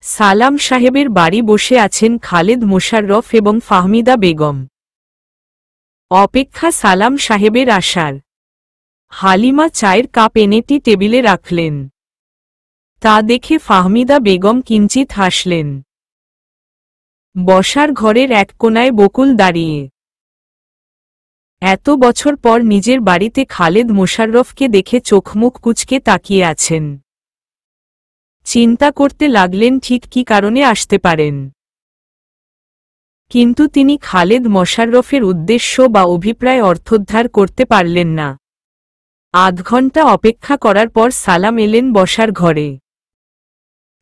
সালাম সাহেবের বাড়ি বসে আছেন খালেদ মোশাররফ এবং ফাহমিদা বেগম। অপেক্ষা সালাম সাহেবের আসার। হালিমা চায়ের কাপ এনে টি টেবিলে রাখলেন। তা দেখে ফাহমিদা বেগম কিঞ্চিত হাসলেন। বসার ঘরের এক কোণায় বকুল দাঁড়িয়ে এত বছর পর নিজের বাড়িতে খালেদ মোশাররফকে দেখে চোখমুখ কুঁচকে তাকিয়ে আছেন। চিন্তা করতে লাগলেন ঠিক কী কারণে আসতে পারেন, কিন্তু তিনি খালেদ মোশাররফের উদ্দেশ্য বা অভিপ্রায় অর্থোদ্ধার করতে পারলেন না। আধ ঘণ্টা অপেক্ষা করার পর সালাম এলেন বসার ঘরে।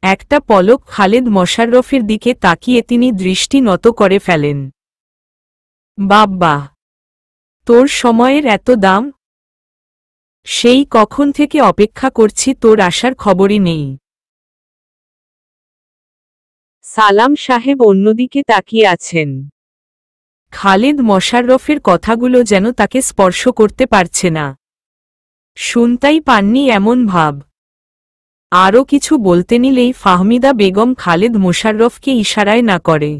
একটা পলক খালেদ মোশাররফের দিকে তাকিয়ে তিনি দৃষ্টি নত করে ফেলেন। বাব্বা, তোর সময়ের এত দাম! সেই কখন থেকে অপেক্ষা করছি, তোর আসার খবরই নেই। সালাম সাহেব অন্যদিকে তাকিয়ে আছেন। খালেদ মোশাররফের কথাগুলো যেন তাকে স্পর্শ করতে পারছে না, শুনতেই পাননি এমন ভাব। আরও কিছু বলতে নিলেই ফাহমিদা বেগম খালেদ মোশাররফকে ইশারায় না করে।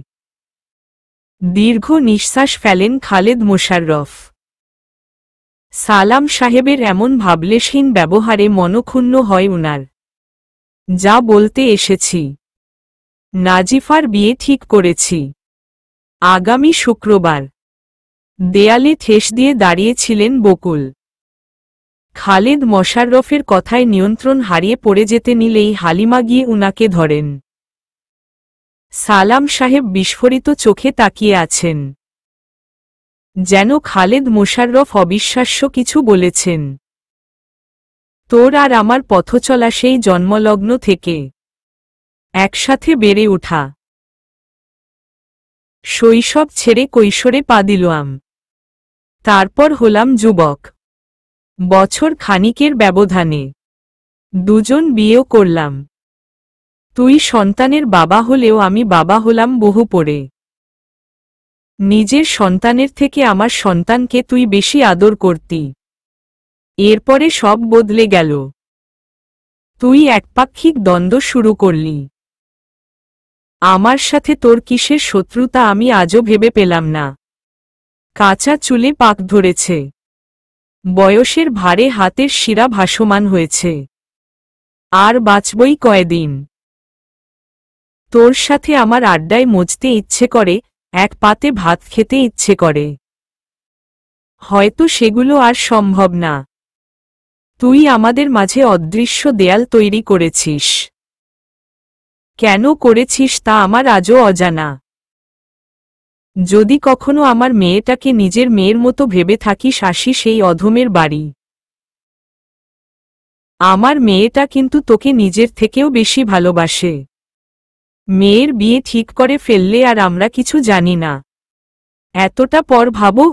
দীর্ঘ নিঃশ্বাস ফেলেন খালেদ মোশাররফ। সালাম সাহেবের এমন ভাবলেশহীন ব্যবহারে মনক্ষুণ্ণ হয় উনার। যা বলতে এসেছি, নাজিফার বিয়ে ঠিক করেছি আগামী শুক্রবার। দেয়ালে ঠেস দিয়ে দাঁড়িয়েছিলেন বকুল। খালেদ মোশাররফের কথায় নিয়ন্ত্রণ হারিয়ে পড়ে যেতে নিলেই হালিমা গিয়ে উনাকে ধরেন। সালাম সাহেব বিস্ফোরিত চোখে তাকিয়ে আছেন, যেন খালেদ মোশাররফ অবিশ্বাস্য কিছু বলেছেন। তোর আর আমার পথচলা সেই জন্মলগ্ন থেকে, একসাথে বেড়ে ওঠা। শৈশব ছেড়ে কৈশোরে পা দিলাম, তারপর হলাম যুবক। বছর খানিকের ব্যবধানে দুজন বিয়েও করলাম। তুই সন্তানের বাবা হলেও আমি বাবা হলাম বহু পরে। নিজের সন্তানের থেকে আমার সন্তানকে তুই বেশি আদর করতি। এরপরে সব বদলে গেল। তুই একপাক্ষিক দ্বন্দ্ব শুরু করলি। আমার সাথে তোর কিসের শত্রুতা আমি আজও ভেবে পেলাম না। কাঁচা চুলে পাক ধরেছে, বয়সের ভারে হাতের শিরা ভাসমান হয়েছে। আর বাঁচবই কয়দিন। তোর সাথে আমার আড্ডায় মজতে ইচ্ছে করে, এক পাতে ভাত খেতে ইচ্ছে করে। হয়তো সেগুলো আর সম্ভব না। তুই আমাদের মাঝে অদৃশ্য দেয়াল তৈরি করেছিস। কেন করেছিস তা আমার আজও অজানা। যদি কখনো আমার মেয়েটাকে নিজের মেয়ের মতো ভেবে থাকিস, আসি সেই অধমের বাড়ি। আমার মেয়েটা কিন্তু তোকে নিজের থেকেও বেশি ভালোবাসে। মেয়ের বিয়ে ঠিক করে ফেললে আর আমরা কিছু জানি না, এতটা পর ভাবো।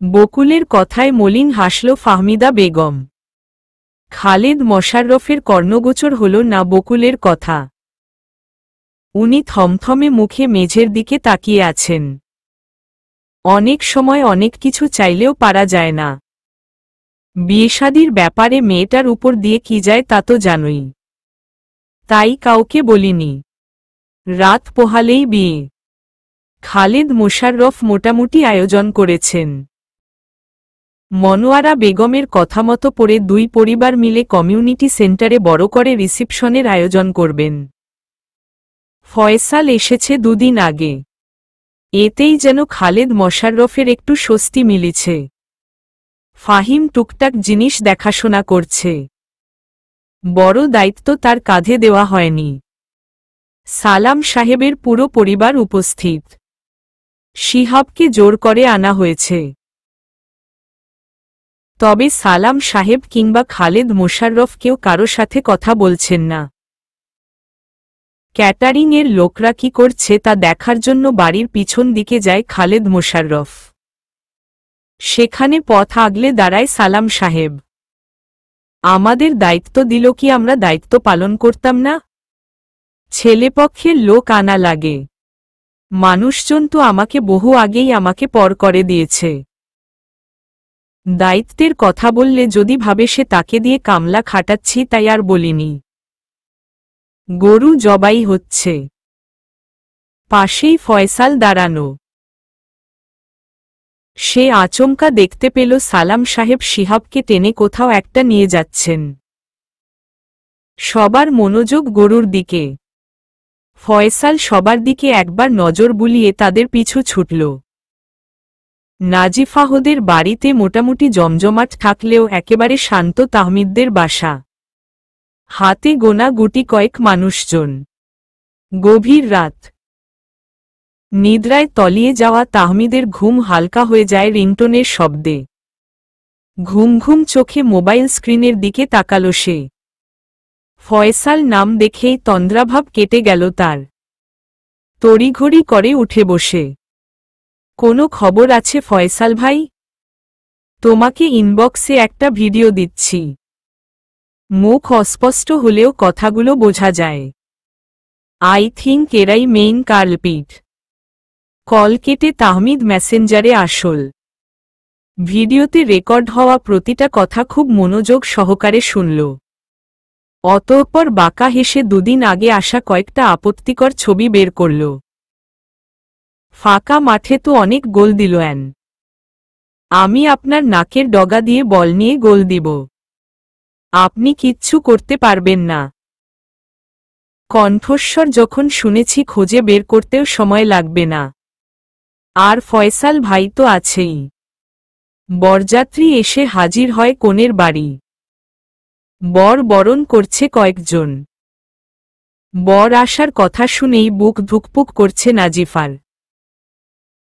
বকুলের কথায় মলিন হাসল ফাহমিদা বেগম। খালেদ মোশাররফের কর্ণগোচর হল না বকুলের কথা। উনি থমথমে মুখে মেঝের দিকে তাকিয়ে আছেন। অনেক সময় অনেক কিছু চাইলেও পারা যায় না। বিয়েশাদির ব্যাপারে মেয়েটার উপর দিয়ে কি যায় তা তো জানোই। তাই কাউকে বলিনি। রাত পোহালেই বিয়ে। খালেদ মোশাররফ মোটামুটি আয়োজন করেছেন। মনোয়ারা বেগমের কথামতো পড়ে দুই পরিবার মিলে কমিউনিটি সেন্টারে বড় করে রিসিপশনের আয়োজন করবেন। ফয়সাল এসেছে দুদিন আগে। এতেই যেন খালেদ মোশাররফের একটু স্বস্তি মিলেছে। ফাহিম টুকটাক জিনিস দেখাশোনা করছে। বড় দায়িত্ব তার কাঁধে দেওয়া হয়নি। সালাম সাহেবের পুরো পরিবার উপস্থিত। শিহাবকে জোর করে আনা হয়েছে। তবে সালাম সাহেব কিংবা খালেদ মোশাররফকেও কারো সাথে কথা বলছেন না। ক্যাটারিংয়ের লোকরা কি করছে তা দেখার জন্য বাড়ির পিছন দিকে যায় খালেদ মোশাররফ। সেখানে পথ আগলে দাঁড়ায় সালাম সাহেব। আমাদের দায়িত্ব দিল কি আমরা দায়িত্ব পালন করতাম না? ছেলেপক্ষের লোক আনা লাগে। মানুষজন তো আমাকে বহু আগেই আমাকে পর করে দিয়েছে। দায়িত্বের কথা বললে যদি ভাবে সে তাকে দিয়ে কামলা খাটাচ্ছি, তাই আর বলিনি। গরু জবাই হচ্ছে। পাশেই ফয়সাল দাঁড়ানো। সে আচমকা দেখতে পেল সালাম সাহেব শিহাবকে টেনে কোথাও একটা নিয়ে যাচ্ছেন। সবার মনোযোগ গরুর দিকে। ফয়সাল সবার দিকে একবার নজর বুলিয়ে তাদের পিছু ছুটল। নাজিফাহদের বাড়িতে মোটামুটি জমজমাট থাকলেও একেবারে শান্ত তাহমিদদের বাসা। হাতে গোনা গুটি কয়েক মানুষজন। গভীর রাত। নিদ্রায় তলিয়ে যাওয়া তাহমিদের ঘুম হালকা হয়ে যায় রিংটোনের শব্দে। ঘুম ঘুম চোখে মোবাইল স্ক্রিনের দিকে তাকাল সে। ফয়সাল নাম দেখেই তন্দ্রাভাব কেটে গেল তার। তড়িঘড়ি করে উঠে বসে। কোনো খবর আছে ফয়সাল ভাই? তোমাকে ইনবক্সে একটা ভিডিও দিচ্ছি। মুখ অস্পষ্ট হলেও কথাগুলো বোঝা যায়। আই থিংক এরাই মেইন কালপিট। কল কেটে তাহমিদ মেসেঞ্জারে আসল। ভিডিওতে রেকর্ড হওয়া প্রতিটা কথা খুব মনোযোগ সহকারে শুনল। অতঃপর বাঁকা হেসে দুদিন আগে আসা কয়েকটা আপত্তিকর ছবি বের করল। ফাঁকা মাঠে তো অনেক গোল দিল আমি আপনার নাকের ডগা দিয়ে বল নিয়ে গোল দিব। আপনি কিচ্ছু করতে পারবেন না। কণ্ঠস্বর যখন শুনেছি খুঁজে বের করতেও সময় লাগবে না। আর ফয়সাল ভাই তো আছেই। বরযাত্রী এসে হাজির হয় কনের বাড়ি। বর বরণ করছে কয়েকজন। বর আসার কথা শুনেই বুক ধুকপুক করছে নাজিফার।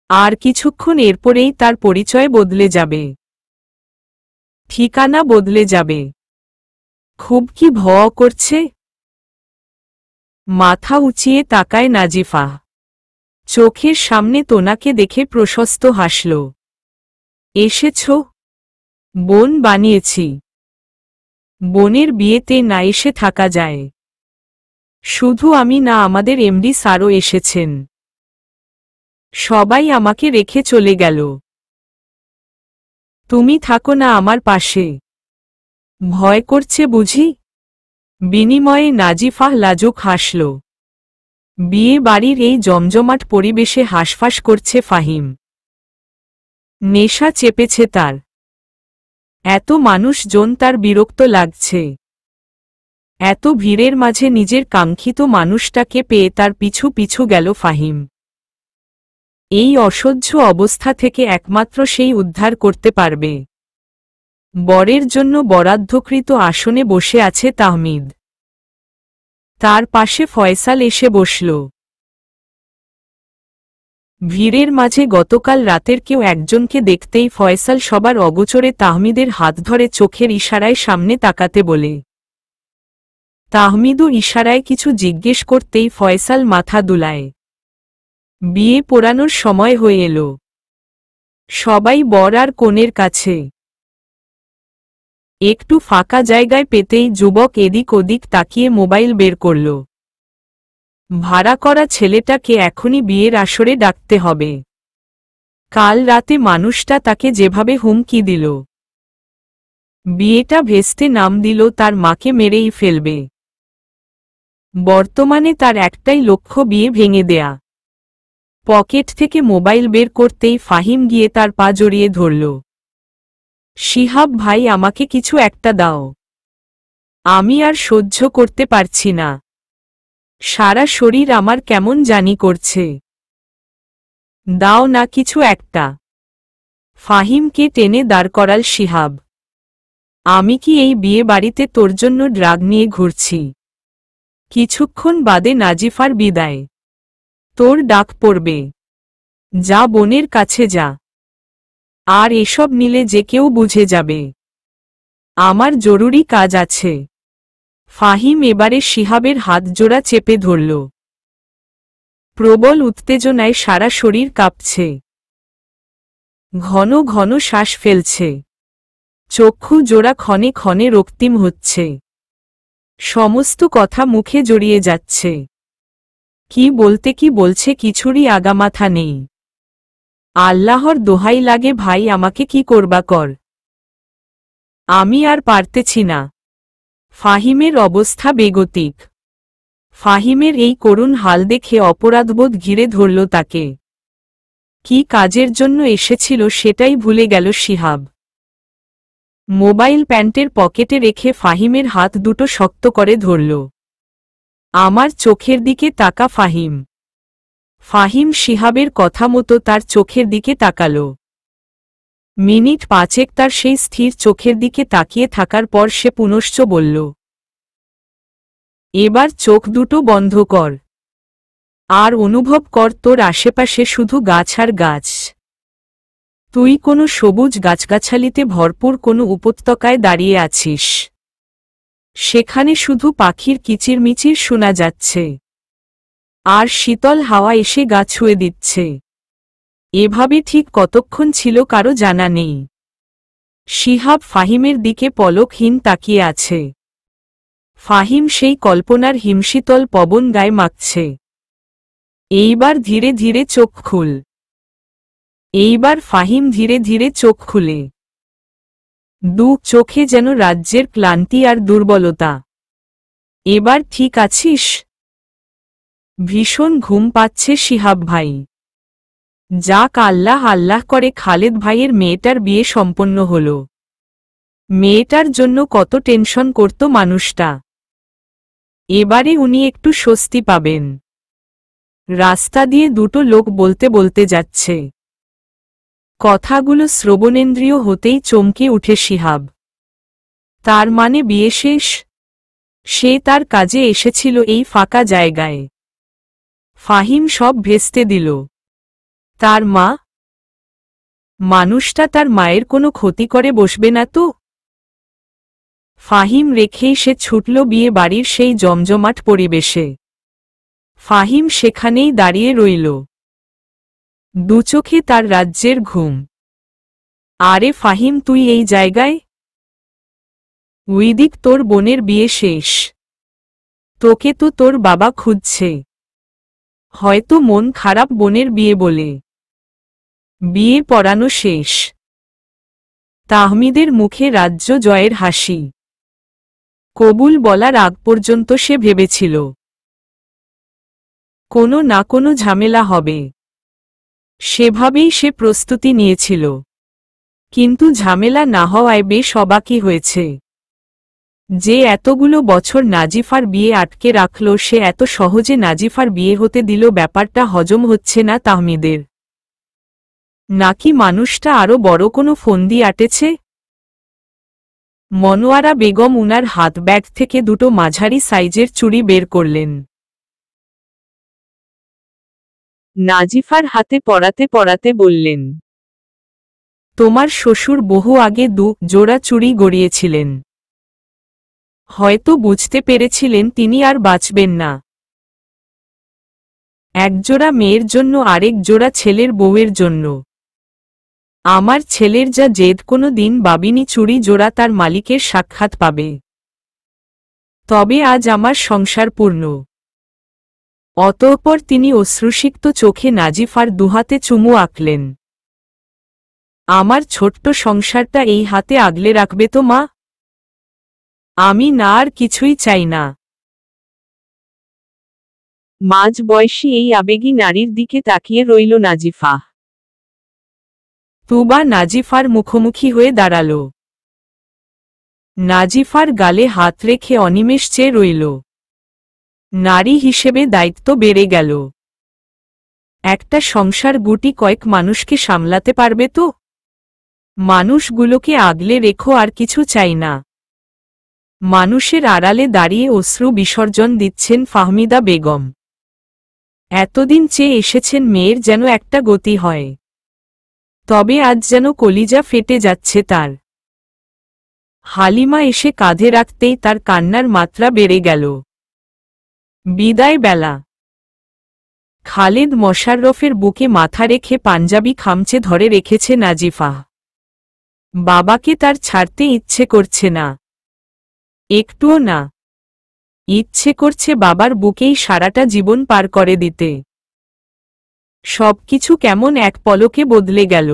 আর কিছুক্ষণ এরপরেই তার পরিচয় বদলে যাবে। ঠিকানা বদলে যাবে। খুব কি ভয় করছে? মাথা উঁচিয়ে তাকায় নাজিফা। চোখের সামনে তোনাকে দেখে প্রশস্ত হাসল। এসেছ? বোন বানিয়েছি। বোনের বিয়েতে না এসে থাকা যায়? শুধু আমি না, আমাদের এমডি স্যারও এসেছেন। সবাই আমাকে রেখে চলে গেল। তুমি থাকো না আমার পাশে। ভয় করছে বুঝি? বিনিময়ে নাজিফা লাজুক হাসল। বিয়ে বাড়ির এই জমজমাট পরিবেশে হাঁসফাঁস করছে ফাহিম। নেশা চেপেছে তার। এত মানুষজন তার বিরক্ত লাগছে। এত ভিড়ের মাঝে নিজের কাঙ্ক্ষিত মানুষটাকে পেয়ে তার পিছু পিছু গেল ফাহিম। এই অসহ্য অবস্থা থেকে একমাত্র সেই উদ্ধার করতে পারবে। বরের জন্য বরাদ্দকৃত আসনে বসে আছে তাহমিদ। তার পাশে ফয়সাল এসে বসল। ভিড়ের মাঝে গতকাল রাতের কেউ একজনকে দেখতেই ফয়সাল সবার অগোচরে তাহমিদের হাত ধরে চোখের ইশারায় সামনে তাকাতে বলে। তাহমিদও ইশারায় কিছু জিজ্ঞেস করতেই ফয়সাল মাথা দুলায়। বিয়ে পোড়ানোর সময় হয়ে এলো। সবাই বর আর কনের কাছে। একটু ফাঁকা জায়গায় পেতেই যুবক এদিক ওদিক তাকিয়ে মোবাইল বের করল। ভাড়া করা ছেলেটাকে এখনই বিয়ের আসরে ডাকতে হবে। কাল রাতে মানুষটা তাকে যেভাবে হুমকি দিল, বিয়েটা ভেস্তে নাম দিল তার মাকে মেরেই ফেলবে। বর্তমানে তার একটাই লক্ষ্য বিয়ে ভেঙে দেয়া। পকেট থেকে মোবাইল বের করতেই ফাহিম গিয়ে তার পা জড়িয়ে ধরল। শিহাব ভাই, আমাকে কিছু একটা দাও। আমি আর সহ্য করতে পারছি না। সারা শরীর আমার কেমন জানি করছে। দাও না কিছু একটা। ফাহিমকে টেনে দাঁড় করাল শিহাব। আমি কি এই বিয়ে বাড়িতে তোর জন্য ড্রাগ নিয়ে ঘুরছি? কিছুক্ষণ বাদে নাজিফার বিদায়। তোর ডাক পড়বে। যা বোনের কাছে যা। আর এসব নিলে যে কেউ বুঝে যাবে। আমার জরুরি কাজ আছে। ফাহিম এবারে শিহাবের হাতজোড়া চেপে ধরল। প্রবল উত্তেজনায় সারা শরীর কাঁপছে। ঘন ঘন শ্বাস ফেলছে। চক্ষু জোড়া ক্ষণে ক্ষণে রক্তিম হচ্ছে। সমস্ত কথা মুখে জড়িয়ে যাচ্ছে। কি বলতে কি বলছে কিছুরই আগামাথা নেই। আল্লাহর দোহাই লাগে ভাই, আমাকে কি করবা কর। আমি আর পারতেছি না। ফাহিমের অবস্থা বেগতিক। ফাহিমের এই করুণ হাল দেখে অপরাধবোধ ঘিরে ধরল তাকে। কি কাজের জন্য এসেছিল সেটাই ভুলে গেল শিহাব। মোবাইল প্যান্টের পকেটে রেখে ফাহিমের হাত দুটো শক্ত করে ধরল। আমার চোখের দিকে তাকা ফাহিম। ফাহিম শিহাবের কথা মতো তার চোখের দিকে তাকাল। মিনিট 5 তার সেই স্থির চোখের দিকে তাকিয়ে থাকার পর সে পুনশ্চ বলল, এবার চোখ দুটো বন্ধ কর, আর অনুভব কর তোর আশেপাশে শুধু গাছ আর গাছ। তুই কোনো সবুজ গাছগাছালিতে ভরপুর কোনো উপত্যকায় দাঁড়িয়ে আছিস। সেখানে শুধু পাখির কিচিরমিচির শোনা যাচ্ছে, আর শীতল হাওয়া এসে গা ছুঁয়ে দিচ্ছে। এভাবে ঠিক কতক্ষণ ছিল কারো জানা নেই। শিহাব ফাহিমের দিকে পলকহীন তাকিয়ে আছে। ফাহিম সেই কল্পনার হিমশীতল পবন গায়ে মাখছে। এইবার ধীরে ধীরে চোখ খুল। এইবার ফাহিম ধীরে ধীরে চোখ খুলে। দু চোখে যেন রাজ্যের ক্লান্তি আর দুর্বলতা। এবার ঠিক আছিস? ভীষণ ঘুম পাচ্ছে শিহাব ভাই। যাক, আল্লাহ আল্লাহ করে খালেদ ভাইয়ের মেয়েটার বিয়ে সম্পন্ন হল। মেয়েটার জন্য কত টেনশন করত মানুষটা। এবারে উনি একটু স্বস্তি পাবেন। রাস্তা দিয়ে দুটো লোক বলতে বলতে যাচ্ছে। কথাগুলো শ্রবণেন্দ্রিয় হতেই চমকে উঠে শিহাব। তার মানে বিয়ে শেষ? সে তার কাজে এসেছিল এই ফাঁকা জায়গায়। ফাহিম সব ভেস্তে দিল। তার মা? মানুষটা তার মায়ের কোনো ক্ষতি করে বসবে না তো? ফাহিম রেখেই সে ছুটল বিয়ে বাড়ির সেই জমজমাট পরিবেশে। ফাহিম সেখানেই দাঁড়িয়ে রইল। দুচোখে তার রাজ্যের ঘুম। আরে ফাহিম, তুই এই জায়গায়? উইদিক তোর বোনের বিয়ে শেষ। তোকে তো তোর বাবা খুঁজছে। হয়তো মন খারাপ বোনের বিয়ে বলে। বিয়ে পড়ানো শেষ। তাহমিদের মুখে রাজ্য জয়ের হাসি। কবুল বলার আগ পর্যন্ত সে ভেবেছিল কোনো না কোনো ঝামেলা হবে। সেভাবেই সে প্রস্তুতি নিয়েছিল। কিন্তু ঝামেলা না হওয়ায় বেশ অবাকই হয়েছে। যে এতগুলো বছর নাজিফার বিয়ে আটকে রাখল, সে এত সহজে নাজিফার বিয়ে হতে দিল। ব্যাপারটা হজম হচ্ছে না তাহমিদের। নাকি মানুষটা আরো বড় কোনো ফন্দি আটেছে? মনোয়ারা বেগম উনার হাত ব্যাগ থেকে দুটো মাঝারি সাইজের চুড়ি বের করলেন। নাজিফার হাতে পরাতে পরাতে বললেন, তোমার শ্বশুর বহু আগে দু জোড়া চুড়ি গড়িয়েছিলেন। হয়তো বুঝতে পেরেছিলেন তিনি আর বাঁচবেন না। একজোড়া মেয়ের জন্য, আরেক জোড়া ছেলের বউয়ের জন্য। আমার ছেলের যা জেদ, কোনো দিন ভাবিনি চুড়ি জোড়া তার মালিকের সাক্ষাৎ পাবে। তবে আজ আমার সংসার পূর্ণ। অতঃপর তিনি অশ্রুসিক্ত চোখে নাজিফার দুহাতে চুমু আঁকলেন। আমার ছোট্ট সংসারটা এই হাতে আগলে রাখবে তো মা? আমি না আর কিছুই চাই না। মাঝ বয়সী এই আবেগী নারীর দিকে তাকিয়ে রইল নাজিফা। তুবা নাজিফার মুখোমুখি হয়ে দাঁড়াল। নাজিফার গালে হাত রেখে অনিমেষ চেয়ে রইল। নারী হিসেবে দায়িত্ব বেড়ে গেল। একটা সংসার গুটি কয়েক মানুষকে সামলাতে পারবে তো? মানুষগুলোকে আগলে রেখো, আর কিছু চাই না। মানুষের আড়ালে দাঁড়িয়ে অশ্রু বিসর্জন দিচ্ছেন ফাহমিদা বেগম। এতদিন চেয়ে এসেছেন মেয়ের যেন একটা গতি হয়। তবে আজ যেন কলিজা ফেটে যাচ্ছে তার। হালিমা এসে কাঁধে রাখতেই তার কান্নার মাত্রা বেড়ে গেল। বিদায় বেলা। খালেদ মোশাররফের বুকে মাথা রেখে পাঞ্জাবি খামচে ধরে রেখেছে নাজিফা। বাবাকে তার ছাড়তে ইচ্ছে করছে না, একটুও না। ইচ্ছে করছে বাবার বুকেই সারাটা জীবন পার করে দিতে। সবকিছু কেমন এক পলকে বদলে গেল।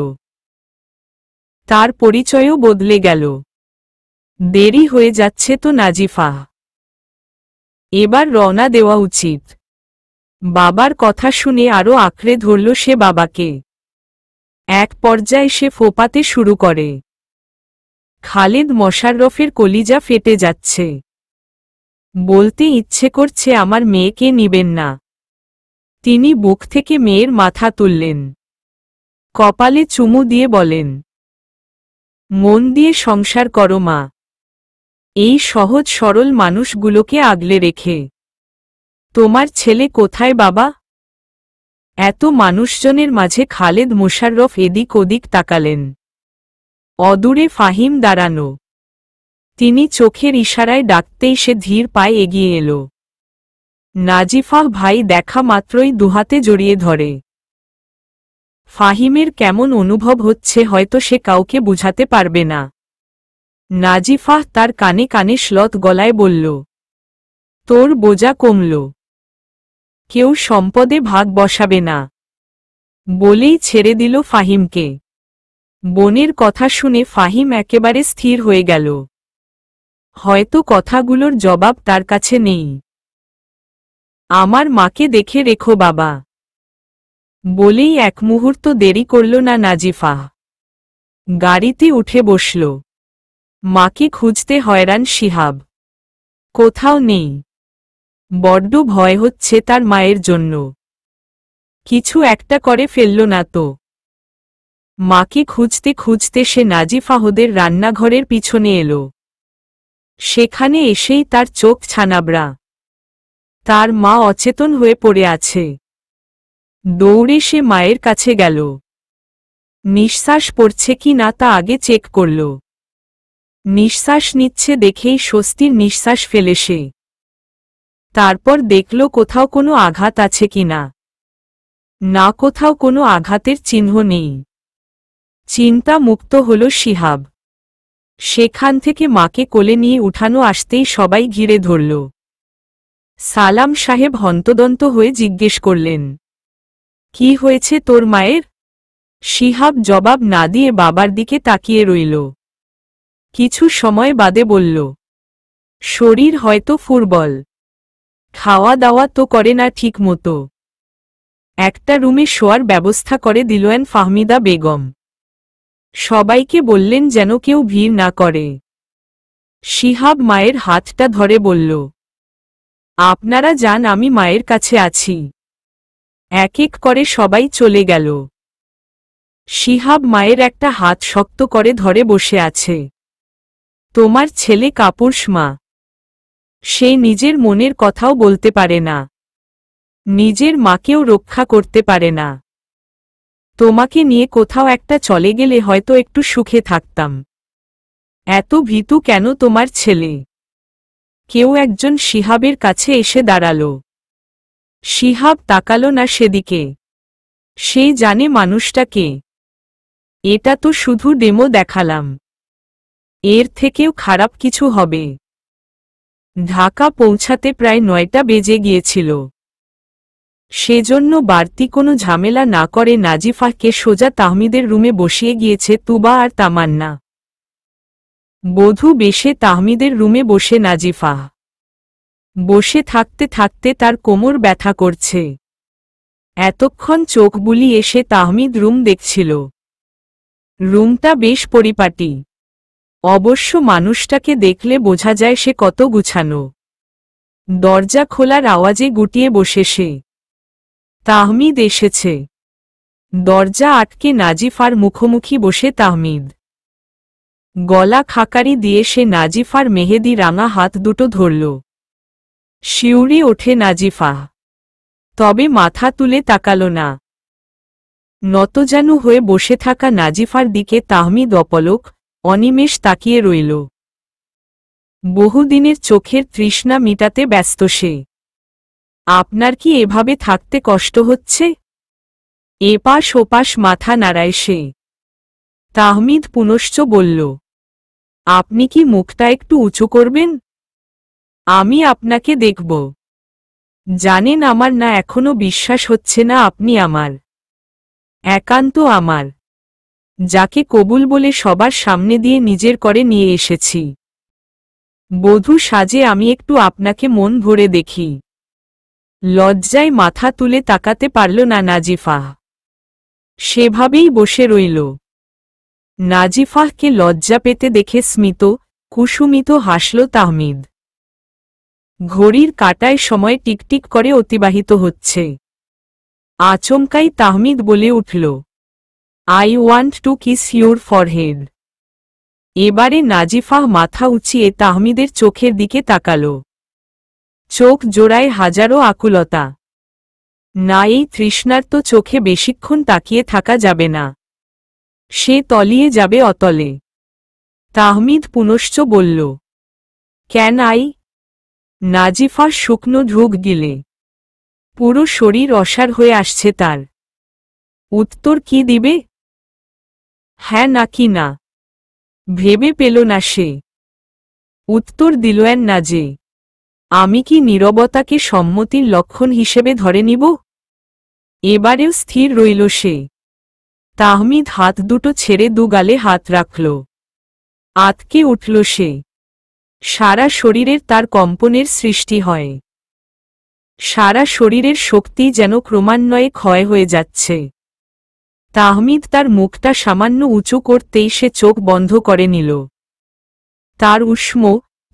তার পরিচয়ও বদলে গেল। দেরি হয়ে যাচ্ছে তো নাজিফা। এবার রওনা দেওয়া উচিত। বাবার কথা শুনে আরো আঁকড়ে ধরল সে বাবাকে। এক পর্যায়ে সে ফোঁপাতে শুরু করে। খালেদ মোশাররফের কলিজা ফেটে যাচ্ছে। বলতে ইচ্ছে করছে আমার মেয়েকে নিবেন না। তিনি বুক থেকে মেয়ের মাথা তুললেন, কপালে চুমু দিয়ে বলেন, মন দিয়ে সংসার করো মা। এই সহজ সরল মানুষগুলোকে আগলে রেখে। তোমার ছেলে কোথায় বাবা? এত মানুষজনের মাঝে খালেদ মোশাররফ এদিক ওদিক তাকালেন। অদূরে ফাহিম দাঁড়ানো। তিনি চোখের ইশারায় ডাকতেই সে ধীর পায়ে এগিয়ে এলো। নাজিফাহ ভাই দেখা মাত্রই দুহাতে জড়িয়ে ধরে। ফাহিমের কেমন অনুভব হচ্ছে হয়তো সে কাউকে বুঝাতে পারবে না। নাজিফাহ তার কানে কানে শ্লথ গলায় বলল, তোর বোঝা কমল। কেউ সম্পদে ভাগ বসাবে না। বলেই ছেড়ে দিল ফাহিমকে। বোনের কথা শুনে ফাহিম একেবারে স্থির হয়ে গেল। হয়তো কথাগুলোর জবাব তার কাছে নেই। আমার মাকে দেখে রেখো বাবা। বলেই এক মুহূর্ত দেরি করল না নাজিফাহ। গাড়িতে উঠে বসল। মাকে খুঁজতে হয়রান শিহাব। কোথাও নেই। বড্ড ভয় হচ্ছে তার মায়ের জন্য। কিছু একটা করে ফেলল না তো। মাকে খুঁজতে খুঁজতে সে নাজিফাহদের রান্নাঘরের পিছনে এলো। সেখানে এসেই তার চোখ ছানাবড়া। তার মা অচেতন হয়ে পড়ে আছে। দৌড়ে সে মায়ের কাছে গেল। নিঃশ্বাস পড়ছে কি না তা আগে চেক করল। নিঃশ্বাস নিচ্ছে দেখেই স্বস্তির নিঃশ্বাস ফেলে সে। তারপর দেখল কোথাও কোনো আঘাত আছে কিনা। না, কোথাও কোনো আঘাতের চিহ্ন নেই। চিন্তা মুক্ত হল শিহাব। সেখান থেকে মাকে কোলে নিয়ে উঠানো আসতেই সবাই ঘিরে ধরল। সালাম সাহেব হন্তদন্ত হয়ে জিজ্ঞেস করলেন, কি হয়েছে তোর মায়ের? শিহাব জবাব না দিয়ে বাবার দিকে তাকিয়ে রইল। কিছু সময় বাদে বলল, শরীর হয়তো ফুরবল। খাওয়া দাওয়া তো করে না ঠিক মতো। একটা রুমে শোয়ার ব্যবস্থা করে দিলেন ফাহমিদা বেগম। সবাইকে বললেন যেন কেউ ভিড় না করে। শিহাব মায়ের হাতটা ধরে বলল, আপনারা যান, আমি মায়ের কাছে আছি। এক এক করে সবাই চলে গেল। শিহাব মায়ের একটা হাত শক্ত করে ধরে বসে আছে। তোমার ছেলে কাপুরুষ মা। সে নিজের মনের কথাও বলতে পারে না। নিজের মাকেও রক্ষা করতে পারে না। তোমাকে নিয়ে কোথাও একটা চলে গেলে হয়তো একটু সুখে থাকতাম। এত ভীতু কেন তোমার ছেলে? কেউ একজন শিহাবের কাছে এসে দাঁড়াল। শিহাব তাকালো না সেদিকে। সে জানে মানুষটা কে। এটা তো শুধু ডেমো দেখালাম। এর থেকেও খারাপ কিছু হবে। ঢাকা পৌঁছাতে প্রায় 9টা বেজে গিয়েছিল। সেজন্য বাড়তি কোনো ঝামেলা না করে নাজিফাহকে সোজা তাহমিদের রুমে বসিয়ে গিয়েছে তুবা আর তামান্না। বধূ বেশে তাহমিদের রুমে বসে নাজিফাহ। বসে থাকতে থাকতে তার কোমর ব্যথা করছে। এতক্ষণ চোখ বুলিয়ে এসে তাহমিদ রুম দেখছিল। রুমটা বেশ পরিপাটি। অবশ্য মানুষটাকে দেখলে বোঝা যায় সে কত গুছানো। দরজা খোলার আওয়াজে গুটিয়ে বসে সে। তাহমিদ এসেছে। দরজা আটকে নাজিফার মুখোমুখি বসে তাহমিদ। গলা খাকারি দিয়ে সে নাজিফার মেহেদি রাঙা হাত দুটো ধরল। শিউরে ওঠে নাজিফা। তবে মাথা তুলে তাকাল না। নতজানু হয়ে বসে থাকা নাজিফার দিকে তাহমিদ অপলক অনিমেষ তাকিয়ে রইল। বহুদিনের চোখের তৃষ্ণা মিটাতে ব্যস্ত সে। আপনার কি এভাবে থাকতে কষ্ট হচ্ছে? এপাশ ওপাশ মাথা নাড়ায় সে। তাহমিদ পুনশ্চ বলল, আপনি কি মুখটা একটু উঁচু করবেন? আমি আপনাকে দেখব। জানেন আমার না এখনো বিশ্বাস হচ্ছে না আপনি আমার। একান্ত আমার। যাকে কবুল বলে সবার সামনে দিয়ে নিজের করে নিয়ে এসেছি। বধূ সাজে আমি একটু আপনাকে মন ভরে দেখি। লজ্জায় মাথা তুলে তাকাতে পারল না নাজিফাহ। সেভাবেই বসে রইল। নাজিফাহকে লজ্জা পেতে দেখে স্মিত কুসুমিত হাসল তাহমিদ। ঘড়ির কাঁটায় সময় টিকটিক করে অতিবাহিত হচ্ছে। আচমকাই তাহমিদ বলে উঠল, I want to kiss your forehead. এবারে নাজিফাহ মাথা উঁচিয়ে তাহমিদের চোখের দিকে তাকাল। চোখ জোড়ায় হাজারো আকুলতা। না, এই তৃষ্ণার্ত চোখে বেশিক্ষণ তাকিয়ে থাকা যাবে না। সে তলিয়ে যাবে অতলে। তাহমিদ পুনশ্চ বলল, ক্যান আই? নাজিফা শুকনো ঢুক গিলে। পুরো শরীর অসাড় হয়ে আসছে তার। উত্তর কি দিবে? হ্যাঁ নাকি না ভেবে পেল না সে। উত্তর দিলেন না যে, আমি কি নীরবতাকে সম্মতির লক্ষণ হিসেবে ধরে নিব? এবারেও স্থির রইল সে। তাহমিদ হাত দুটো ছেড়ে দুগালে হাত রাখল। আতকে উঠল সে। সারা শরীরের তার কম্পনের সৃষ্টি হয়। সারা শরীরের শক্তি যেন ক্রমান্বয়ে ক্ষয় হয়ে যাচ্ছে। তাহমিদ তার মুখটা সামান্য উঁচু করতেই সে চোখ বন্ধ করে নিল। তার উষ্ম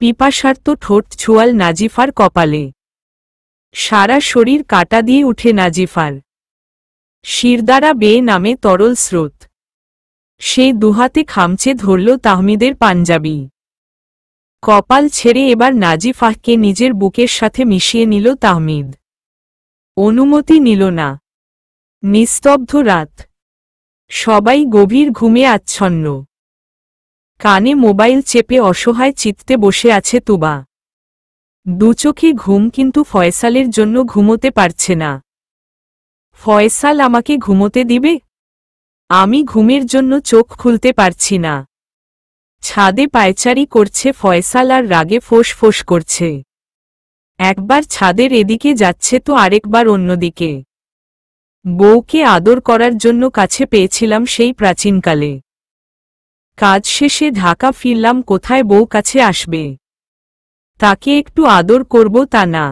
পিপাসার্ত ঠোঁট ছুয়াল নাজিফার কপালে। সারা শরীর কাটা দিয়ে উঠে নাজিফার। শিরদাঁড়া বেয়ে নামে তরল স্রোত। সে দুহাতে খামচে ধরল তাহমিদের পাঞ্জাবি। কপাল ছেড়ে এবার নাজিফাহকে নিজের বুকের সাথে মিশিয়ে নিল তাহমিদ। অনুমতি নিল না। নিস্তব্ধ রাত। সবাই গভীর ঘুমে আচ্ছন্ন। কানে মোবাইল চেপে অসহায় চিত্তে বসে আছে তুবা। দুচোখে ঘুম, কিন্তু ফয়সালের জন্য ঘুমোতে পারছে না। ফয়সাল আমাকে ঘুমোতে দিবে? আমি ঘুমের জন্য চোখ খুলতে পারছি না। ছাদে পায়চারি করছে ফয়সাল আর রাগে ফোঁস ফোঁস করছে। একবার ছাদের এদিকে যাচ্ছে তো আরেকবার অন্যদিকে। বউকে আদর করার জন্য কাছে পেয়েছিলাম সেই প্রাচীনকালে। কাজ শেষে ঢাকা ফিরলাম, কোথায় বউ কাছে আসবে? তাকে একটু আদর করব তা না।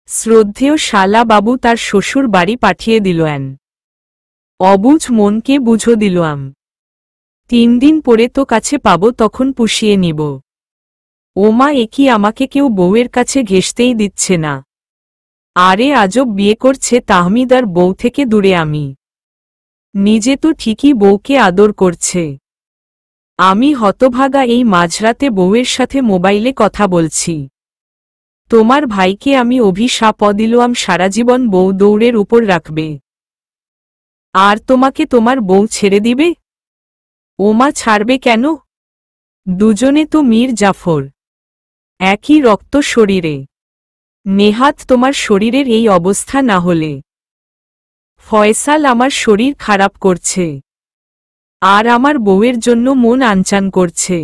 শ্রদ্ধেয় শালা বাবু তার শ্বশুর বাড়ি পাঠিয়ে দিলেন। অবুঝ মনকে বুঝো দিলাম। 3 দিন পরে তো কাছে পাবো, তখন পুষিয়ে নিব। ওমা, একি আমাকে কেউ বউয়ের কাছে ঘেঁষতেই দিচ্ছে না। আরে আজব বিয়ে করছে তাহমিদ, আর বউ থেকে দূরে আমি। নিজে তো ঠিকই বউকে আদর করছে। আমি হতভাগা এই মাঝরাতে বউয়ের সাথে মোবাইলে কথা বলছি। তোমার ভাইকে আমি অভিশাপ দিলাম, সারা জীবন বউ দৌড়ের উপর রাখবে। আর তোমাকে তোমার বউ ছেড়ে দিবে? ওমা, ছাড়বে কেন? দুজনে তো মীর জাফর। একই রক্ত শরীরে। নেহাত তোমার শরীরের এই অবস্থা না হলে। ফয়সাল আমার শরীর খারাপ করছে। আর আমার বউয়ের জন্য মন আনচান করছে।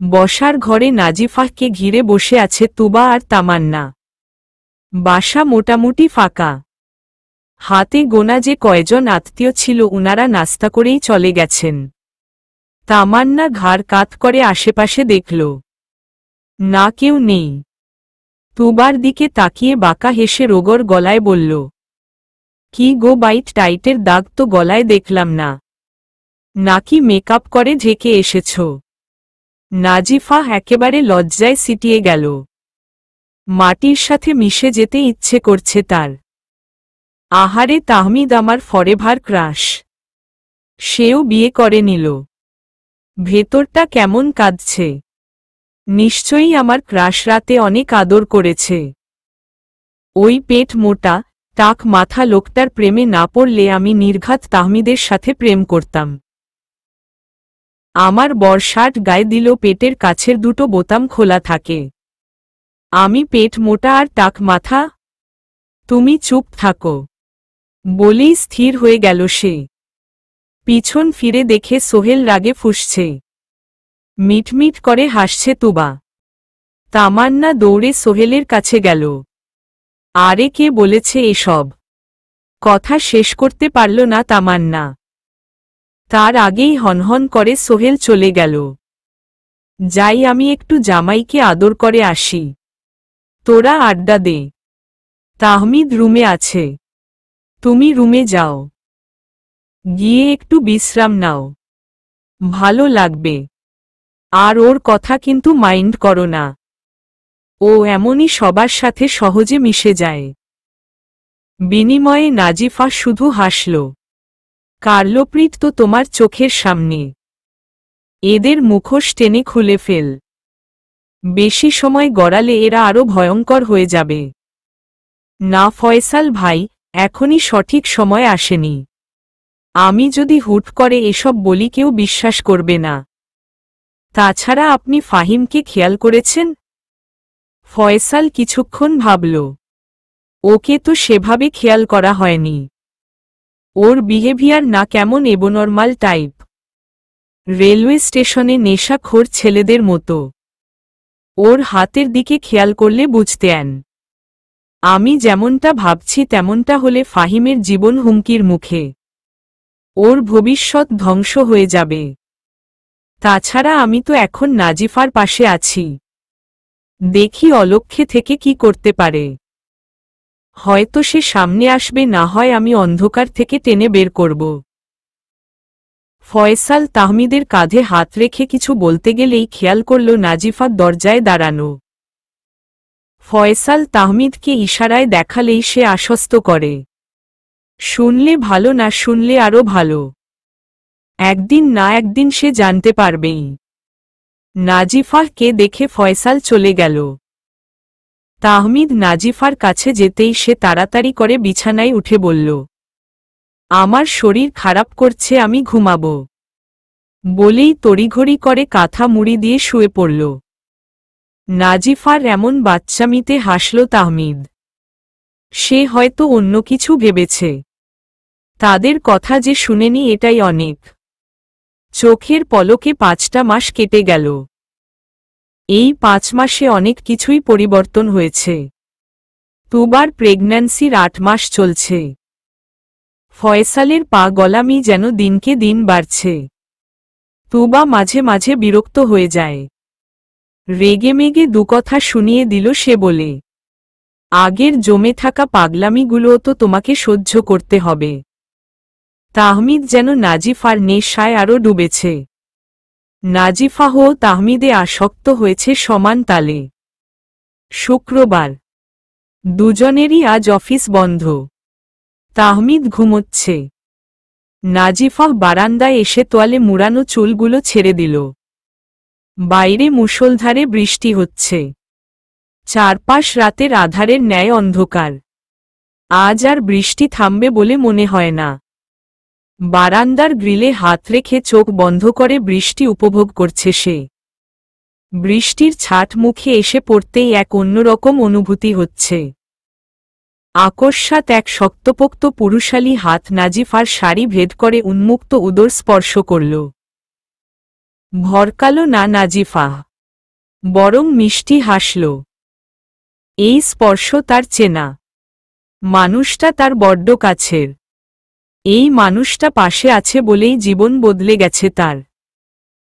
বসার ঘরে নাজিফাহকে ঘিরে বসে আছে তুবা আর তামান্না। বাসা মোটামুটি ফাঁকা। হাতে গোনা যে কয়জন আত্মীয় ছিল উনারা নাস্তা করেই চলে গেছেন। তামান্না ঘাড় কাত করে আশেপাশে দেখল। না, কেউ নেই। তুবার দিকে তাকিয়ে বাঁকা হেসে রোগর গলায় বলল, কি গো, বাইট টাইটের দাগ তো গলায় দেখলাম না। নাকি মেকআপ করে ঢেকে এসেছ? নাজিফাহ একেবারে লজ্জায় সিটিয়ে গেল। মাটির সাথে মিশে যেতে ইচ্ছে করছে তার। আহারে তাহমিদ আমার ফরেভার ক্রাশ। সেও বিয়ে করে নিল। ভেতরটা কেমন কাঁদছে। নিশ্চয়ই আমার ক্রাশ রাতে অনেক আদর করেছে। ওই পেট মোটা টাক মাথা লোকটার প্রেমে না পড়লে আমি নির্ঘাত তাহমিদের সাথে প্রেম করতাম। আমার বর শার্ট গায়ে দিল, পেটের কাছের দুটো বোতাম খোলা থাকে। আমি পেট মোটা আর টাক মাথা? তুমি চুপ থাকো বলেই স্থির হয়ে গেল সে। পিছন ফিরে দেখে সোহেল রাগে ফুঁসছে। মিটমিট করে হাসছে তুবা। তামান্না দৌড়ে সোহেলের কাছে গেল। আরে কে বলেছে এসব? কথা শেষ করতে পারল না তামান্না। তার আগেই হনহন করে সোহেল চলে গেল। যাই আমি একটু জামাইকে আদর করে আসি। তোরা আড্ডা দে। তাহমিদ রুমে আছে। তুমি রুমে যাও, গিয়ে একটু বিশ্রাম নাও, ভালো লাগবে। আর ওর কথা কিন্তু মাইন্ড করো না, ও এমনই সবার সাথে সহজে মিশে যায়। বিনিময়ে নাজিফা শুধু হাসল। কার্লোপ্রিট তো তোমার চোখের সামনে, এদের মুখোশ টেনে খুলে ফেল। বেশি সময় গড়ালে এরা আরো ভয়ঙ্কর হয়ে যাবে। না ফয়সাল ভাই, এখনই সঠিক সময় আসেনি। আমি যদি হুট করে এসব বলি কেউ বিশ্বাস করবে না। তাছাড়া আপনি ফাহিমকে খেয়াল করেছেন? ফয়সাল কিছুক্ষণ ভাবল। ওকে তো সেভাবে খেয়াল করা হয়নি। ওর বিহেভিয়ার না কেমন এবনর্মাল টাইপ, রেলওয়ে স্টেশনে নেশাখোর ছেলেদের মতো। ওর হাতের দিকে খেয়াল করলে বুঝতেন। আমি যেমনটা ভাবছি তেমনটা হলে ফাহিমের জীবন হুমকির মুখে, ওর ভবিষ্যৎ ধ্বংস হয়ে যাবে। তাছাড়া আমি তো এখন নাজিফার পাশে আছি, দেখি অলক্ষ্যে থেকে কি করতে পারে। হয়তো সে সামনে আসবে, না হয় আমি অন্ধকার থেকে টেনে বের করব। ফয়সাল তাহমিদের কাঁধে হাত রেখে কিছু বলতে গেলেই খেয়াল করল নাজিফা দরজায় দাঁড়ানো। ফয়সাল তাহমিদকে ইশারায় দেখালেই সে আশ্বস্ত করে। শুনলে ভালো, না শুনলে আরো ভালো। একদিন না একদিন সে জানতে পারবেই। নাজিফাকে দেখে ফয়সাল চলে গেল। তাহমিদ নাজিফার কাছে যেতেই সে তাড়াতাড়ি করে বিছানায় উঠে বলল, আমার শরীর খারাপ করছে, আমি ঘুমাবো। বলেই তড়িঘড়ি করে কাঁথা মুড়ি দিয়ে শুয়ে পড়ল। নাজিফার এমন বাচ্চামিতে হাসল তাহমিদ। সে হয়তো অন্য কিছু ভেবেছে। তাদের কথা যে শুনেনি এটাই অনেক। চোখের পলকে 5টা মাস কেটে গেল। এই 5 মাসে অনেক কিছুই পরিবর্তন হয়েছে। তুবার প্রেগন্যান্সির 8 মাস চলছে। ফয়সালের পা গলামি যেন দিনকে দিন বাড়ছে। তুবা মাঝে মাঝে বিরক্ত হয়ে যায়। রেগেমেগে দুকথা শুনিয়ে দিল সে বলে, আগের জমে থাকা পাগলামিগুলোও তো তোমাকে সহ্য করতে হবে। তাহমিদ যেন নাজিফার নেশায় আরও ডুবেছে। নাজিফাও তাহমিদে আসক্ত হয়েছে সমান তালে। শুক্রবার, দুজনেরই আজ অফিস বন্ধ। তাহমিদ ঘুমোচ্ছে। নাজিফা বারান্দায় এসে তোয়ালে মুড়ানো চুলগুলো ছেড়ে দিল। বাইরে মুষলধারে বৃষ্টি হচ্ছে। চারপাশ রাতের আধারের ন্যায় অন্ধকার। আজ আর বৃষ্টি থামবে বলে মনে হয় না। বারান্দার গ্রিলে হাত রেখে চোখ বন্ধ করে বৃষ্টি উপভোগ করছে সে। বৃষ্টির ছাট মুখে এসে পড়তেই এক অন্যরকম অনুভূতি হচ্ছে। আকস্মাৎ এক শক্তপোক্ত পুরুষালী হাত নাজিফার শাড়ি ভেদ করে উন্মুক্ত উদর স্পর্শ করল। ভরকালো না নাজিফা, বরং মিষ্টি হাসল। এই স্পর্শ তার চেনা। মানুষটা তার বড্ড কাছের। এই মানুষটা পাশে আছে বলেই জীবন বদলে গেছে তার।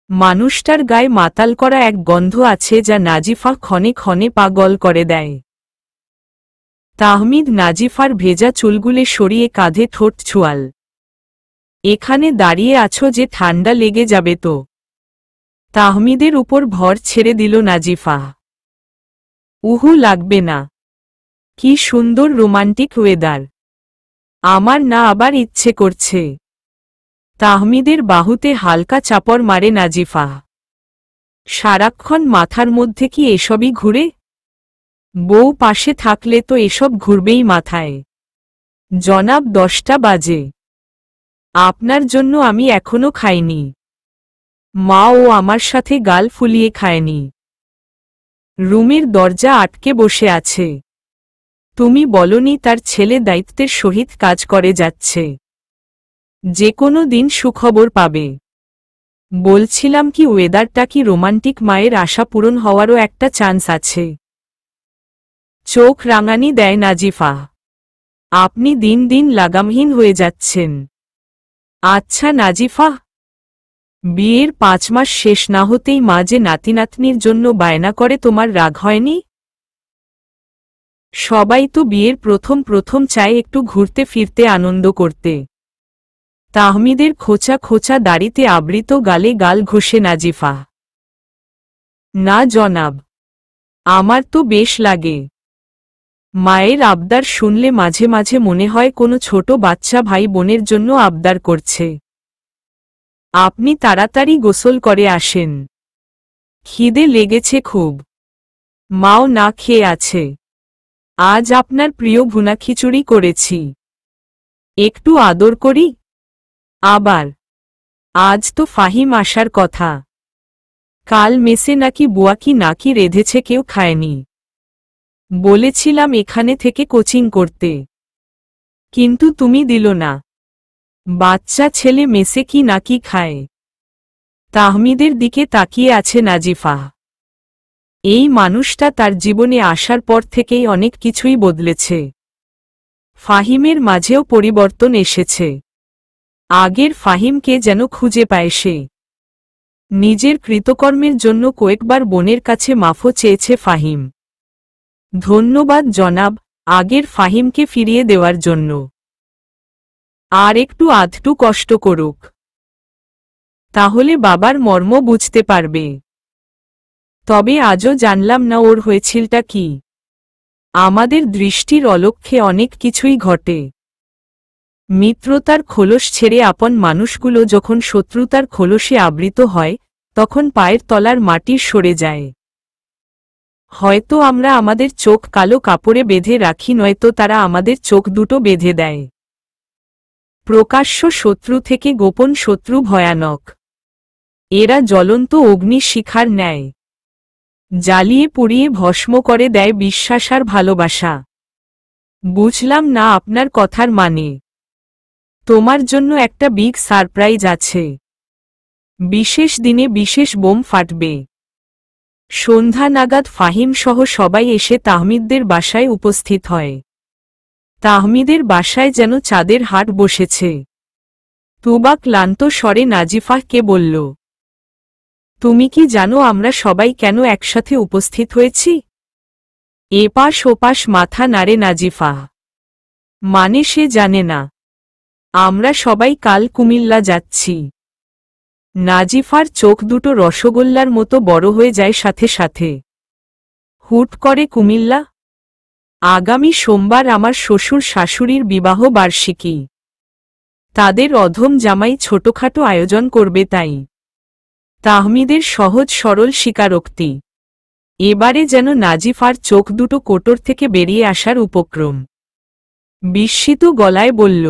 মানুষটার গায়ে মাতাল করা এক গন্ধ আছে যা নাজিফা ক্ষণে ক্ষণে পাগল করে দেয়। তাহমিদ নাজিফার ভেজা চুলগুলো সরিয়ে কাঁধে ঠোঁট ছোঁয়াল। এখানে দাঁড়িয়ে আছো যে, ঠান্ডা লেগে যাবে তো। তাহমিদের উপর ভর ছেড়ে দিল নাজিফা। উহু, লাগবে না। কি সুন্দর রোমান্টিক ওয়েদার। আমার না আবার ইচ্ছে করছে। তাহমিদের বাহুতে হালকা চাপড় মারে নাজিফা। সারাক্ষণ মাথার মধ্যে কি এসবই ঘুরে? বউ পাশে থাকলে তো এসব ঘুরবেই মাথায়। জনাব, 10টা বাজে। আপনার জন্য আমি এখনো খাইনি। মা ও আমার সাথে গাল ফুলিয়ে খায়নি। রুমের দরজা আটকে বসে আছে। তুমি বলনি তার ছেলে দায়িত্বের সহিত কাজ করে যাচ্ছে, যে কোনো দিন সুখবর পাবে। বলছিলাম কি, ওয়েদারটা কি রোমান্টিক, মায়ের আশা পূরণ হওয়ারও একটা চান্স আছে। চোখ রাঙানি দেয় নাজিফা। আপনি দিন দিন লাগামহীন হয়ে যাচ্ছেন। আচ্ছা নাজিফা, বিয়ের 5 মাস শেষ না হতেই মা যে নাতিনাতনির জন্য বায়না করে, তোমার রাগ হয়নি? সবাই তো বিয়ের প্রথম প্রথম চায় একটু ঘুরতে ফিরতে, আনন্দ করতে। তাহমিদের খোঁচা খোঁচা দাড়িতে আবৃত গালে গাল ঘষে নাজিফা। না জনাব, আমার তো বেশ লাগে। মায়ের আবদার শুনলে মাঝে মাঝে মনে হয় কোনো ছোট বাচ্চা ভাই বোনের জন্য আবদার করছে। আপনি তাড়াতাড়ি গোসল করে আসেন, খিদে লেগেছে খুব। মাও না খেয়ে আছে। আজ আপনার প্রিয় ভুনা খিচুড়ি করেছি, একটু আদর করি। আবার আজ তো ফাহিম আসার কথা। কাল মেসে নাকি বুয়া কি নাকি রেধেছে, কেউ খায়নি। বলেছিলাম এখানে থেকে কোচিং করতে, কিন্তু তুমি দিল না। বাচ্চা ছেলে মেসে কি নাকি খায়। তাহমিদের দিকে তাকিয়ে আছে নাজিফা। এই মানুষটা তার জীবনে আসার পর থেকেই অনেক কিছুই বদলেছে। ফাহিমের মাঝেও পরিবর্তন এসেছে। আগের ফাহিমকে যেন খুঁজে পায় সে। নিজের কৃতকর্মের জন্য কয়েকবার বোনের কাছে মাফও চেয়েছে ফাহিম। ধন্যবাদ জনাব, আগের ফাহিমকে ফিরিয়ে দেওয়ার জন্য। আর একটু আধটু কষ্ট করুক, তাহলে বাবার মর্ম বুঝতে পারবে। তবে আজও জানলাম না ওর হয়েছিলটা কি। আমাদের দৃষ্টির অলক্ষ্যে অনেক কিছুই ঘটে। মিত্রতার খোলস ছেড়ে আপন মানুষগুলো যখন শত্রুতার খোলসে আবৃত হয়, তখন পায়ের তলার মাটি সরে যায়। হয়তো আমরা আমাদের চোখ কালো কাপড়ে বেঁধে রাখি, নয়তো তারা আমাদের চোখ দুটো বেঁধে দেয়। প্রকাশ্য শত্রু থেকে গোপন শত্রু ভয়ানক। এরা জ্বলন্ত অগ্নিশিখার ন্যায়, জ্বালিয়ে পুড়িয়ে ভস্ম করে দেয় বিশ্বাস আর ভালোবাসা। বুঝলাম না আপনার কথার মানে। তোমার জন্য একটা বিগ সারপ্রাইজ আছে। বিশেষ দিনে বিশেষ বোম ফাটবে। সন্ধ্যা নাগাদ ফাহিম সহ সবাই এসে তাহমিদদের বাসায় উপস্থিত হয়। তাহমিদের বাসায় যেন চাঁদের হাট বসেছে। তুবা ক্লান্ত স্বরে নাজিফাহকে বলল, তুমি কি জানো আমরা সবাই কেন একসাথে উপস্থিত হয়েছি? এপাশ ওপাশ মাথা নাড়ে নাজিফাহ। মানে সে জানে না। আমরা সবাই কাল কুমিল্লা যাচ্ছি। নাজিফার চোখ দুটো রসগোল্লার মতো বড় হয়ে যায় সাথে সাথে। হুট করে কুমিল্লা? আগামী সোমবার আমার শ্বশুর শাশুড়ির বিবাহ বার্ষিকী। তাদের অধম জামাই ছোটখাটো আয়োজন করবে, তাই। তাহমিদের সহজ সরল স্বীকারোক্তি। এবারে যেন নাজিফার চোখ দুটো কোটর থেকে বেরিয়ে আসার উপক্রম। বিস্মিত গলায় বলল,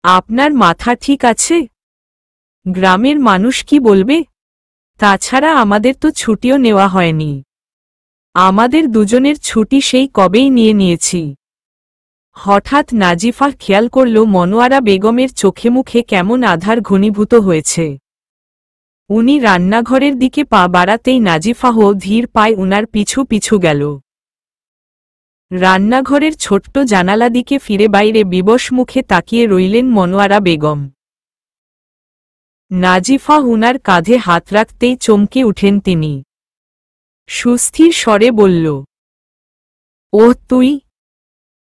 আপনার মাথা ঠিক আছে? গ্রামের মানুষ কি বলবে? তাছাড়া আমাদের তো ছুটিও নেওয়া হয়নি। আমাদের দুজনের ছুটি সেই কবেই নিয়েছি। হঠাৎ নাজিফা খেয়াল করল মনোয়ারা বেগমের চোখে মুখে কেমন আধার ঘনীভূত হয়েছে। উনি রান্নাঘরের দিকে পা বাড়াতেই নাজিফাহ ধীর পায়ে উনার পিছু পিছু গেল। রান্নাঘরের ছোট্ট জানালা দিকে ফিরে বাইরে বিবশ মুখে তাকিয়ে রইলেন মনোয়ারা বেগম। নাজিফা উনার কাঁধে হাত রাখতেই চমকে উঠেন তিনি। সুস্থির স্বরে বলল, ওহ তুই,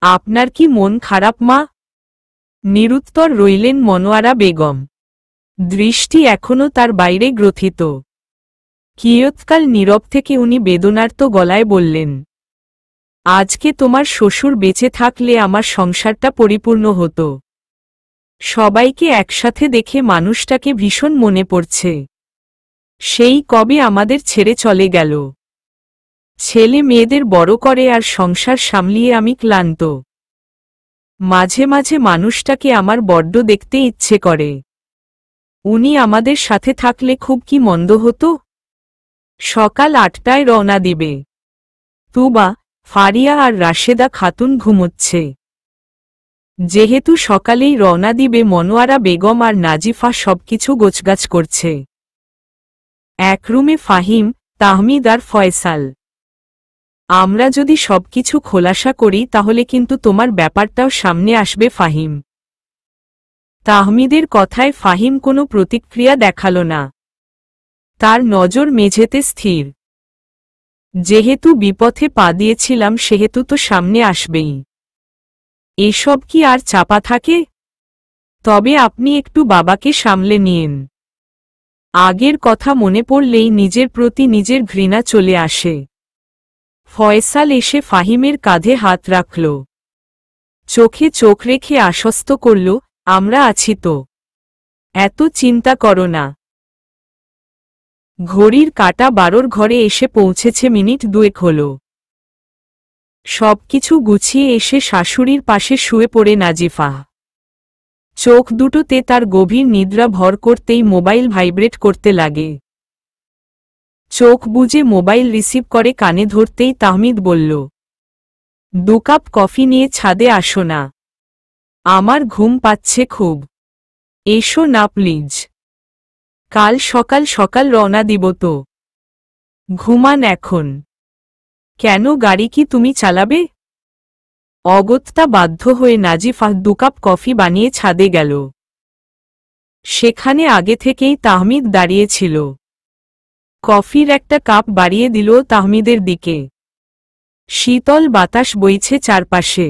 আপনার কি মন খারাপ মা? নিরুত্তর রইলেন মনোয়ারা বেগম। দৃষ্টি এখনো তার বাইরে গ্রথিত। কিয়ৎকাল নীরব থেকে উনি বেদনার্ত গলায় বললেন, আজকে তোমার শ্বশুর বেঁচে থাকলে আমার সংসারটা পরিপূর্ণ হতো। সবাইকে একসাথে দেখে মানুষটাকে ভীষণ মনে পড়ছে। সেই কবে আমাদের ছেড়ে চলে গেল। ছেলে মেয়েদের বড় করে আর সংসার সামলিয়ে আমি ক্লান্ত। মাঝে মাঝে মানুষটাকে আমার বড্ড দেখতে ইচ্ছে করে। উনি আমাদের সাথে থাকলে খুব কি মন্দ হতো। সকাল 8টায় রওনা দিবে। তুবা, ফারিয়া আর রাশেদা খাতুন ঘুমোচ্ছে। যেহেতু সকালেই রওনা দিবে, মনোয়ারা বেগম আর নাজিফা সবকিছু গোছগাছ করছে। এক রুমে ফাহিম, তাহমিদ আর ফয়সাল। আমরা যদি সবকিছু খোলাসা করি তাহলে কিন্তু তোমার ব্যাপারটাও সামনে আসবে ফাহিম। তাহমিদের কথায় ফাহিম কোনো প্রতিক্রিয়া দেখালো না। তার নজর মেঝেতে স্থির। যেহেতু বিপথে পা দিয়েছিলাম সেহেতু তো সামনে আসবেই। এসব কি আর চাপা থাকে? তবে আপনি একটু বাবাকে সামলে নিন। আগের কথা মনে পড়লেই নিজের প্রতি নিজের ঘৃণা চলে আসে। ফয়সাল এসে ফাহিমের কাঁধে হাত রাখল। চোখে চোখ রেখে আশ্বস্ত করল, আমরা আছি তো, এত চিন্তা করো না। ঘড়ির কাঁটা 12 ঘরে এসে পৌঁছেছে মিনিট 2 হল। সবকিছু গুছিয়ে এসে শাশুড়ির পাশে শুয়ে পড়ে নাজিফা। চোখ দুটোতে তার গভীর নিদ্রা ভর করতেই মোবাইল ভাইব্রেট করতে লাগে। চোখ বুজে মোবাইল রিসিভ করে কানে ধরতেই তাহমিদ বলল, 2 কাপ কফি নিয়ে ছাদে আসো না, আমার ঘুম পাচ্ছে খুব। এসো না প্লিজ, কাল সকাল সকাল রওনা দিব তো। ঘুমান এখন। কেন, গাড়ি কি তুমি চালাবে? অগত্যা বাধ্য হয়ে নাজিফা 2 কাপ কফি বানিয়ে ছাদে গেল। সেখানে আগে থেকেই তাহমিদ দাঁড়িয়েছিল। কফির একটা কাপ বাড়িয়ে দিল তাহমিদের দিকে। শীতল বাতাস বইছে চারপাশে।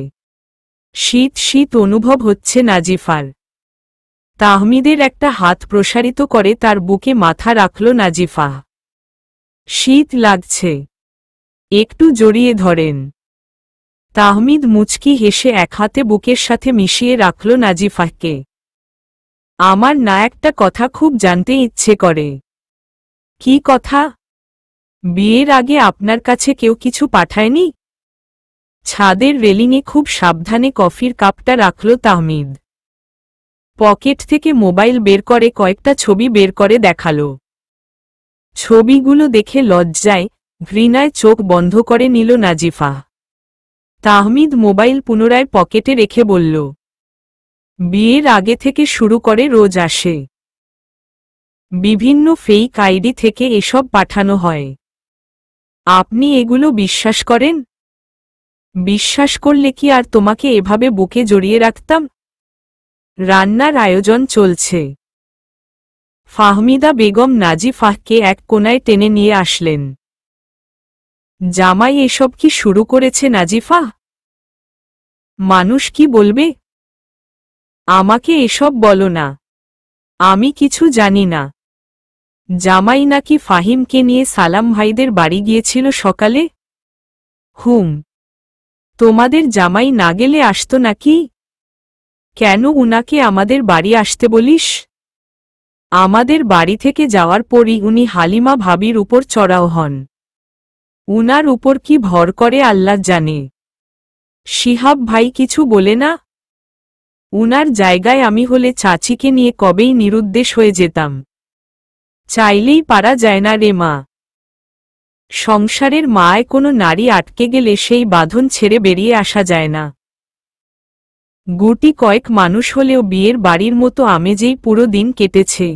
শীত শীত অনুভব হচ্ছে নাজিফার। তাহমিদের একটা হাত প্রসারিত করে তার বুকে মাথা রাখল নাজিফা। শীত লাগছে, একটু জড়িয়ে ধরেন। তাহমিদ মুচকি হেসে এক হাতে বুকের সাথে মিশিয়ে রাখল নাজিফাকে। আমার না একটা কথা খুব জানতে ইচ্ছে করে। কি কথা? বিয়ের আগে আপনার কাছে কেউ কিছু পাঠায়নি? ছাদের রেলিংয়ে খুব সাবধানে কফির কাপটা রাখল তাহমিদ। পকেট থেকে মোবাইল বের করে কয়েকটা ছবি বের করে দেখালো। ছবিগুলো দেখে লজ্জায়, ঘৃণায় চোখ বন্ধ করে নিল নাজিফা। তাহমিদ মোবাইল পুনরায় পকেটে রেখে বলল, বিয়ের আগে থেকে শুরু করে রোজ আসে। বিভিন্ন ফেক আইডি থেকে এসব পাঠানো হয়। আপনি এগুলো বিশ্বাস করেন? বিশ্বাস করলে কি আর তোমাকে এভাবে বুকে জড়িয়ে রাখতাম? রান্নার আয়োজন চলছে। ফাহমিদা বেগম নাজিফাকে এক কোণায় টেনে নিয়ে আসলেন। জামাই এসব কি শুরু করেছে নাজিফা? মানুষ কি বলবে? আমাকে এসব বলো না, আমি কিছু জানি না। জামাই নাকি ফাহিমকে নিয়ে সালাম ভাইদের বাড়ি গিয়েছিল সকালে? তোমাদের জামাই না গেলে আসতো নাকি? কেন উনাকে আমাদের বাড়ি আসতে বলিস? আমাদের বাড়ি থেকে যাওয়ার পরই উনি হালিমা ভাবির উপর চড়াও হন। উনার উপর কি ভর করে আল্লাহ জানে। শিহাব ভাই কিছু বলে না? উনার জায়গায় আমি হলে চাচিকে নিয়ে কবেই নিরুদ্দেশ হয়ে যেতাম। চাইলেই পারা যায় না রে মা। সংসারের মায় কোনো নারী আটকে গেলে সেই বাঁধন ছেড়ে বেরিয়ে আসা যায় না। গুটি কয়েক মানুষ হলেও বিয়ের বাড়ির মতো আমেজেই পুরো দিন কেটেছে।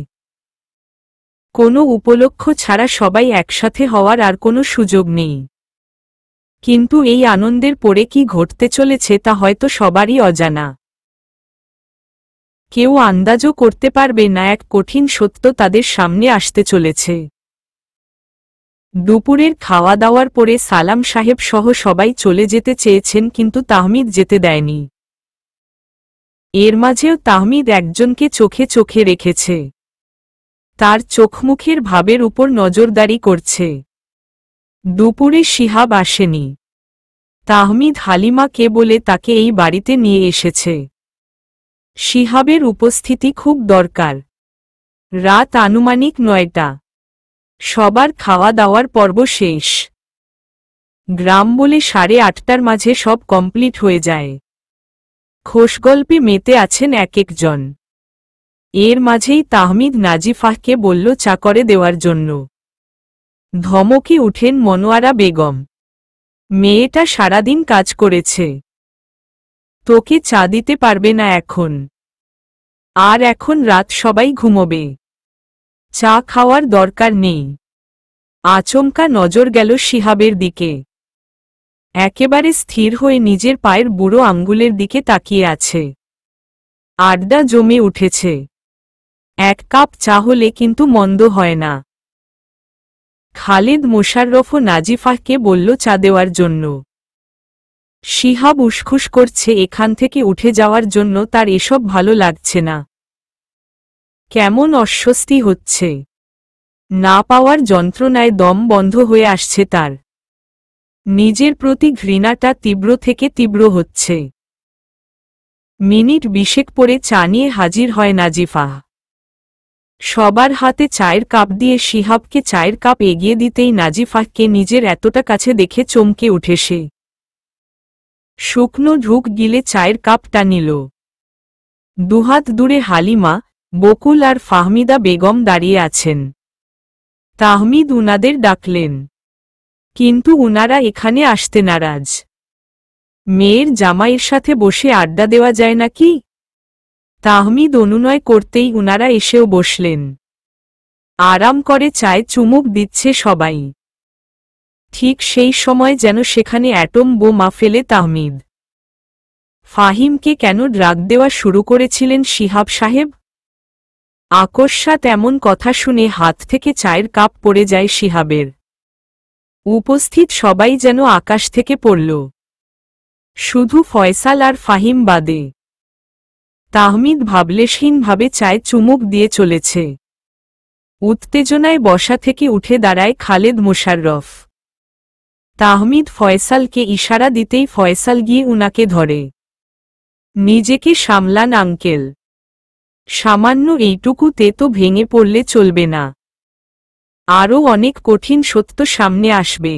কোনো উপলক্ষ ছাড়া সবাই একসাথে হওয়ার আর কোনো সুযোগ নেই। কিন্তু এই আনন্দের পরে কি ঘটতে চলেছে তা হয়তো সবারই অজানা। কেউ আন্দাজও করতে পারবে না এক কঠিন সত্য তাদের সামনে আসতে চলেছে। দুপুরের খাওয়া দাওয়ার পরে সালাম সাহেব সহ সবাই চলে যেতে চেয়েছেন, কিন্তু তাহমিদ যেতে দেয়নি। এর মাঝেও তাহমিদ একজনকে চোখে চোখে রেখেছে। তার চোখমুখের ভাবের উপর নজরদারি করছে। দুপুরে শিহাব আসেনি। তাহমিদ হালিমাকে বলে তাকে এই বাড়িতে নিয়ে এসেছে। শিহাবের উপস্থিতি খুব দরকার। রাত আনুমানিক 9টা। সবার খাওয়া দাওয়ার পর্ব শেষ। গ্রাম বলে 8:30টার মাঝে সব কমপ্লিট হয়ে যায়। খোশগল্পে মেতে আছেন এক একজন। এর মাঝেই তাহমিদ নাজিফাকে বলল চা করে দেওয়ার জন্য। ধমকে উঠেন মনোয়ারা বেগম। মেয়েটা সারাদিন কাজ করেছে, তোকে চা দিতে পারবে না এখন। আর এখন রাত সবাই ঘুমোবে, চা খাওয়ার দরকার নেই। আচমকা নজর গেল শিহাবের দিকে। একেবারে স্থির হয়ে নিজের পায়ের বুড়ো আঙ্গুলের দিকে তাকিয়ে আছে। আড্ডা জমে উঠেছে। এক কাপ চা হলে কিন্তু মন্দ হয় না। খালেদ মোশাররফও নাজিফাহকে বলল চা দেওয়ার জন্য। শিহাব উসখুস করছে এখান থেকে উঠে যাওয়ার জন্য, তার এসব ভালো লাগছে না। কেমন অস্বস্তি হচ্ছে। না পাওয়ার যন্ত্রণায় দম বন্ধ হয়ে আসছে তার। নিজের প্রতি ঘৃণাটা তীব্র থেকে তীব্র হচ্ছে। মিনিট 20 পরে চা নিয়ে হাজির হয় নাজিফাহ। সবার হাতে চায়ের কাপ দিয়ে শিহাবকে চায়ের কাপ এগিয়ে দিতেই নাজিফাহকে নিজের এতটা কাছে দেখে চমকে উঠে সে। শুকনো ঢুক গিলে চায়ের কাপটা নিল। দুহাত দূরে হালিমা, বকুল আর ফাহমিদা বেগম দাঁড়িয়ে আছেন। তাহমিদ উনাদের ডাকলেন, কিন্তু উনারা এখানে আসতে নারাজ। মেয়ের জামাইয়ের সাথে বসে আড্ডা দেওয়া যায় নাকি? তাহমিদ অনুনয় করতেই উনারা এসেও বসলেন। আরাম করে চায় চুমুক দিচ্ছে সবাই। ঠিক সেই সময় যেন সেখানে অ্যাটম বোমা ফেলে তাহমিদ। ফাহিমকে কেন ড্রাগ দেওয়া শুরু করেছিলেন শিহাব সাহেব? আকস্মাৎ এমন কথা শুনে হাত থেকে চায়ের কাপ পড়ে যায় শিহাবের। উপস্থিত সবাই যেন আকাশ থেকে পড়ল, শুধু ফয়সাল আর ফাহিম বাদে। তাহমিদ ভাবলেশহীনভাবে চায়ে চুমুক দিয়ে চলেছে। উত্তেজনায় বসা থেকে উঠে দাঁড়ায় খালেদ মোশাররফ। তাহমিদ ফয়সালকে ইশারা দিতেই ফয়সাল গিয়ে উনাকে ধরে। নিজেকে সামলান আঙ্কেল, সামান্য এইটুকুতে তো ভেঙে পড়লে চলবে না। আরও অনেক কঠিন সত্য সামনে আসবে।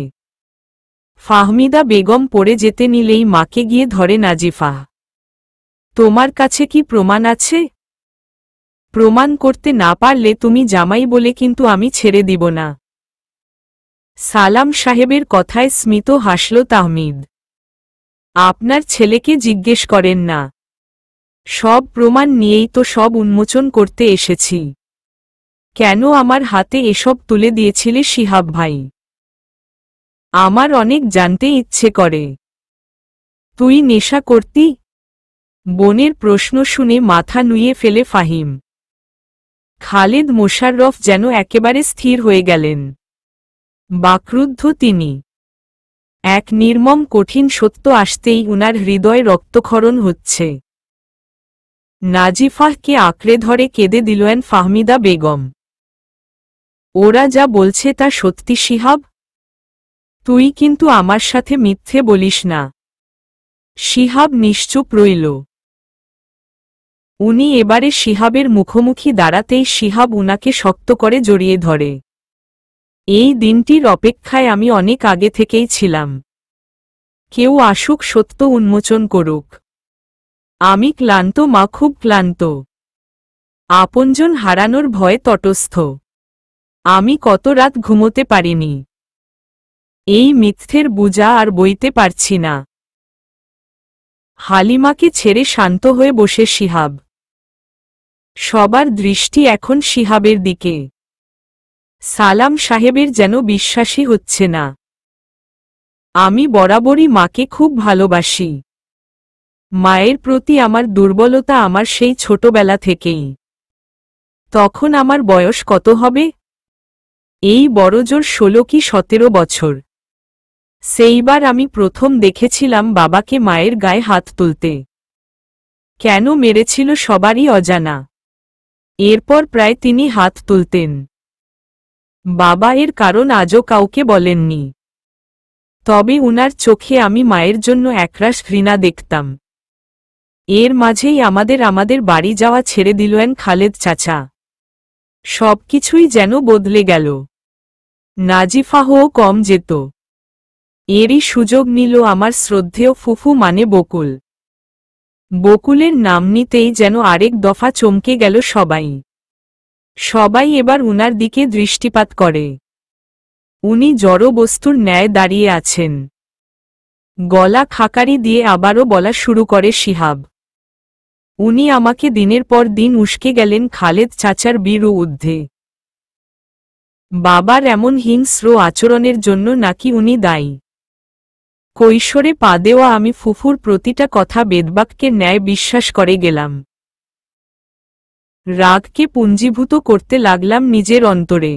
ফাহমিদা বেগম পড়ে যেতে নিলেই মাকে গিয়ে ধরে নাজিফাহ। তোমার কাছে কি প্রমাণ আছে? প্রমাণ করতে না পারলে তুমি জামাই বলে কিন্তু আমি ছেড়ে দিব না। সালাম সাহেবের কথায় স্মিত হাসল তাহমিদ। আপনার ছেলেকে জিজ্ঞেস করেন না, সব প্রমাণ নিয়েই তো সব উন্মোচন করতে এসেছি। কেন আমার হাতে এসব তুলে দিয়েছিলে শিহাব ভাই? আমার অনেক জানতে ইচ্ছে করে। তুই নেশা করতি? বোনের প্রশ্ন শুনে মাথা নুইয়ে ফেলে ফাহিম। খালেদ মোশাররফ যেন একেবারে স্থির হয়ে গেলেন। বাকরুদ্ধ তিনি। এক নির্মম কঠিন সত্য আসতেই উনার হৃদয়ে রক্তক্ষরণ হচ্ছে। নাজিফাহকে আঁকড়ে ধরে কেঁদে দিলেন ফাহমিদা বেগম। ওরা যা বলছে তা সত্যি শিহাব? তুই কিন্তু আমার সাথে মিথ্যে বলিস না। শিহাব নিশ্চুপ রইল। উনি এবারে শিহাবের মুখোমুখি দাঁড়াতেই শিহাব উনাকে শক্ত করে জড়িয়ে ধরে। এই দিনটির অপেক্ষায় আমি অনেক আগে থেকেই ছিলাম। কেউ আসুক, সত্য উন্মোচন করুক। আমি ক্লান্ত মা, খুব ক্লান্ত। আপনজন হারানোর ভয়ে তটস্থ। আমি কত রাত ঘুমোতে পারিনি। এই মিথ্যের বোঝা আর বইতে পারছি না। হালিমাকে ছেড়ে শান্ত হয়ে বসে শিহাব। সবার দৃষ্টি এখন শিহাবের দিকে। সালাম সাহেবের যেন বিশ্বাসই হচ্ছে না। আমি বরাবরই মাকে খুব ভালোবাসি। মায়ের প্রতি আমার দুর্বলতা আমার সেই ছোটবেলা থেকেই। তখন আমার বয়স কত হবে? এই বড়জোর 16 কি 17 বছর। সেইবার আমি প্রথম দেখেছিলাম বাবাকে মায়ের গায়ে হাত তুলতে। কেন মেরেছিল সবারই অজানা। এরপর প্রায় তিনি হাত তুলতেন। বাবা এর কারণ আজও কাউকে বলেননি। তবে উনার চোখে আমি মায়ের জন্য একরাশ ঘৃণা দেখতাম। এর মাঝেই আমাদের বাড়ি যাওয়া ছেড়ে দিলেন খালেদ চাচা। সবকিছুই যেন বদলে গেল। নাজিফাহও কম যেত। এরই সুযোগ নিল আমার শ্রদ্ধেয় ফুফু মানে বকুল। বকুলের নাম নিতেই যেন আরেক দফা চমকে গেল সবাই। সবাই এবার উনার দিকে দৃষ্টিপাত করে। উনি জড় বস্তুর ন্যায় দাঁড়িয়ে আছেন। গলা খাকারি দিয়ে আবারও বলা শুরু করে শিহাব। উনি আমাকে দিনের পর দিন উস্কে গেলেন খালেদ চাচার বিরুদ্ধে। বাবার এমন হিংস্র আচরণের জন্য নাকি উনি দায়ী। কৈশোরে পা দেওয়া আমি ফুফুর প্রতিটা কথা বেদবাক্যের ন্যায় বিশ্বাস করে গেলাম। রাগকে পুঞ্জীভূত করতে লাগলাম নিজের অন্তরে।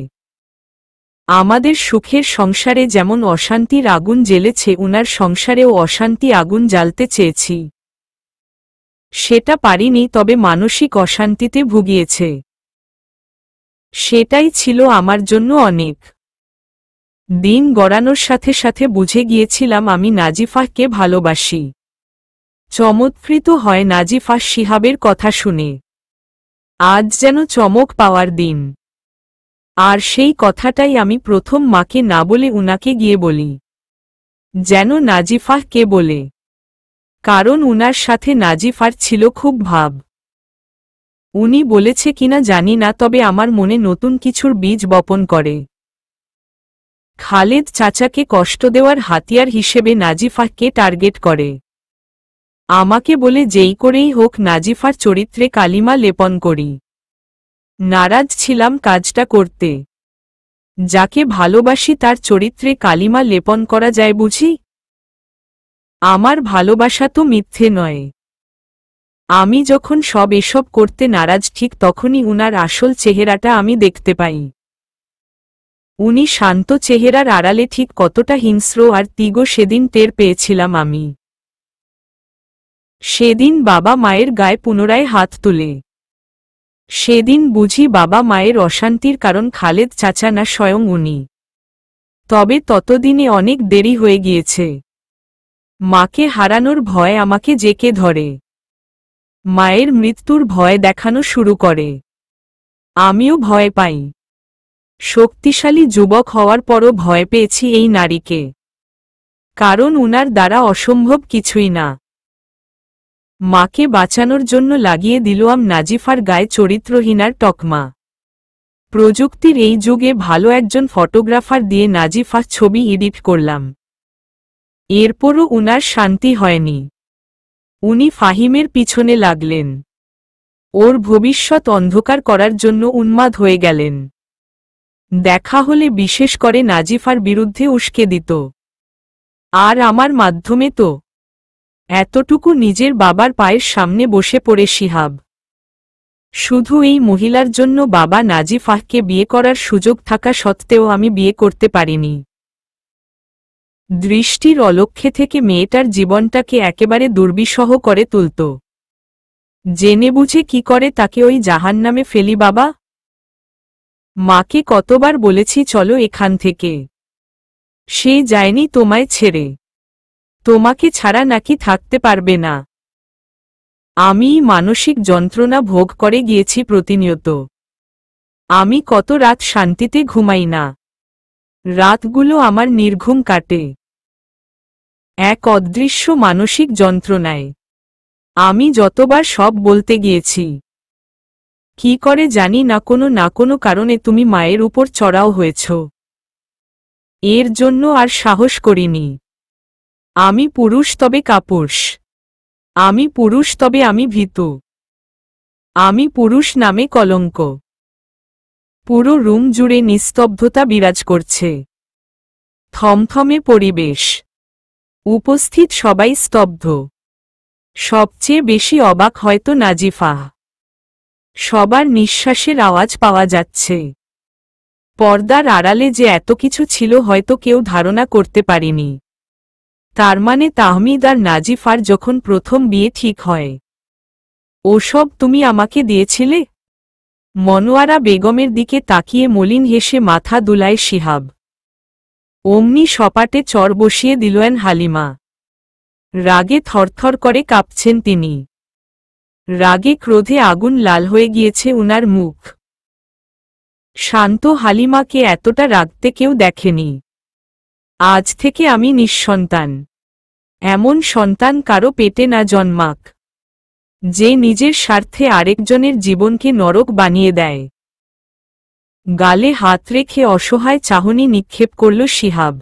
আমাদের সুখের সংসারে যেমন অশান্তির আগুন জ্বেলেছে, উনার সংসারেও অশান্তি আগুন জ্বালতে চেয়েছি। সেটা পারিনি, তবে মানসিক অশান্তিতে ভুগিয়েছে। সেটাই ছিল আমার জন্য অনেক। দিন গড়ানোর সাথে সাথে বুঝে গিয়েছিলাম আমি নাজিফাহকে ভালোবাসি। চমৎকৃত হয় নাজিফাহ শিহাবের কথা শুনে। আজ যেন চমক পাওয়ার দিন। আর সেই কথাটাই আমি প্রথম মাকে না বলে উনাকে গিয়ে বলি, যেন নাজিফাহকে বলে। কারণ উনার সাথে নাজিফার ছিল খুব ভাব। উনি বলেছে কিনা জানি না, তবে আমার মনে নতুন কিছুর বীজ বপন করে। খালেদ চাচাকে কষ্ট দেওয়ার হাতিয়ার হিসেবে নাজিফাহকে টার্গেট করে। আমাকে বলে যেই করেই হোক নাজিফার চরিত্রে কালিমা লেপন করি। নারাজ ছিলাম কাজটা করতে। যাকে ভালোবাসি তার চরিত্রে কালিমা লেপন করা যায় বুঝি? আমার ভালোবাসা তো মিথ্যে নয়। আমি যখন সব এসব করতে নারাজ, ঠিক তখনই উনার আসল চেহারাটা আমি দেখতে পাই। উনি শান্ত চেহারার আড়ালে ঠিক কতটা হিংস্র আর তীব্র সেদিন টের পেয়েছিলাম আমি। সেদিন বাবা মায়ের গায়ে পুনরায় হাত তুলে। সেদিন বুঝি বাবা মায়ের অশান্তির কারণ খালেদ চাচা না স্বয়ং উনি। তবে ততদিনে অনেক দেরি হয়ে গিয়েছে। মাকে হারানোর ভয় আমাকে জেঁকে ধরে। মায়ের মৃত্যুর ভয় দেখানো শুরু করে। আমিও ভয় পাই। শক্তিশালী যুবক হওয়ার পরও ভয় পেয়েছি এই নারীকে। কারণ উনার দ্বারা অসম্ভব কিছুই না। মাকে বাঁচানোর জন্য লাগিয়ে দিলাম নাজিফার গায়ে চরিত্রহীনার তকমা। প্রযুক্তির এই যুগে ভালো একজন ফটোগ্রাফার দিয়ে নাজিফার ছবি এডিট করলাম। এরপরও উনার শান্তি হয়নি। উনি ফাহিমের পিছনে লাগলেন। ওর ভবিষ্যৎ অন্ধকার করার জন্য উন্মাদ হয়ে গেলেন। দেখা হলে বিশেষ করে নাজিফার বিরুদ্ধে উস্কে দিত। আর আমার মাধ্যমে তো এতটুকু নিজের বাবার পায়ের সামনে বসে পড়ে শিহাব। শুধু এই মহিলার জন্য বাবা নাজিফাহকে বিয়ে করার সুযোগ থাকা সত্ত্বেও আমি বিয়ে করতে পারিনি। দৃষ্টির অলক্ষ্যে থেকে মেয়েটার জীবনটাকে একেবারে দুর্বিষহ করে তুলত। জেনে বুঝে কি করে তাকে ওই জাহান্নামে ফেলি বাবা? মাকে কতবার বলেছি চলো এখান থেকে। সে যায়নি তোমায় ছেড়ে। তোমাকে ছাড়া নাকি থাকতে পারবে না। আমি মানসিক যন্ত্রণা ভোগ করে গিয়েছি প্রতিনিয়ত। আমি কত রাত শান্তিতে ঘুমাই না। রাতগুলো আমার নির্ঘুম কাটে এক অদৃশ্য মানসিক যন্ত্রণায়। আমি যতবার সব বলতে গিয়েছি, কি করে জানি না কোনো কারণে তুমি মায়ের উপর চড়াও হয়েছ। এর জন্য আর সাহস করিনি। আমি পুরুষ তবে কাপুরুষ। আমি পুরুষ তবে আমি ভীতু। আমি পুরুষ নামে কলঙ্ক। পুরো রুম জুড়ে নিস্তব্ধতা বিরাজ করছে। থমথমে পরিবেশ। উপস্থিত সবাই স্তব্ধ। সবচেয়ে বেশি অবাক হয়তো নাজিফাহ। সবার নিঃশ্বাসের আওয়াজ পাওয়া যাচ্ছে। পর্দার আড়ালে যে এত কিছু ছিল হয়তো কেউ ধারণা করতে পারেনি। তার মানে তাহমিদ আর নাজিফার যখন প্রথম বিয়ে ঠিক হয়, ওসব তুমি আমাকে দিয়েছিলে? মনোয়ারা বেগমের দিকে তাকিয়ে মলিন হেসে মাথা দুলায় শিহাব। অমনি সপাটে চর বসিয়ে দিলেন হালিমা। রাগে থরথর করে কাঁপছেন তিনি। রাগে ক্রোধে আগুন লাল হয়ে গিয়েছে উনার মুখ। শান্ত হালিমাকে এতটা রাগতে কেউ দেখেনি। আজ থেকে আমি নিঃসন্তান। এমন সন্তান কারো পেটে না জন্মাক, যে নিজের স্বার্থে আরেকজনের জীবনকে নরক বানিয়ে দেয়। গালে হাত রেখে অসহায় চাহনি নিক্ষেপ করল শিহাব।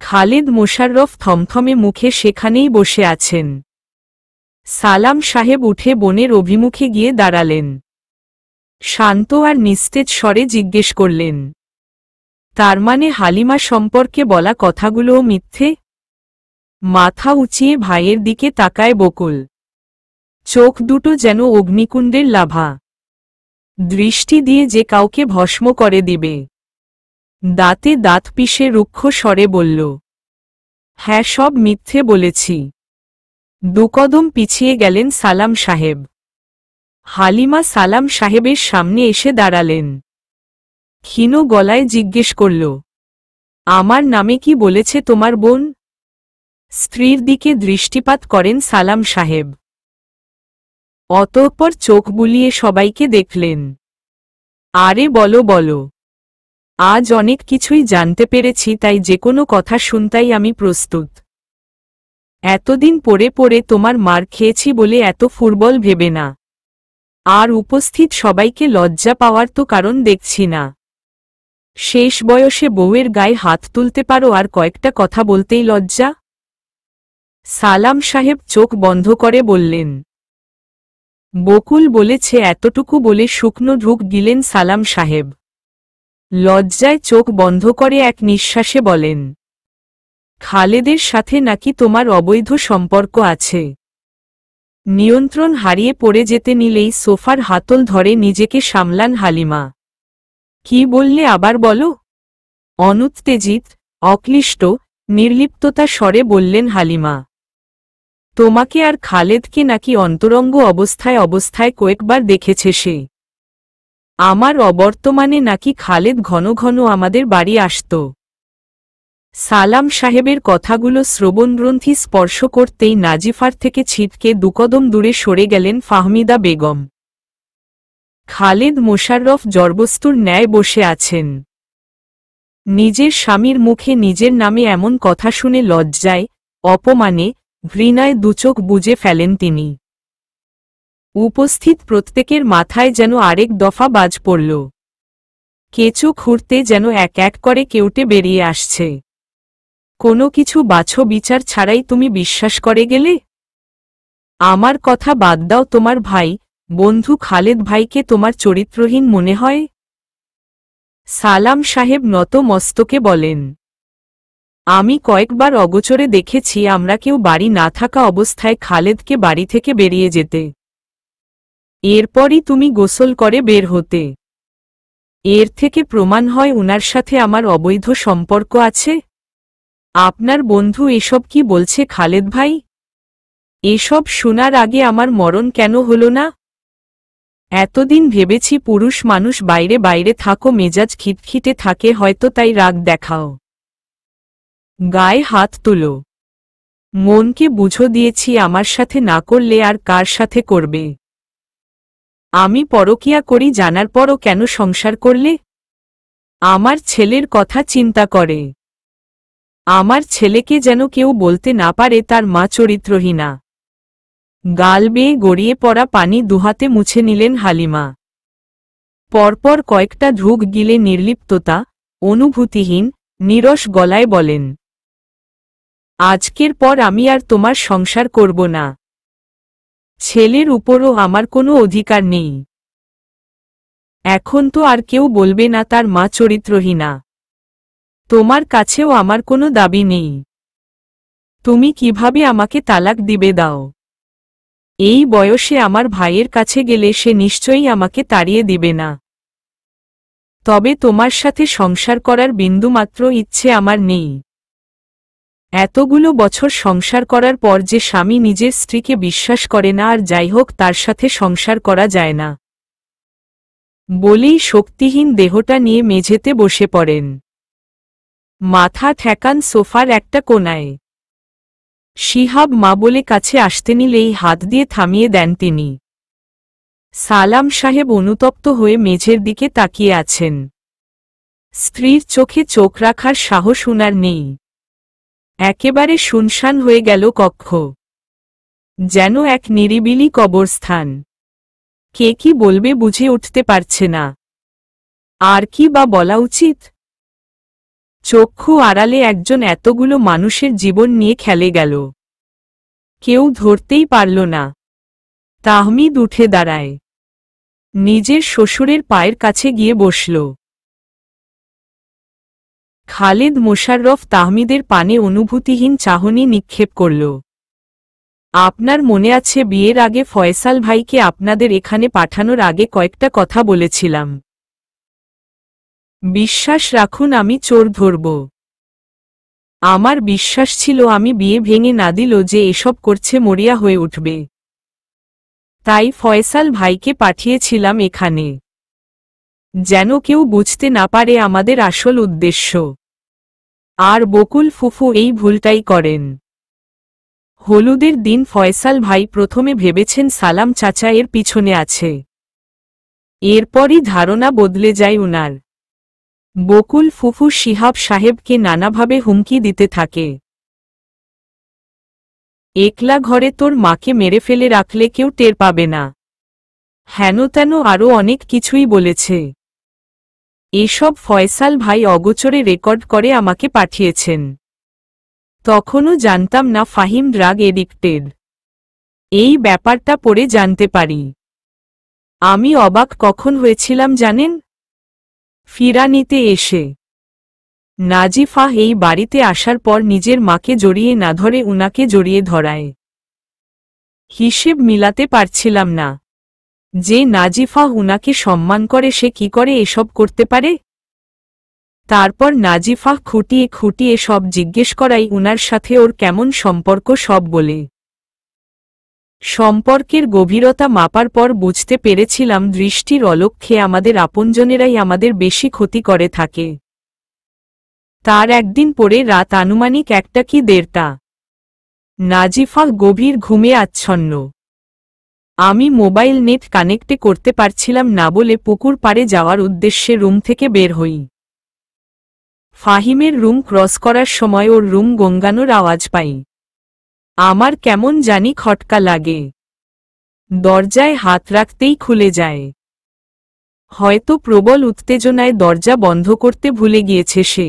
খালেদ মোশাররফ থমথমে মুখে সেখানেই বসে আছেন। সালাম সাহেব উঠে বোনের অভিমুখে গিয়ে দাঁড়ালেন। শান্ত আর নিস্তেজ স্বরে জিজ্ঞেস করলেন, তার মানে হালিমা সম্পর্কে বলা কথাগুলোও মিথ্যে? মাথা উঁচিয়ে ভাইয়ের দিকে তাকায় বকুল। চোখ দুটো যেন অগ্নিকুণ্ডের লাভা। দৃষ্টি দিয়ে যে কাউকে ভস্ম করে দিবে। দাঁতে দাঁত পিষে রুক্ষ স্বরে বলল, হ্যাঁ, সব মিথ্যে বলেছি। দুকদম পিছিয়ে গেলেন সালাম সাহেব। হালিমা সালাম সাহেবের সামনে এসে দাঁড়ালেন। ক্ষীণ গলায় জিজ্ঞেস করল, আমার নামে কি বলেছে তোমার বোন? স্ত্রীর দিকে দৃষ্টিপাত করেন সালাম সাহেব। অতঃপর চোখ বুলিয়ে সবাইকে দেখলেন। আরে বলো বলো, আজ অনেক কিছুই জানতে পেরেছি, তাই যে কোনো কথা শুনতেই আমি প্রস্তুত। এতদিন পরে পরে তোমার মার খেয়েছি বলে এত ফুটবল ভেবে না। আর উপস্থিত সবাইকে লজ্জা পাওয়ার তো কারণ দেখছি না। শেষ বয়সে বউয়ের গায়ে হাত তুলতে পারো আর কয়েকটা কথা বলতেই লজ্জা? সালাম সাহেব চোখ বন্ধ করে বললেন। বকুল বলেছে এতটুকু বলে শুকনো ঢুক গিলেন সালাম সাহেব। লজ্জায় চোখ বন্ধ করে এক নিঃশ্বাসে বলেন, খালেদের সাথে নাকি তোমার অবৈধ সম্পর্ক আছে? নিয়ন্ত্রণ হারিয়ে পড়ে যেতে নিলেই সোফার হাতল ধরে নিজেকে সামলান হালিমা। কি বললে আবার বলো? অনুত্তেজিত, অক্লিষ্ট, নির্লিপ্ততা স্বরে বললেন হালিমা। তোমাকে আর খালেদকে নাকি অন্তরঙ্গ অবস্থায় অবস্থায় কয়েকবার দেখেছে সে। আমার অবর্তমানে নাকি খালেদ ঘন ঘন আমাদের বাড়ি আসত। সালাম সাহেবের কথাগুলো শ্রবণগ্রন্থি স্পর্শ করতেই নাজিফার থেকে ছিটকে দুকদম দূরে সরে গেলেন ফাহমিদা বেগম। খালেদ মোশাররফ জড়বস্তুর ন্যায় বসে আছেন। নিজের স্বামীর মুখে নিজের নামে এমন কথা শুনে লজ্জায়, অপমানে, ঘৃণায় দুচোখ বুজে ফেলেন তিনি। উপস্থিত প্রত্যেকের মাথায় যেন আরেক দফা বাজ পড়ল। কেঁচো খুঁড়তে যেন এক এক করে কেউটে বেরিয়ে আসছে। কোনো কিছু বাছো বিচার ছাড়াই তুমি বিশ্বাস করে গেলে? আমার কথা বাদ দাও, তোমার ভাই, বন্ধু খালেদ ভাইকে তোমার চরিত্রহীন মনে হয়? সালাম সাহেব নত মস্তকে বলেন, আমি কয়েকবার অগোচরে দেখেছি আমরা কেউ বাড়ি না থাকা অবস্থায় খালেদকে বাড়ি থেকে বেরিয়ে যেতে। এরপরই তুমি গোসল করে বের হতে। এর থেকে প্রমাণ হয় উনার সাথে আমার অবৈধ সম্পর্ক আছে। আপনার বন্ধু এসব কি বলছে খালেদ ভাই? এসব শোনার আগে আমার মরণ কেন হলো না? এতদিন ভেবেছি পুরুষ মানুষ বাইরে বাইরে থাকো, মেজাজ খিটখিটে থাকে, হয়তো তাই রাগ দেখাও। গায়ে হাত তুলো। মনকে বুঝো দিয়েছি আমার সাথে না করলে আর কার সাথে করবে? আমি পরকিয়া করি জানার পরও কেন সংসার করলে? আমার ছেলের কথা চিন্তা করে। আমার ছেলেকে যেন কেউ বলতে না পারে তার মা চরিত্রহীনা। গাল বেয়ে গড়িয়ে পড়া পানি দুহাতে মুছে নিলেন হালিমা। পরপর কয়েকটা ঢুক গিলে নির্লিপ্ততা, অনুভূতিহীন, নীরস গলায় বলেন, আজকের পর আমি আর তোমার সংসার করব না। ছেলের উপরও আমার কোনো অধিকার নেই। এখন তো আর কেউ বলবে না তার মা চরিত্রহীনা। তোমার কাছেও আমার কোনো দাবি নেই। তুমি কিভাবে আমাকে তালাক দিবে দাও। এই বয়সে আমার ভাইয়ের কাছে গেলে সে নিশ্চয়ই আমাকে তাড়িয়ে দিবে না। তবে তোমার সাথে সংসার করার বিন্দুমাত্র ইচ্ছে আমার নেই। এতগুলো বছর সংসার করার পর যে স্বামী নিজের স্ত্রীকে বিশ্বাস করে না, আর যাই হোক তার সাথে সংসার করা যায় না বলেই শক্তিহীন দেহটা নিয়ে মেঝেতে বসে পড়েন। মাথা ঠেকান সোফার একটা কোণায়। শিহাব মা বলে কাছে আসতে নিলেই হাত দিয়ে থামিয়ে দেন তিনি। সালাম সাহেব অনুতপ্ত হয়ে মেঝের দিকে তাকিয়ে আছেন। স্ত্রীর চোখে চোখ রাখার সাহস উনার নেই। একেবারে শুনশান হয়ে গেল কক্ষ, যেন এক নিরিবিলি কবরস্থান। কে কি বলবে বুঝে উঠতে পারছে না। আর কি বা বলা উচিত? চক্ষু আড়ালে একজন এতগুলো মানুষের জীবন নিয়ে খেলে গেল। কেউ ধরতেই পারল না। তাহমিদ উঠে দাঁড়ায়। নিজের শ্বশুরের পায়ের কাছে গিয়ে বসল। খালেদ মোশাররফ তাহমিদের পানে অনুভূতিহীন চাহনি নিক্ষেপ করল। আপনার মনে আছে বিয়ের আগে ফয়সাল ভাইকে আপনাদের এখানে পাঠানোর আগে কয়েকটা কথা বলেছিলাম। বিশ্বাস রাখুন আমি চোর ধরব। আমার বিশ্বাস ছিল আমি বিয়ে ভেঙে না দিল যে এসব করছে মরিয়া হয়ে উঠবে। তাই ফয়সাল ভাইকে পাঠিয়েছিলাম এখানে, যেন কেউ বুঝতে না পারে আমাদের আসল উদ্দেশ্য। আর বকুল ফুফু এই ভুলটাই করেন। হলুদের দিন ফয়সাল ভাই প্রথমে ভেবেছেন সালাম চাচা এর পিছনে আছে। এরপরই ধারণা বদলে যায় উনার। বকুল ফুফু শিহাব সাহেবকে নানাভাবে হুমকি দিতে থাকে। একলা ঘরে তোর মাকে মেরে ফেলে রাখলে কেউ টের পাবে না, হেনতেন আরও অনেক কিছুই বলেছে। এসব ফয়সাল ভাই অগোচরে রেকর্ড করে আমাকে পাঠিয়েছেন। তখনও জানতাম না ফাহিম ড্রাগ এডিক্টেড। এই ব্যাপারটা পরে জানতে পারি। আমি অবাক কখন হয়েছিলাম জানেন? ফিরানিতে এসে। নাজিফা এই বাড়িতে আসার পর নিজের মাকে জড়িয়ে না ধরে উনাকে জড়িয়ে ধরায়। হিসেব মিলাতে পারছিলাম না যে নাজিফা উনাকে সম্মান করে সে কি করে এসব করতে পারে। তারপর নাজিফা খুঁটিয়ে খুঁটিয়ে সব জিজ্ঞেস করাই উনার সাথে ওর কেমন সম্পর্ক সব বলে। সম্পর্কের গভীরতা মাপার পর বুঝতে পেরেছিলাম দৃষ্টির অলক্ষ্যে আমাদের আপনজনেরাই আমাদের বেশি ক্ষতি করে থাকে। তার একদিন পরে রাত আনুমানিক 1টা কি 1:30। নাজিফা গভীর ঘুমে আচ্ছন্ন। আমি মোবাইল নেট কানেক্টে করতে পারছিলাম না বলে পুকুর পাড়ে যাওয়ার উদ্দেশ্যে রুম থেকে বের হই। ফাহিমের রুম ক্রস করার সময় ওর রুম গঙ্গানোর আওয়াজ পাই। আমার কেমন জানি খটকা লাগে। দরজায় হাত রাখতেই খুলে যায়। হয়তো প্রবল উত্তেজনায় দরজা বন্ধ করতে ভুলে গিয়েছে সে।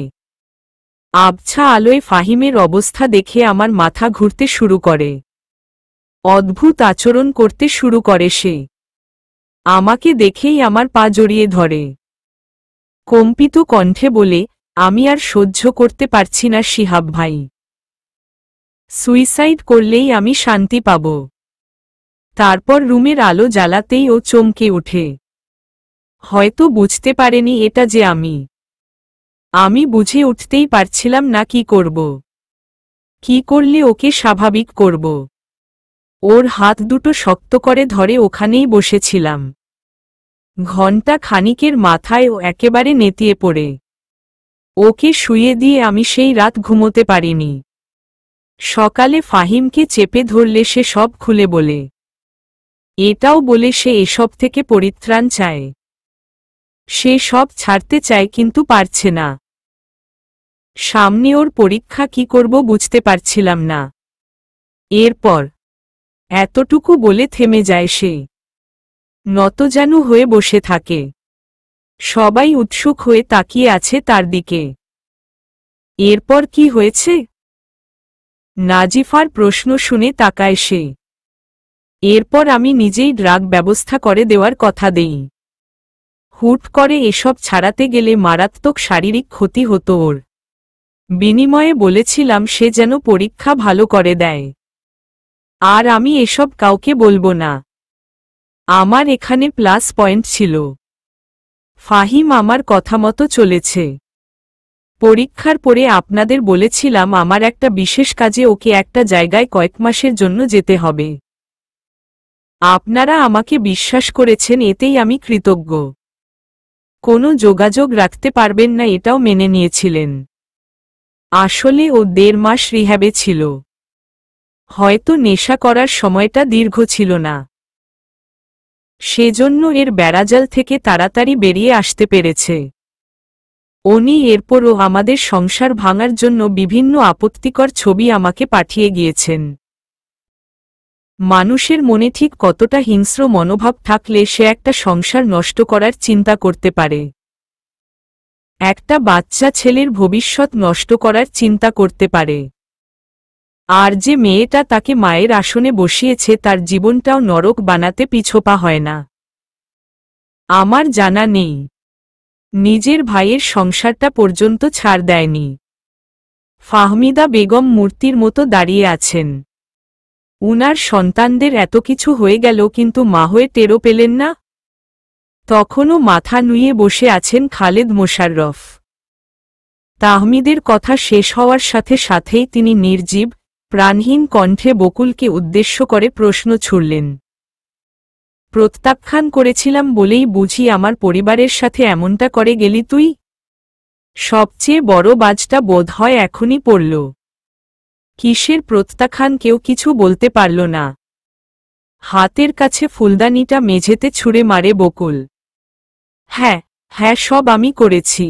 আবছা আলোয় ফাহিমের অবস্থা দেখে আমার মাথা ঘুরতে শুরু করে। অদ্ভুত আচরণ করতে শুরু করে সে। আমাকে দেখেই আমার পা জড়িয়ে ধরে। কম্পিত কণ্ঠে বলে, আমি আর সহ্য করতে পারছি না শিহাব ভাই। সুইসাইড করলেই আমি শান্তি পাব। তারপর রুমের আলো জ্বালাতেই ও চমকে ওঠে। হয়তো বুঝতে পারেনি এটা যে আমি বুঝে উঠতেই পারছিলাম না কি করব। কি করলে ওকে স্বাভাবিক করব। ওর হাত দুটো শক্ত করে ধরে ওখানেই বসেছিলাম। ঘণ্টা খানিকের মাথায় ও একেবারে নেতিয়ে পড়ে। ওকে শুইয়ে দিয়ে আমি সেই রাত ঘুমোতে পারিনি। সকালে ফাহিমকে চেপে ধরলে সে সব খুলে বলে। এটাও বলে সে এসব থেকে পরিত্রাণ চায়। সে সব ছাড়তে চায় কিন্তু পারছে না। সামনে ওর পরীক্ষা কি করব বুঝতে পারছিলাম না। এরপর এতটুকু বলে থেমে যায় সে। নতজানু হয়ে বসে থাকে। সবাই উৎসুক হয়ে তাকিয়ে আছে তার দিকে। এরপর কি হয়েছে? নাজিফার প্রশ্ন শুনে তাকায় সে। এরপর আমি নিজেই ড্রাগ ব্যবস্থা করে দেওয়ার কথা দেই। হুট করে এসব ছাড়াতে গেলে মারাত্মক শারীরিক ক্ষতি হতো ওর। বিনিময়ে বলেছিলাম সে যেন পরীক্ষা ভালো করে দেয়। আর আমি এসব কাউকে বলবো না। আমার এখানে প্লাস পয়েন্ট ছিল। ফাহিম আমার কথা মতো চলেছে। পরীক্ষার পরে আপনাদের বলেছিলাম আমার একটা বিশেষ কাজে ওকে একটা জায়গায় কয়েক মাসের জন্য যেতে হবে। আপনারা আমাকে বিশ্বাস করেছেন, এতেই আমি কৃতজ্ঞ। কোনো যোগাযোগ রাখতে পারবেন না এটাও মেনে নিয়েছিলেন। আসলে ও 1.5 মাস রিহ্যাবে ছিল। হয়তো নেশা করার সময়টা দীর্ঘ ছিল না, সেজন্য এর বেড়াজাল থেকে তাড়াতাড়ি বেরিয়ে আসতে পেরেছে। উনি এরপরও আমাদের সংসার ভাঙার জন্য বিভিন্ন আপত্তিকর ছবি আমাকে পাঠিয়ে গিয়েছেন। মানুষের মনে ঠিক কতটা হিংস্র মনোভাব থাকলে সে একটা সংসার নষ্ট করার চিন্তা করতে পারে। একটা বাচ্চা ছেলের ভবিষ্যৎ নষ্ট করার চিন্তা করতে পারে। আর যে মেয়েটা তাকে মায়ের আসনে বসিয়েছে তার জীবনটাও নরক বানাতে পিছোপা হয় না। আমার জানা নেই নিজের ভাইয়ের সংসারটা পর্যন্ত ছাড় দেয়নি। ফাহমিদা বেগম মূর্তির মতো দাঁড়িয়ে আছেন। উনার সন্তানদের এত কিছু হয়ে গেল কিন্তু মা হয়ে টেরও পেলেন না। তখনও মাথা নুইয়ে বসে আছেন খালেদ মোশাররফ। তাহমিদের কথা শেষ হওয়ার সাথে সাথেই তিনি নির্জীব প্রাণহীন কণ্ঠে বকুলকে উদ্দেশ্য করে প্রশ্ন ছুড়লেন। প্রত্যাখ্যান করেছিলাম বলেই বুঝি আমার পরিবারের সাথে এমনটা করে গেলি তুই? সবচেয়ে বড় বাজটা বোধ হয় এখনই পড়ল। কিসের প্রত্যাখ্যান? কেউ কিছু বলতে পারল না। হাতের কাছে ফুলদানিটা মেঝেতে ছুঁড়ে মারে বকুল। হ্যাঁ হ্যাঁ, সব আমি করেছি।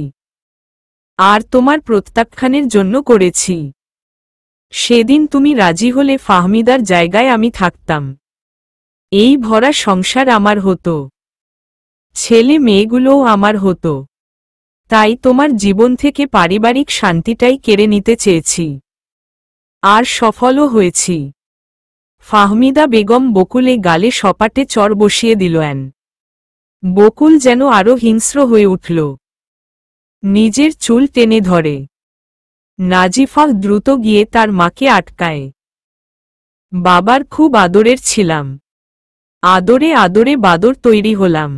আর তোমার প্রত্যাখ্যানের জন্য করেছি। সেদিন তুমি রাজি হলে ফাহমিদার জায়গায় আমি থাকতাম। এই ভরা সংসার আমার হতো, ছেলে মেয়েগুলোও আমার হতো। তাই তোমার জীবন থেকে পারিবারিক শান্তিটাই কেড়ে নিতে চেয়েছি, আর সফলও হয়েছি। ফাহমিদা বেগম বকুলে গালে সপাটে চর বসিয়ে দিলেন। বকুল যেন আরো হিংস্র হয়ে উঠল। নিজের চুল টেনে ধরে। নাজিফা দ্রুত গিয়ে তার মাকে আটকায়। বাবার খুব আদরের ছিলাম, আদরে আদরে বাদর তৈরি হলাম।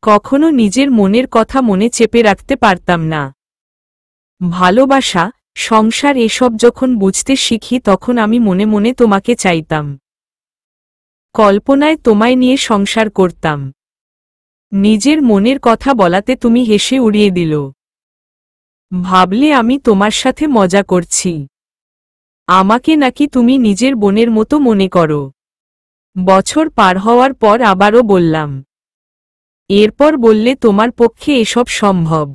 কখনো নিজের মনের কথা মনে চেপে রাখতে পারতাম না। ভালোবাসা, সংসার এসব যখন বুঝতে শিখি তখন আমি মনে মনে তোমাকে চাইতাম। কল্পনায় তোমায় নিয়ে সংসার করতাম। নিজের মনের কথা বলাতে তুমি হেসে উড়িয়ে দিল। ভাবলে আমি তোমার সাথে মজা করছি। আমাকে নাকি তুমি নিজের বোনের মতো মনে করো। বছর পার হওয়ার পর আবারও বললাম। এরপর বললে তোমার পক্ষে এসব সম্ভব।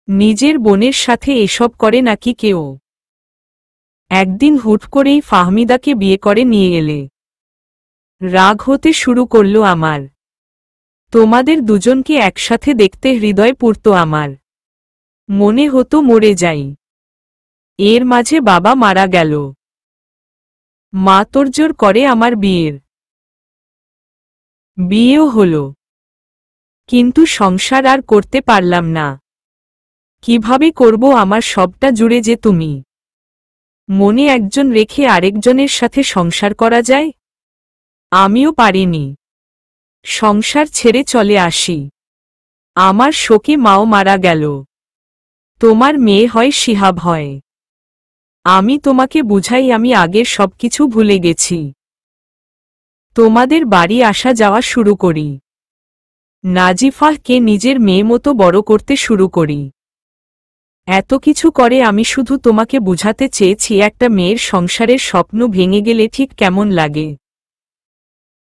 নিজের বোনের সাথে এসব করে নাকি কেউ? একদিন হুট করেই ফাহমিদাকে বিয়ে করে নিয়ে এলে। রাগ হতে শুরু করল আমার। তোমাদের দুজনকে একসাথে দেখতে হৃদয় পুড়ত আমার। মনে হতো মরে যাই। এর মাঝে বাবা মারা গেল। মা তোড়জোড় করে আমার বিয়েও হলো। কিন্তু সংসার আর করতে পারলাম না। কিভাবে করব? আমার সবটা জুড়ে যে তুমি। মনে একজন রেখে আরেকজনের সাথে সংসার করা যায়? আমিও পারিনি। সংসার ছেড়ে চলে আসি। আমার শোকে মাও মারা গেল। তোমার মেয়ে হয় শিহাব হয়। আমি তোমাকে বুঝাই আমি আগের সবকিছু ভুলে গেছি। তোমাদের বাড়ি আসা যাওয়া শুরু করি। নাজিফাহকে নিজের মেয়ে মতো বড় করতে শুরু করি। এত কিছু করে আমি শুধু তোমাকে বুঝাতে চেয়েছি একটা মেয়ের সংসারের স্বপ্ন ভেঙে গেলে ঠিক কেমন লাগে।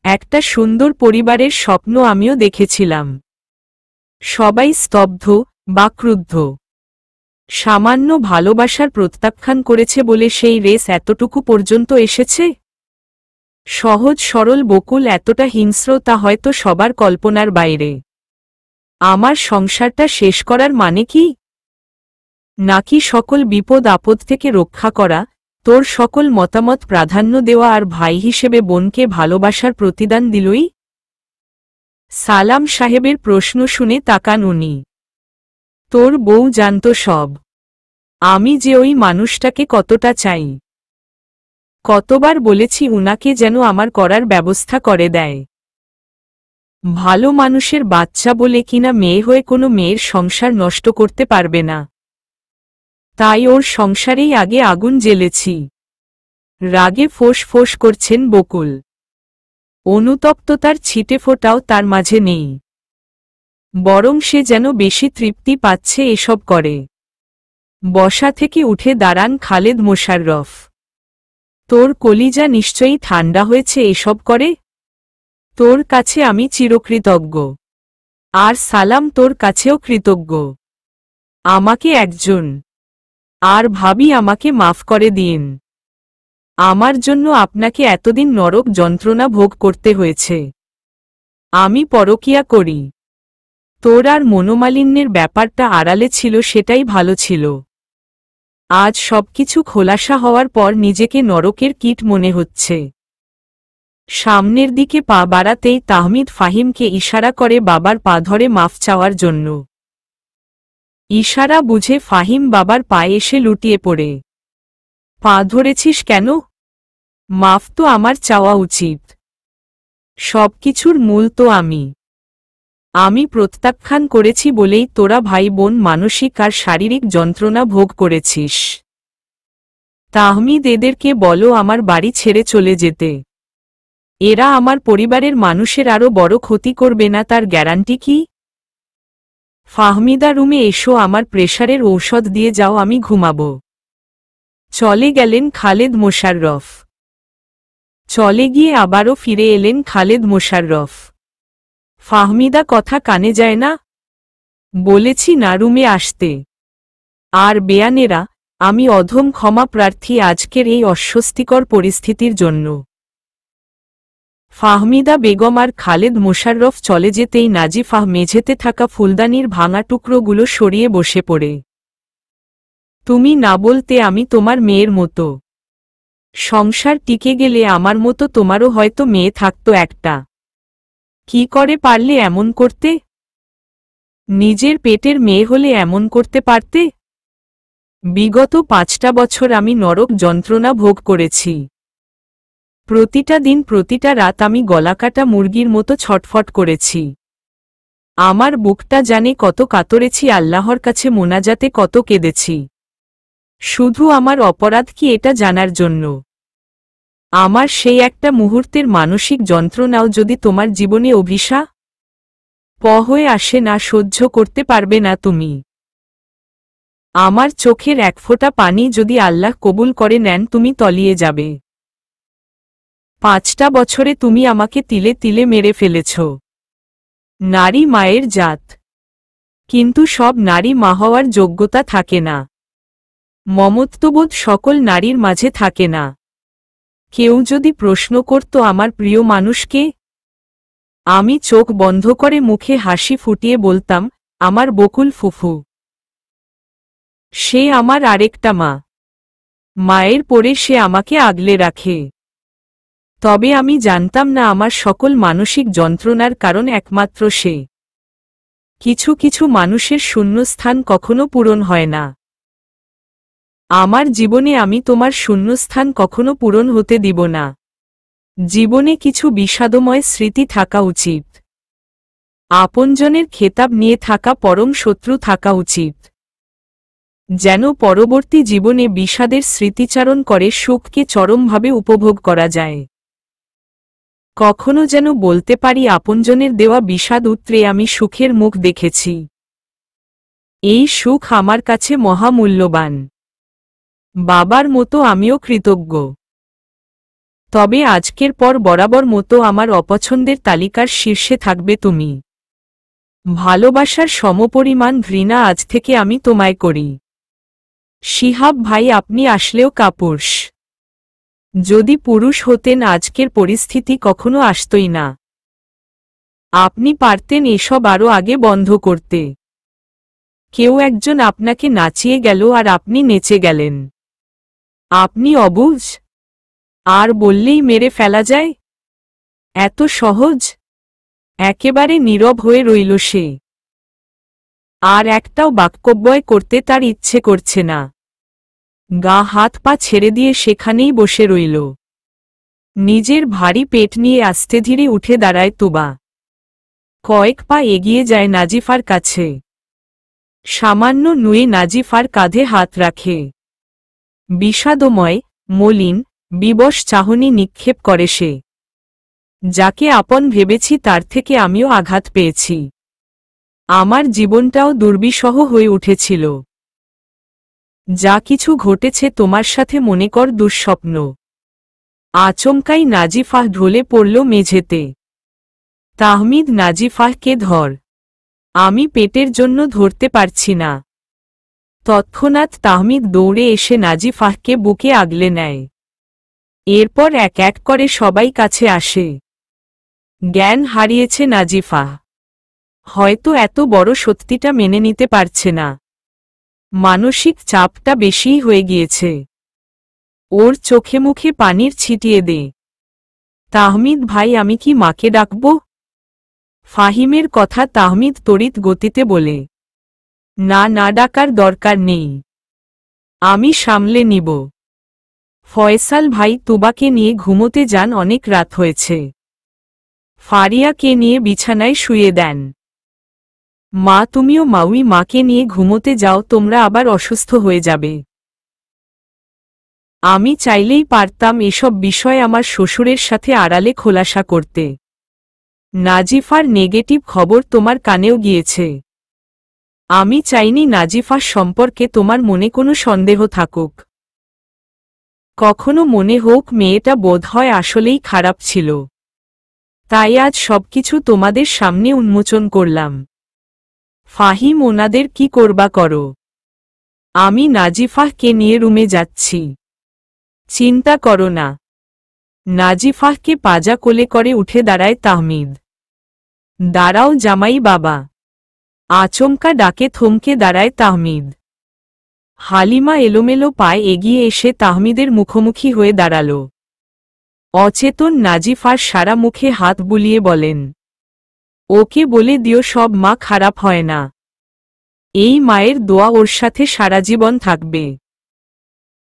একটা সুন্দর পরিবারের স্বপ্ন আমিও দেখেছিলাম। সবাই স্তব্ধ বা ক্রুদ্ধ। সামান্য ভালোবাসার প্রত্যাখ্যান করেছে বলে সেই রেস এতটুকু পর্যন্ত এসেছে। সহজ সরল বকুল এতটা হিংস্র তা হয়তো সবার কল্পনার বাইরে। আমার সংসারটা শেষ করার মানে কি? নাকি সকল বিপদ আপদ থেকে রক্ষা করা, তোর সকল মতামত প্রাধান্য দেওয়া আর ভাই হিসেবে বোনকে ভালোবাসার প্রতিদান দিলই? সালাম সাহেবের প্রশ্ন শুনে তাকান উনি। তোর বউ জানত সব। আমি যে ওই মানুষটাকে কতটা চাই। কতবার বলেছি উনাকে যেন আমার করার ব্যবস্থা করে দেয়। ভালো মানুষের বাচ্চা বলে কিনা মেয়ে হয়ে কোনো মেয়ের সংসার নষ্ট করতে পারবে না। তাই ওর সংসারেই আগে আগুন জ্বেলেছি। রাগে ফোঁস ফোঁস করছেন বকুল। অনুতপ্ততার ছিটেফোঁটাও তার মাঝে নেই। বরং সে যেন বেশি তৃপ্তি পাচ্ছে এসব করে। বসা থেকে উঠে দাঁড়ান খালেদ মোশাররফ। তোর কলিজা নিশ্চয়ই ঠান্ডা হয়েছে এসব করে। তোর কাছে আমি চিরকৃতজ্ঞ। আর সালাম তোর কাছেও কৃতজ্ঞ। আমাকে একজন। আর ভাবি আমাকে মাফ করে দিন। আমার জন্য আপনাকে এতদিন নরক যন্ত্রণা ভোগ করতে হয়েছে। আমি পরকিয়া করি। তোর আর মনোমালিন্যের ব্যাপারটা আড়ালে ছিল সেটাই ভালো ছিল। আজ সবকিছু খোলাসা হওয়ার পর নিজেকে নরকের কীট মনে হচ্ছে। সামনের দিকে পা বাড়াতেই তাহমিদ ফাহিমকে ইশারা করে বাবার পা ধরে মাফ চাওয়ার জন্য। ইশারা বুঝে ফাহিম বাবার পায়ে এসে লুটিয়ে পড়ে। পা ধরেছিস কেন? মাফ তো আমার চাওয়া উচিত। সবকিছুর মূল তো আমি প্রত্যাখ্যান করেছি বলেই তোরা ভাই বোন মানসিক আর শারীরিক যন্ত্রণা ভোগ করেছিস। তাহমিদ, এদেরকে বলো আমার বাড়ি ছেড়ে চলে যেতে। এরা আমার পরিবারের মানুষের আরো বড় ক্ষতি করবে না, তার গ্যারান্টি কি? ফাহমিদা, রুমে এসো, আমার প্রেশারের ঔষধ দিয়ে যাও, আমি ঘুমাবো। চলে গেলেন খালেদ মোশাররফ। চলে গিয়ে আবারও ফিরে এলেন খালেদ মোশাররফ। ফাহমিদা, কথা কানে যায় না? বলেছি না রুমে আসতে। আর বেয়ানেরা, আমি অধম ক্ষমা প্রার্থী আজকের এই অস্বস্তিকর পরিস্থিতির জন্য। ফাহমিদা বেগম আর খালেদ মোশাররফ চলে যেতেই নাজিফাহ মেঝেতে থাকা ফুলদানির ভাঙা টুকরোগুলো সরিয়ে বসে পড়ে। তুমি না বলতে আমি তোমার মেয়ের মতো। সংসার টিকে গেলে আমার মতো তোমারও হয়তো মেয়ে থাকতো একটা। কি করে পারলে এমন করতে? নিজের পেটের মেয়ে হলে এমন করতে পারতে? বিগত 5টা বছর আমি নরক যন্ত্রণা ভোগ করেছি। প্রতিটা দিন, প্রতিটা রাত আমি গলাকাটা মুরগির মতো ছটফট করেছি। আমার বুকটা জানে কত কাতরেছি, আল্লাহর কাছে মোনাজাতে কত কেঁদেছি। শুধু আমার অপরাধ কি এটা জানার জন্য? আমার সেই একটা মুহূর্তের মানসিক যন্ত্রণাও যদি তোমার জীবনে অভিশাপ হয়ে আসে, না সহ্য করতে পারবে না তুমি। আমার চোখের এক ফোঁটা পানি যদি আল্লাহ কবুল করে নেন, তুমি তলিয়ে যাবে। 5টা বছরে তুমি আমাকে তিলে তিলে মেরে ফেলেছ। নারী মায়ের জাত, কিন্তু সব নারী মা হওয়ার যোগ্যতা থাকে না। মমত্ববোধ সকল নারীর মাঝে থাকে না। কেউ যদি প্রশ্ন করত আমার প্রিয় মানুষকে, আমি চোখ বন্ধ করে মুখে হাসি ফুটিয়ে বলতাম, আমার বকুল ফুফু। সে আমার আরেকটা মা। মায়ের পরে সে আমাকে আগলে রাখে। তবে আমি জানতাম না আমার সকল মানসিক যন্ত্রণার কারণ একমাত্র সে। কিছু কিছু মানুষের শূন্যস্থান কখনো পূরণ হয় না। আমার জীবনে আমি তোমার শূন্যস্থান কখনো পূরণ হতে দিব না। জীবনে কিছু বিষাদময় স্মৃতি থাকা উচিত। আপনজনের খেতাব নিয়ে থাকা পরম শত্রু থাকা উচিত, যেন পরবর্তী জীবনে বিষাদের স্মৃতিচারণ করে সুখকে চরমভাবে উপভোগ করা যায়। কখনো যেন বলতে পারি আপনজনের দেওয়া বিষাদ উতরে আমি সুখের মুখ দেখেছি। এই সুখ আমার কাছে মহামূল্যবান। বাবার মতো আমিও কৃতজ্ঞ। তবে আজকের পর বরাবর মতো আমার অপছন্দের তালিকার শীর্ষে থাকবে তুমি। ভালোবাসার সমপরিমাণ ঘৃণা আজ থেকে আমি তোমায় করি। শিহাব ভাই, আপনি আসলেও কাপুরুষ। যদি পুরুষ হতেন আজকের পরিস্থিতি কখনো আসতই না। আপনি পারতেন এসব আরও আগে বন্ধ করতে। কেউ একজন আপনাকে নাচিয়ে গেল আর আপনি নেচে গেলেন। আপনি অবুঝ? আর বললেই মেরে ফেলা যায়? এত সহজ? একেবারে নীরব হয়ে রইল সে। আর একটাও বাক্যব্যয় করতে তার ইচ্ছে করছে না। গা হাত পা ছেড়ে দিয়ে সেখানেই বসে রইল। নিজের ভারী পেট নিয়ে আস্তে ধীরে উঠে দাঁড়ায় তুবা। কয়েক পা এগিয়ে যায় নাজিফার কাছে। সামান্য নুয়ে নাজিফার কাঁধে হাত রাখে। বিষাদময়, মলিন, বিবশ চাহনি নিক্ষেপ করে সে। যাকে আপন ভেবেছি তার থেকে আমিও আঘাত পেয়েছি। আমার জীবনটাও দুর্বিষহ হয়ে উঠেছিল। যা কিছু ঘটেছে তোমার সাথে মনে কর দুঃস্বপ্ন। আচমকাই নাজিফাহ ঢলে পড়ল মেঝেতে। তাহমিদ, নাজিফাহকে ধর। আমি পেটের জন্য ধরতে পারছি না। তৎক্ষণাৎ তাহমিদ দৌড়ে এসে নাজিফাহকে বুকে আগলে নেয়। এরপর এক এক করে সবাই কাছে আসে। জ্ঞান হারিয়েছে নাজিফাহ। হয়তো এত বড় সত্যিটা মেনে নিতে পারছে না। মানসিক চাপটা বেশিই হয়ে গিয়েছে। ওর চোখে মুখে পানির ছিটিয়ে দে। তাহমিদ ভাই, আমি কি মাকে ডাকব? ফাহিমের কথা তাহমিদ তড়িৎ গতিতে বলে। না, না ডাকার দরকার নেই। আমি সামলে নিব। ফয়সাল ভাই তুবাকে নিয়ে ঘুমোতে যান, অনেক রাত হয়েছে। ফারিয়াকে নিয়ে বিছানায় শুয়ে দেন। মা তুমিও মাউই মাকে নিয়ে ঘুমোতে যাও, তোমরা আবার অসুস্থ হয়ে যাবে। আমি চাইলেই পারতাম এসব বিষয় আমার শ্বশুরের সাথে আড়ালে খোলাসা করতে। নাজিফার নেগেটিভ খবর তোমার কানেও গিয়েছে। আমি চাইনি নাজিফার সম্পর্কে তোমার মনে কোনো সন্দেহ থাকুক। কখনো মনে হোক মেয়েটা বোধহয় আসলেই খারাপ ছিল। তাই আজ সবকিছু তোমাদের সামনে উন্মোচন করলাম। ফাহিম ওনাদের কি করবা করো, আমি নাজিফাহকে নিয়ে রুমে যাচ্ছি। চিন্তা করো না। নাজিফাহকে পাজা কোলে করে উঠে দাঁড়ায় তাহমিদ। দাঁড়াও জামাই বাবা। আচমকা ডাকে থমকে দাঁড়ায় তাহমিদ। হালিমা এলোমেলো পায়ে এগিয়ে এসে তাহমিদের মুখোমুখি হয়ে দাঁড়াল। অচেতন নাজিফার সারা মুখে হাত বুলিয়ে বলেন, ওকে বলে দিও সব মা খারাপ হয় না। এই মায়ের দোয়া ওর সাথে সারা জীবন থাকবে।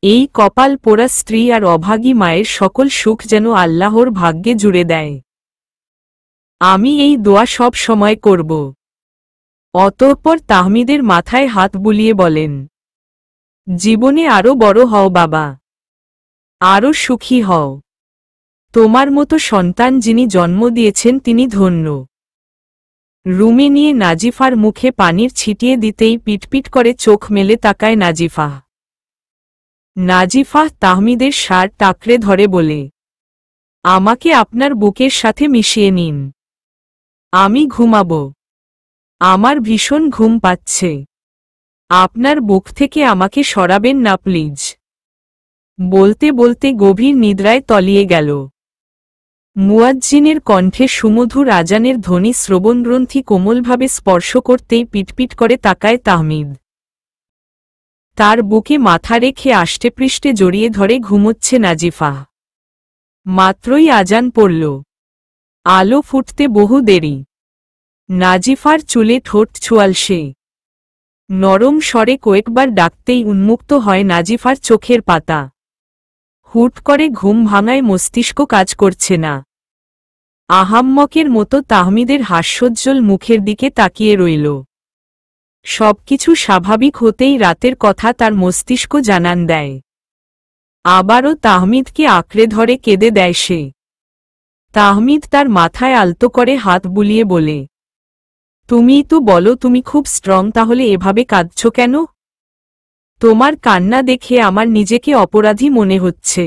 এই কপাল পোড়া স্ত্রী আর অভাগী মায়ের সকল সুখ যেন আল্লাহর ভাগ্যে জুড়ে দেয়। আমি এই দোয়া সব সময় করব। অতঃপর তাহমিদের মাথায় হাত বুলিয়ে বলেন, জীবনে আরো বড় হও বাবা, আরো সুখী হও। তোমার মতো সন্তান যিনি জন্ম দিয়েছেন তিনি ধন্য। রুমে নিয়ে নাজিফার মুখে পানির ছিটিয়ে দিতেই পিটপিট করে চোখ মেলে তাকায় নাজিফাহ। নাজিফাহ তাহমিদের শার্ট টাকরে ধরে বলে, আমাকে আপনার বুকের সাথে মিশিয়ে নিন, আমি ঘুমাবো। আমার ভীষণ ঘুম পাচ্ছে। আপনার বুক থেকে আমাকে সরাবেন না প্লিজ। বলতে বলতে গভীর নিদ্রায় তলিয়ে গেল। মুয়াজ্জিনের কণ্ঠে সুমধুর আজানের ধ্বনি শ্রবণগ্রন্থি কোমলভাবে স্পর্শ করতেই পিটপিট করে তাকায় তাহমিদ। তার বুকে মাথা রেখে আষ্টেপৃষ্ঠে জড়িয়ে ধরে ঘুমোচ্ছে নাজিফাহ। মাত্রই আজান পড়ল। আলো ফুটতে বহু দেরি। নাজিফার চুলে ঠোঁট ছোঁয়াল সে। নরম স্বরে কয়েকবার ডাকতেই উন্মুক্ত হয় নাজিফার চোখের পাতা। হুট করে ঘুম ভাঙায় মস্তিষ্ক কাজ করছে না। আহাম্মকের মতো তাহমিদের হাস্যোজ্জ্বল মুখের দিকে তাকিয়ে রইল। সবকিছু স্বাভাবিক হতেই রাতের কথা তার মস্তিষ্ক জানান দেয়। আবারও তাহমিদকে আঁকড়ে ধরে কেঁদে দেয় সে। তাহমিদ তার মাথায় আলতো করে হাত বুলিয়ে বলে, তুমিই তো বলো তুমি খুব স্ট্রং, তাহলে এভাবে কাঁদছ কেন? তোমার কান্না দেখে আমার নিজেকে অপরাধী মনে হচ্ছে।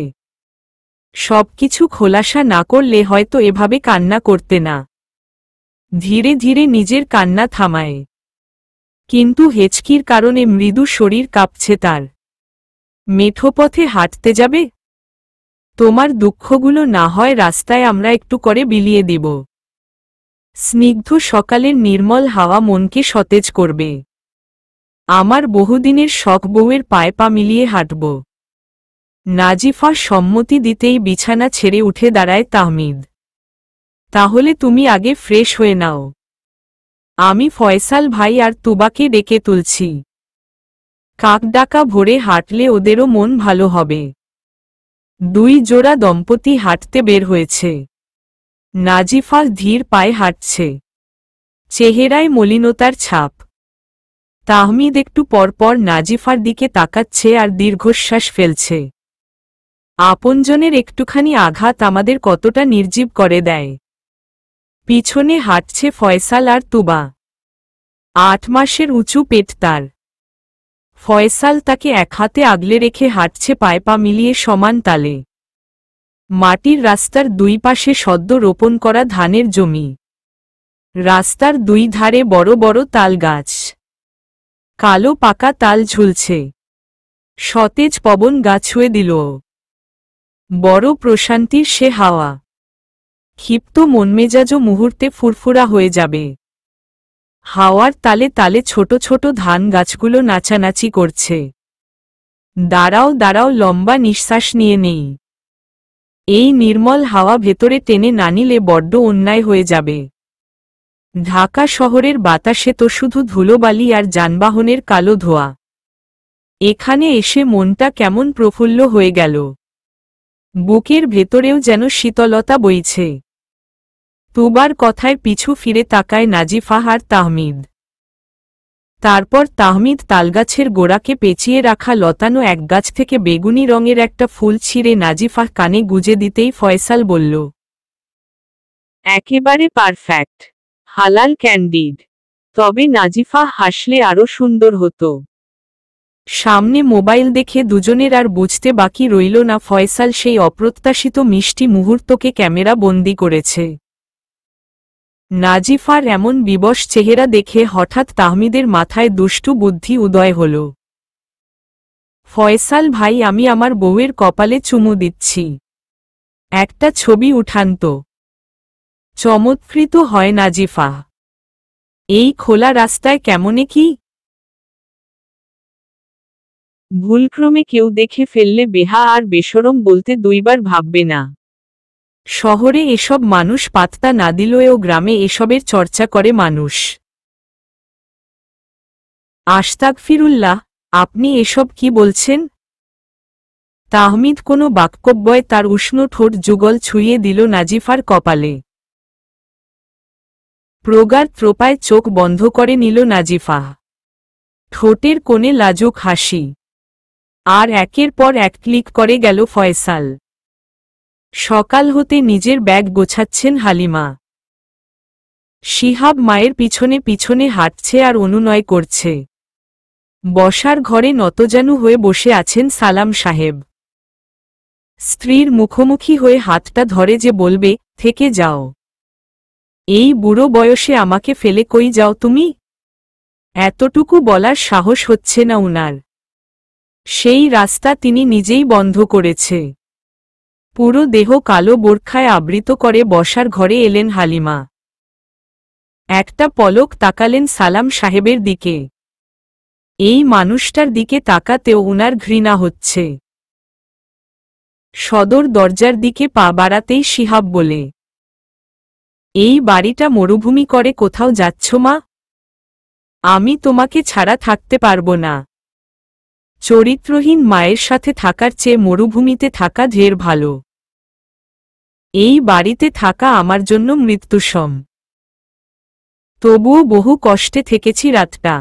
সবকিছু খোলাসা না করলে হয়তো এভাবে কান্না করতে না। ধীরে ধীরে নিজের কান্না থামায়। কিন্তু হেঁচকির কারণে মৃদু শরীর কাঁপছে তার। মেঠো পথে হাঁটতে যাবে? তোমার দুঃখগুলো না হয় রাস্তায় আমরা একটু করে বিলিয়ে দিব। স্নিগ্ধ সকালের নির্মল হাওয়া মনকে সতেজ করবে। আমার বহুদিনের শখ বউয়ের পায়ে পা মিলিয়ে হাঁটব। নাজিফা সম্মতি দিতেই বিছানা ছেড়ে উঠে দাঁড়ায় তাহমিদ। তাহলে তুমি আগে ফ্রেশ হয়ে নাও, আমি ফয়সাল ভাই আর তুবাকে ডেকে তুলছি। কাকডাকা ভোরে হাঁটলে ওদেরও মন ভালো হবে। দুই জোড়া দম্পতি হাঁটতে বের হয়েছে। নাজিফা ধীর পায়ে হাঁটছে, চেহারায় মলিনতার ছাপ। তাহমিদ একটু পরপর নাজিফার দিকে তাকাচ্ছে আর দীর্ঘশ্বাস ফেলছে। আপনজনের একটুখানি আঘাত আমাদের কতটা নির্জীব করে দেয়। পিছনে হাঁটছে ফয়সাল আর তুবা। 8 মাসের উঁচু পেট তার। ফয়সাল তাকে এক হাতে আগলে রেখে হাঁটছে পায়ে পা মিলিয়ে সমান তালে। মাটির রাস্তার দুই পাশে সদ্য রোপণ করা ধানের জমি। রাস্তার দুই ধারে বড় বড় তাল গাছ। কালো পাকা তাল ঝুলছে। সতেজ পবন গা ছুঁয়ে দিল। বড় প্রশান্তির সে হাওয়া। ক্ষিপ্ত মনমেজাজও মুহূর্তে ফুরফুরা হয়ে যাবে। হাওয়ার তালে তালে ছোট ছোট ধান গাছগুলো নাচানাচি করছে। দাঁড়াও দাঁড়াও, লম্বা নিঃশ্বাস নিয়ে নেই। এই নির্মল হাওয়া ভেতরে টেনে না নিলে বড্ড অন্যায় হয়ে যাবে। ঢাকা শহরের বাতাসে তো শুধু ধুলোবালি আর যানবাহনের কালো ধোঁয়া। এখানে এসে মনটা কেমন প্রফুল্ল হয়ে গেল। বুকের ভেতরেও যেন শীতলতা বইছে। তুবার কথায় পিছু ফিরে তাকায় নাজিফা আর তাহমিদ। তারপর তাহমিদ তালগাছের গোড়াকে পেঁচিয়ে রাখা লতানো এক গাছ থেকে বেগুনি রঙের একটা ফুল ছিঁড়ে নাজিফা কানে গুজে দিতেই ফয়সাল বলল, একেবারে পারফেক্ট, হালাল ক্যান্ডিড। তবে নাজিফা হাসলে আরো সুন্দর হতো। সামনে মোবাইল দেখে দুজনের আর বুঝতে বাকি রইল না ফয়সাল সেই অপ্রত্যাশিত মিষ্টি মুহূর্তকে ক্যামেরা বন্দি করেছে। নাজিফার এমন বিবশ চেহারা দেখে হঠাৎ তাহমিদের মাথায় দুষ্টু বুদ্ধি উদয় হল। ফয়সাল ভাই, আমি আমার বউয়ের কপালে চুমু দিচ্ছি, একটা ছবি উঠান তো। চমৎকৃত হয় নাজিফা। এই খোলা রাস্তায় কেমনে কি? ভুলক্রমে কেউ দেখে ফেললে বেহা আর বেশরম বলতে দুইবার ভাববে না। শহরে এসব মানুষ পাত্তা না দিলেও গ্রামে এসবের চর্চা করে মানুষ। আস্তাগফিরুল্লাহ, আপনি এসব কি বলছেন? তাহমিদ কোনো বাক্যব্যয় তার উষ্ণ ঠোঁট যুগল ছুঁয়ে দিল নাজিফার কপালে। প্রগাঢ় ত্রোপায় চোখ বন্ধ করে নিল নাজিফা। ঠোঁটের কোণে লাজুক হাসি। আর একের পর এক ক্লিক করে গেল ফয়সাল। সকাল হতে নিজের ব্যাগ গোছাচ্ছেন হালিমা। শিহাব মায়ের পিছনে পিছনে হাঁটছে আর অনুনয় করছে। বসার ঘরে নতজানু হয়ে বসে আছেন সালাম সাহেব। স্ত্রীর মুখোমুখি হয়ে হাতটা ধরে যে বলবে, থেকে যাও, এই বুড়ো বয়সে আমাকে ফেলে কই যাও তুমি, এতটুকু বলার সাহস হচ্ছে না উনার। সেই রাস্তা তিনি নিজেই বন্ধ করেছে। পুরো দেহ কালো বোরখায় আবৃত করে বসার ঘরে এলেন হালিমা। একটা পলক তাকালেন সালাম সাহেবের দিকে। এই মানুষটার দিকে তাকাতেও উনার ঘৃণা হচ্ছে। সদর দরজার দিকে পা বাড়াতেই শিহাব বলে, এই বাড়িটা মরুভূমি করে কোথাও যাচ্ছ মা? আমি তোমাকে ছাড়া থাকতে পারবো না। চরিত্রহীন মায়ের সাথে থাকার চেয়ে মরুভূমিতে থাকা ঢের ভালো। এই বাড়িতে থাকা আমার জন্য মৃত্যুসম। তবুও বহু কষ্টে থেকেছি রাতটা।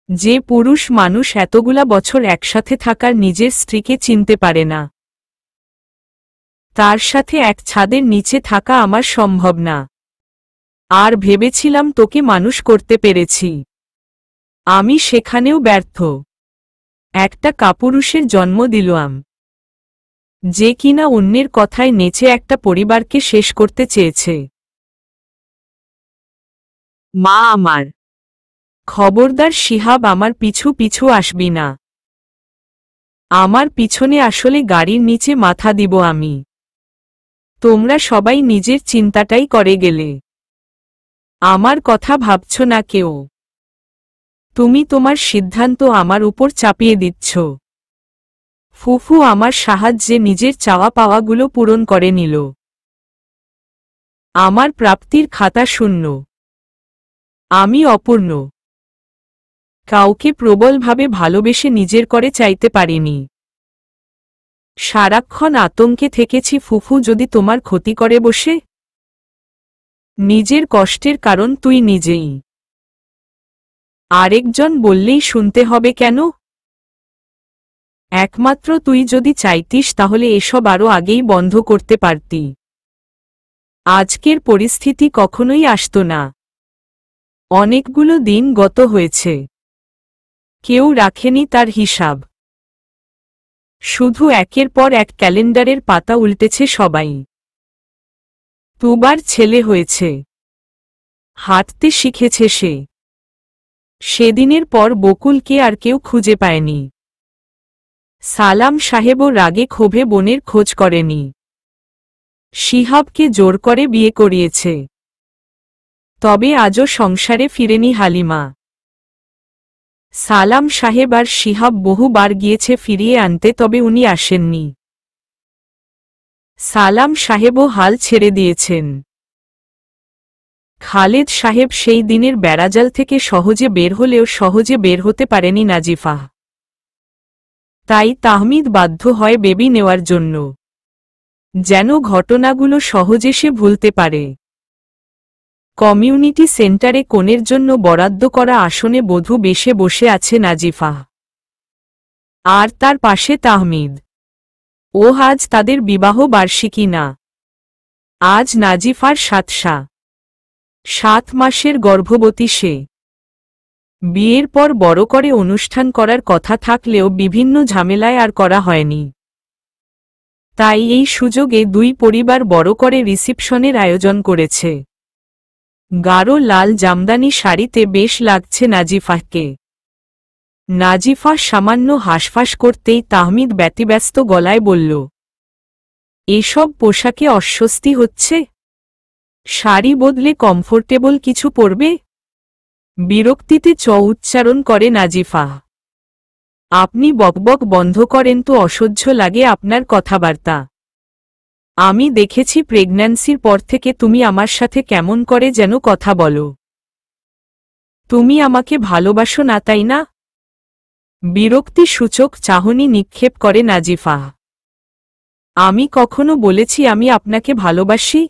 যে পুরুষ মানুষ এতগুলা বছর একসাথে থাকার নিজের স্ত্রীকে চিনতে পারে না, তার সাথে এক ছাদের নিচে থাকা আমার সম্ভব না। আর ভেবেছিলাম তোকে মানুষ করতে পেরেছি, আমি সেখানেও ব্যর্থ। একটা কাপুরুষের জন্ম দিলাম, যে কিনা অন্যের কথায় নেচে একটা পরিবারকে শেষ করতে চেয়েছে। মা আমার, খবরদার শিহাব, আমার পিছু পিছু আসবি না। আমার পিছনে আসলে গাড়ির নিচে মাথা দিব আমি। তোমরা সবাই নিজের চিন্তাটাই করে গেলে, আমার কথা ভাবছ না কেউ। তুমি তোমার সিদ্ধান্ত আমার উপর চাপিয়ে দিচ্ছ। ফুফু আমার সাহায্যে নিজের চাওয়া পাওয়াগুলো পূরণ করে নিল। আমার প্রাপ্তির খাতা শূন্য। আমি অপূর্ণ। কাউকে প্রবলভাবে ভালোবেসে নিজের করে চাইতে পারিনি। সারাক্ষণ আতঙ্কে থেকেছি ফুফু যদি তোমার ক্ষতি করে বসে। নিজের কষ্টের কারণ তুই নিজেই। আরেকজন বললেই শুনতে হবে কেন? একমাত্র তুই যদি চাইতিস তাহলে এসব আরো আগেই বন্ধ করতে পারতি। আজকের পরিস্থিতি কখনোই আসতো না। অনেকগুলো দিন গত হয়েছে, কেউ রাখেনি তার হিসাব। শুধু একের পর এক ক্যালেন্ডারের পাতা উল্টেছে সবাই। দুবার ছেলে হয়েছে, হাঁটতে শিখেছে সে। সেদিনের পর বকুলকে আর কেউ খুঁজে পায়নি। সালাম সাহেবও রাগে ক্ষোভে বোনের খোঁজ করেনি। শিহাবকে জোর করে বিয়ে করিয়েছে। তবে আজও সংসারে ফিরেনি হালিমা। সালাম সাহেব আর শিহাব বহুবার গিয়েছে ফিরিয়ে আনতে, তবে উনি আসেননি। সালাম সাহেবও হাল ছেড়ে দিয়েছেন। খালেদ সাহেব সেই দিনের বেড়াজাল থেকে সহজে বের হলেও সহজে বের হতে পারেনি নাজিফা। তাই তাহমিদ বাধ্য হয় বেবি নেওয়ার জন্য। যেন ঘটনাগুলো সহজে সে ভুলতে পারে। কমিউনিটি সেন্টারে কনের জন্য বরাদ্দ করা আসনে বধূ বেশে বসে আছে নাজিফা। আর তার পাশে তাহমিদ। আজ তাদের বিবাহ বার্ষিকী না। আজ নাজিফার 7 মাসের গর্ভবতী সে। বিয়ের পর বড় করে অনুষ্ঠান করার কথা থাকলেও বিভিন্ন ঝামেলায় আর করা হয়নি। তাই এই সুযোগে দুই পরিবার বড় করে রিসিপশনের আয়োজন করেছে। গাঢ় লাল জামদানি শাড়িতে বেশ লাগছে নাজিফাকে। নাজিফা সামান্য হাঁসফাঁস করতেই তাহমিদ ব্যতিব্যস্ত গলায় বলল, এসব পোশাকে অস্বস্তি হচ্ছে? শাড়ি বদলে কমফোর্টেবল কিছু পরবে? বিরক্তিতে উচ্চারণ করে নাজিফা। আপনি বকবক বন্ধ করেন তো, অসহ্য লাগে আপনার কথাবার্তা। আমি দেখেছি প্রেগন্যান্সির পর থেকে তুমি আমার সাথে কেমন করে যেন কথা বলো। তুমি আমাকে ভালোবাসো না, তাই না? বিরক্তি সূচক চাহনি নিক্ষেপ করে নাজিফা। আমি কখনো বলেছি আমি আপনাকে ভালোবাসি?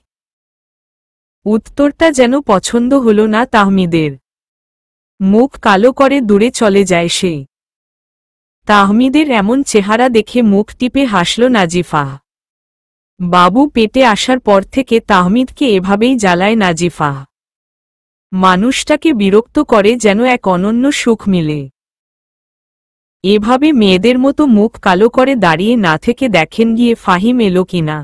উত্তরটা যেন পছন্দ হলো না তাহমিদের। মুখ কালো করে দূরে চলে যায় সে। তাহমিদের এমন চেহারা দেখে মুখ টিপে হাসল নাজিফা। বাবু পেটে আসার পর থেকে তাহমিদকে এভাবেই জ্বালায় নাজিফা। মানুষটাকে বিরক্ত করে যেন এক অনন্য সুখ মিলে। এভাবে মেয়েদের মতো মুখ কালো করে দাঁড়িয়ে না থেকে দেখেন গিয়ে ফাহিম এলো কিনা।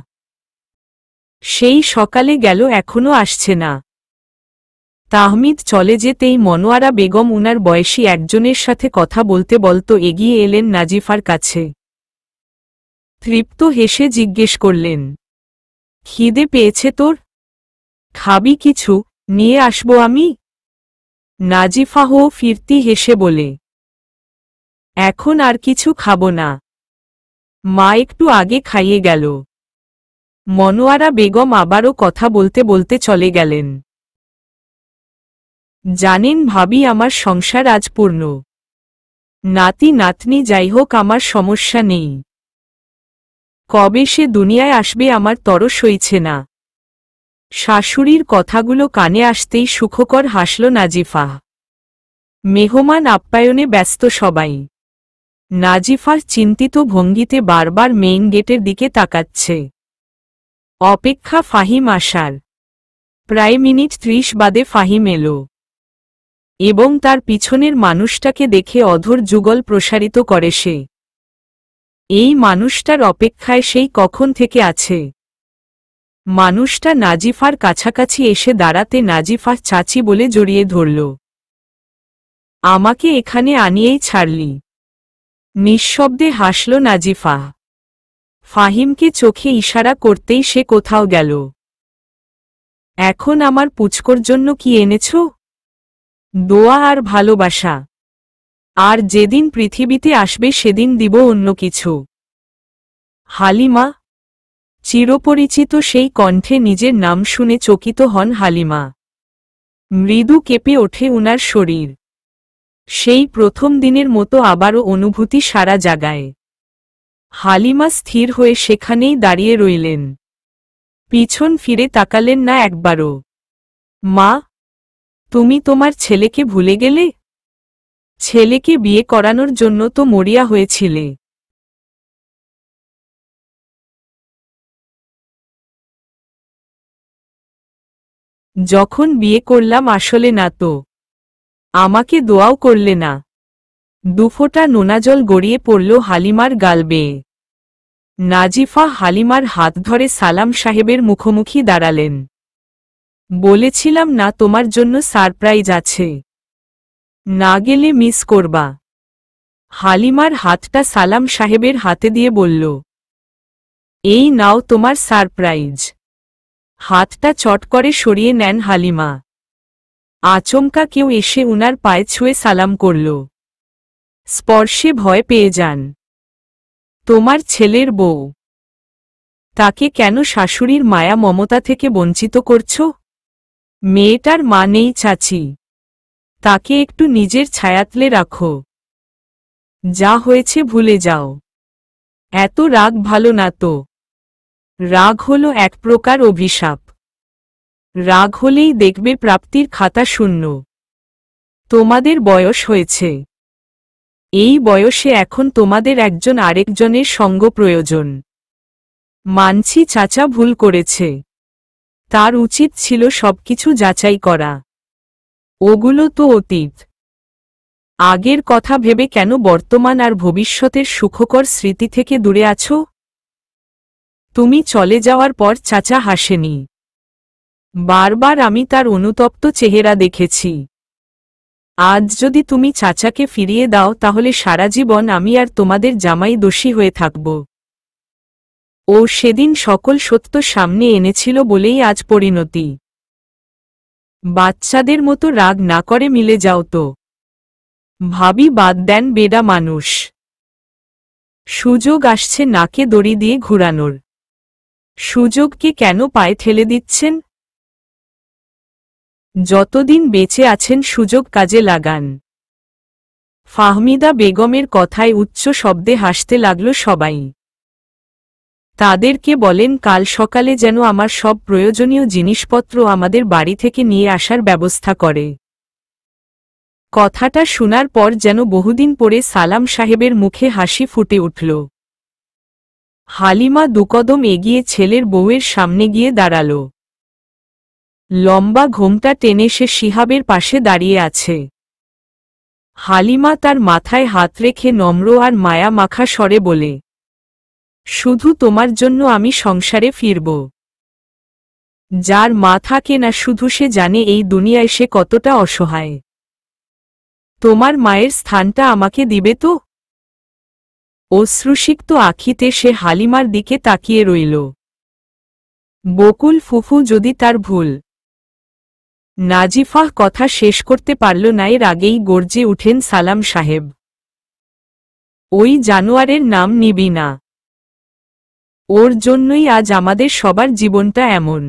সেই সকালে গেল, এখনো আসছে না। তাহমিদ চলে যেতেই মনোয়ারা বেগম উনার বয়সী একজনের সাথে কথা বলতে বলতে এগিয়ে এলেন নাজিফার কাছে। তৃপ্ত হেসে জিজ্ঞেস করলেন, খিদে পেয়েছে তোর? খাবি কিছু? নিয়ে আসবো আমি? নাজিফা ফিরতি হেসে বলে, এখন আর কিছু খাবো না, মা একটু আগে খাইয়ে গেল। মনোয়ারা বেগম আবারও কথা বলতে বলতে চলে গেলেন। জানেন ভাবি, আমার সংসার আজ পূর্ণ। নাতি নাতনি যাই হোক আমার সমস্যা নেই। কবে সে দুনিয়ায় আসবে আমার তরস হইছে না। শাশুড়ির কথাগুলো কানে আসতেই সুখকর হাসল নাজিফা। মেহমান আপ্যায়নে ব্যস্ত সবাই। নাজিফার চিন্তিত ভঙ্গিতে বারবার মেইন গেটের দিকে তাকাচ্ছে। অপেক্ষা ফাহিম আসার। প্রায় মিনিট 30 বাদে ফাহিম এলো এবং তার পিছনের মানুষটাকে দেখে অধর যুগল প্রসারিত করে সে। এই মানুষটার অপেক্ষায় সেই কখন থেকে আছে। মানুষটা নাজিফার কাছাকাছি এসে দাঁড়াতে নাজিফার চাচি বলে জড়িয়ে ধরল। আমাকে এখানে আনিয়েই ছাড়লি। নিঃশব্দে হাসল নাজিফা। ফাহিমকে চোখে ইশারা করতেই সে কোথাও গেল। এখন আমার পুচকোর জন্য কি এনেছ? দোয়া আর ভালোবাসা। আর যেদিন পৃথিবীতে আসবে সেদিন দিব অন্য কিছু। হালিমা। চিরপরিচিত সেই কণ্ঠে নিজের নাম শুনে চকিত হন হালিমা। মৃদু কেঁপে ওঠে উনার শরীর। সেই প্রথম দিনের মতো আবারও অনুভূতি সারা জাগায়। হালিমা স্থির হয়ে সেখানেই দাঁড়িয়ে রইলেন। পিছন ফিরে তাকালেন না একবারও। মা, তুমি তোমার ছেলেকে ভুলে গেলে? ছেলেকে বিয়ে করানোর জন্য তো মরিয়া হয়েছিলে। যখন বিয়ে করলাম আসলে না তো। আমাকে দোয়াও করলে না। দুফোঁটা নোনাজল গড়িয়ে পড়ল হালিমার গাল বেয়ে। নাজিফা হালিমার হাত ধরে সালাম সাহেবের মুখোমুখি দাঁড়ালেন। বলেছিলাম না তোমার জন্য সারপ্রাইজ আছে, না গেলে মিস করবা। হালিমার হাতটা সালাম সাহেবের হাতে দিয়ে বলল, এই নাও তোমার সারপ্রাইজ। হাতটা চট করে সরিয়ে নেন হালিমা। আচমকা কেউ এসে উনার পায়ে ছুঁয়ে সালাম করল। স্পর্শে ভয় পেয়ে যান। তোমার ছেলের বউ। তাকে কেন শাশুড়ির মায়া মমতা থেকে বঞ্চিত করছ? মেয়েটার মা নেই চাচি, তাকে একটু নিজের ছায়াতলে রাখো। যা হয়েছে ভুলে যাও। এত রাগ ভালো না তো। রাগ হলো এক প্রকার অভিশাপ। রাগ হলেই দেখবে প্রাপ্তির খাতা শূন্য। তোমাদের বয়স হয়েছে। এই বয়সে এখন তোমাদের একজন আরেকজনের সঙ্গ প্রয়োজন। মানছি চাচা ভুল করেছে। তার উচিত ছিল সবকিছু যাচাই করা। ওগুলো তো অতীত। আগের কথা ভেবে কেন বর্তমান আর ভবিষ্যতের সুখকর স্মৃতি থেকে দূরে আছো? তুমি চলে যাওয়ার পর চাচা হাসেনি। বারবার আমি তার অনুতপ্ত চেহারা দেখেছি। আজ যদি তুমি চাচাকে ফিরিয়ে দাও তাহলে সারা জীবন আমি আর তোমাদের জামাই দোষী হয়ে থাকব। ও সেদিন সকল সত্য সামনে এনেছিল বলেই আজ পরিণতি। বাচ্চাদের মতো রাগ না করে মিলে যাও তো। ভাবি বাদ দেন বেডা মানুষ। সুযোগ আসছে নাকে দড়ি দিয়ে ঘুরানোর। সুযোগকে কেন পায়ে ঠেলে দিচ্ছেন? যতদিন বেঁচে আছেন সুযোগ কাজে লাগান। ফাহমিদা বেগমের কথায় উচ্চ শব্দে হাসতে লাগল সবাই। তাদেরকে বলেন কাল সকালে যেন আমার সব প্রয়োজনীয় জিনিসপত্র আমাদের বাড়ি থেকে নিয়ে আসার ব্যবস্থা করে। কথাটা শোনার পর যেন বহুদিন পরে সালাম সাহেবের মুখে হাসি ফুটে উঠল। হালিমা দুকদম এগিয়ে ছেলের বউয়ের সামনে গিয়ে দাঁড়াল। লম্বা ঘোমটা টেনে সে শিহাবের পাশে দাঁড়িয়ে আছে। হালিমা তার মাথায় হাত রেখে নম্র আর মায়া মাখা স্বরে বলে, শুধু তোমার জন্য আমি সংসারে ফিরব। যার মা থাকে না শুধু সে জানে এই দুনিয়ায় সে কতটা অসহায়। তোমার মায়ের স্থানটা আমাকে দিবে তো? অশ্রুসিক্ত আখিতে সে হালিমার দিকে তাকিয়ে রইল। বকুল ফুফু যদি তার ভুল। নাজিফাহ কথা শেষ করতে পারল না, এর আগেই গর্জে উঠেন সালাম সাহেব। ওই জানোয়ারের নাম নিবি না। ওর জন্যই আজ আমাদের সবার জীবনটা এমন।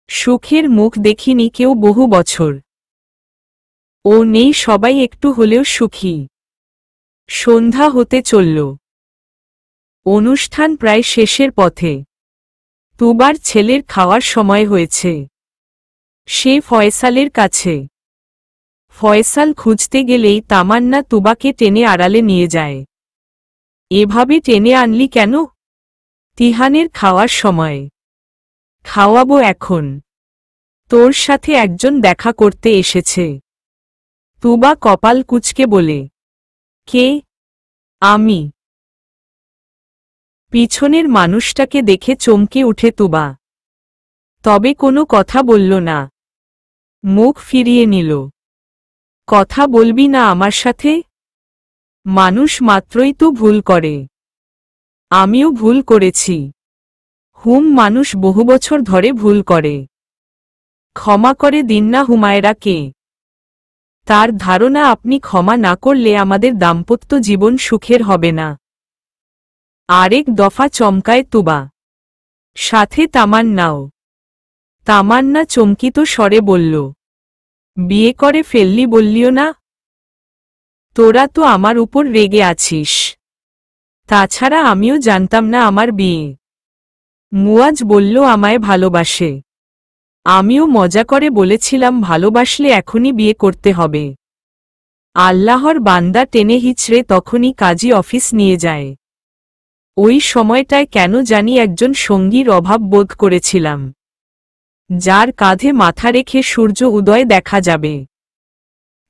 সুখের মুখ দেখিনি কেউ বহু বছর। ও নেই, সবাই একটু হলেও সুখী। সন্ধ্যা হতে চলল। অনুষ্ঠান প্রায় শেষের পথে। তুবার ছেলের খাওয়ার সময় হয়েছে। সে ফয়সালের কাছে। ফয়সাল খুঁজতে গেলেই তামান্না তুবাকে টেনে আড়ালে নিয়ে যায়। এভাবে টেনে আনলি কেন? তিহানের খাওয়ার সময়। খাওয়াবো এখন। তোর সাথে একজন দেখা করতে এসেছে। তুবা কপাল কুঁচকে বলে, কে? আমি। পিছনের মানুষটাকে দেখে চমকে উঠে তুবা। তবে কোনো কথা বলল না। মুখ ফিরিয়ে নিল। কথা বলবি না আমার সাথে? মানুষ মাত্রই তো ভুল করে। আমিও ভুল করেছি। মানুষ বহু বছর ধরে ভুল করে। ক্ষমা করে দিন না হুমায়রাকে। তার ধারণা আপনি ক্ষমা না করলে আমাদের দাম্পত্য জীবন সুখের হবে না। আরেক দফা চমকায় তুবা। সাথে তামান্নাও। তামান্না চমকিত স্বরে বলল, বিয়ে করে ফেললি বললিও না? তোরা তো আমার উপর রেগে আছিস। তাছাড়া আমিও জানতাম না আমার বিয়ে। মুয়াজ বলল আমায় ভালোবাসে। আমিও মজা করে বলেছিলাম ভালোবাসলে এখনই বিয়ে করতে হবে। আল্লাহর বান্দা টেনে হিচড়ে তখনই কাজী অফিস নিয়ে যায়। ওই সময়টায় কেন জানি একজন সঙ্গীর অভাব বোধ করেছিলাম, যার কাঁধে মাথা রেখে সূর্য উদয় দেখা যাবে,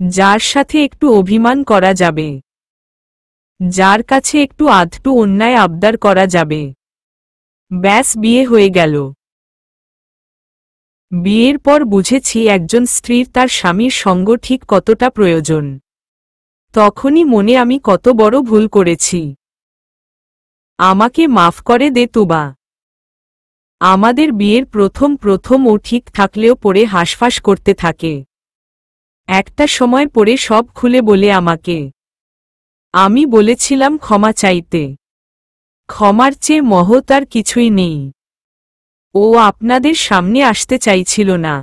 যার সাথে একটু অভিমান করা যাবে, যার কাছে একটু আধটু অন্যায় আবদার করা যাবে। ব্যাস বিয়ে হয়ে গেল। বিয়ের পর বুঝেছি একজন স্ত্রীর তার স্বামীর সঙ্গ ঠিক কতটা প্রয়োজন। তখনই মনে আমি কত বড় ভুল করেছি। আমাকে মাফ করে দে তুবা। আমাদের বিয়ের প্রথম ও ঠিক থাকলেও পরে হাসফাস করতে থাকে। একটা সময় পরে সব খুলে বলে আমাকে। আমি বলেছিলাম ক্ষমা চাইতে। ক্ষমার চেয়ে মহৎ আর কিছুই নেই। ও আপনাদের সামনে আসতে চাইছিল না।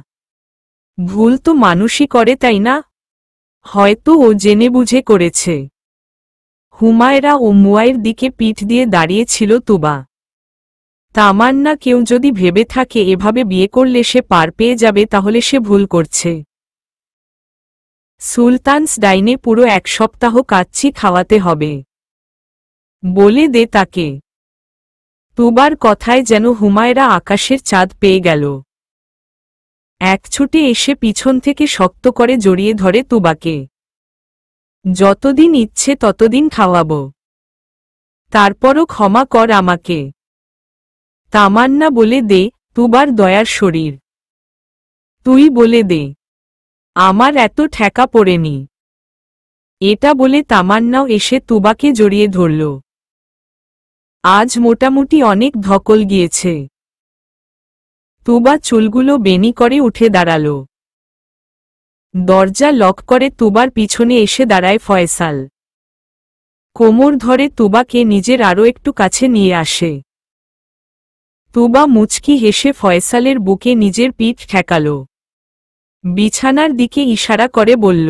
ভুল তো মানুষই করে, তাই না? হয়তো ও জেনে বুঝে করেছে। হুমায়রা ও মুয়ায়ের দিকে পিঠ দিয়ে দাঁড়িয়েছিল তুবা। তামান্না কেউ যদি ভেবে থাকে এভাবে বিয়ে করলে সে পার পেয়ে যাবে তাহলে সে ভুল করছে। সুলতানস ডাইনে পুরো 1 সপ্তাহ কাচ্চি খাওয়াতে হবে। বলে দে তাকে। তুবার কথায় যেন হুমায়রা আকাশের চাঁদ পেয়ে গেল। এক ছুটে এসে পিছন থেকে শক্ত করে জড়িয়ে ধরে তুবাকে। যতদিন ইচ্ছে ততদিন খাওয়াবো, তারপরও ক্ষমা কর আমাকে। তামান্না বলে দে, তুবার দয়ার শরীর। তুই বলে দে, আমার এত ঠেকা পড়েনি। এটা বলে তামান্নাও এসে তুবাকে জড়িয়ে ধরল। আজ মোটামুটি অনেক ধকল গিয়েছে। তুবা চুলগুলো বেনি করে উঠে দাঁড়াল। দরজা লক করে তুবার পিছনে এসে দাঁড়ায় ফয়সাল। কোমর ধরে তুবাকে নিজের আরও একটু কাছে নিয়ে আসে। তুবা মুচকি হেসে ফয়সালের বুকে নিজের পিঠ ঠেকাল। বিছানার দিকে ইশারা করে বলল,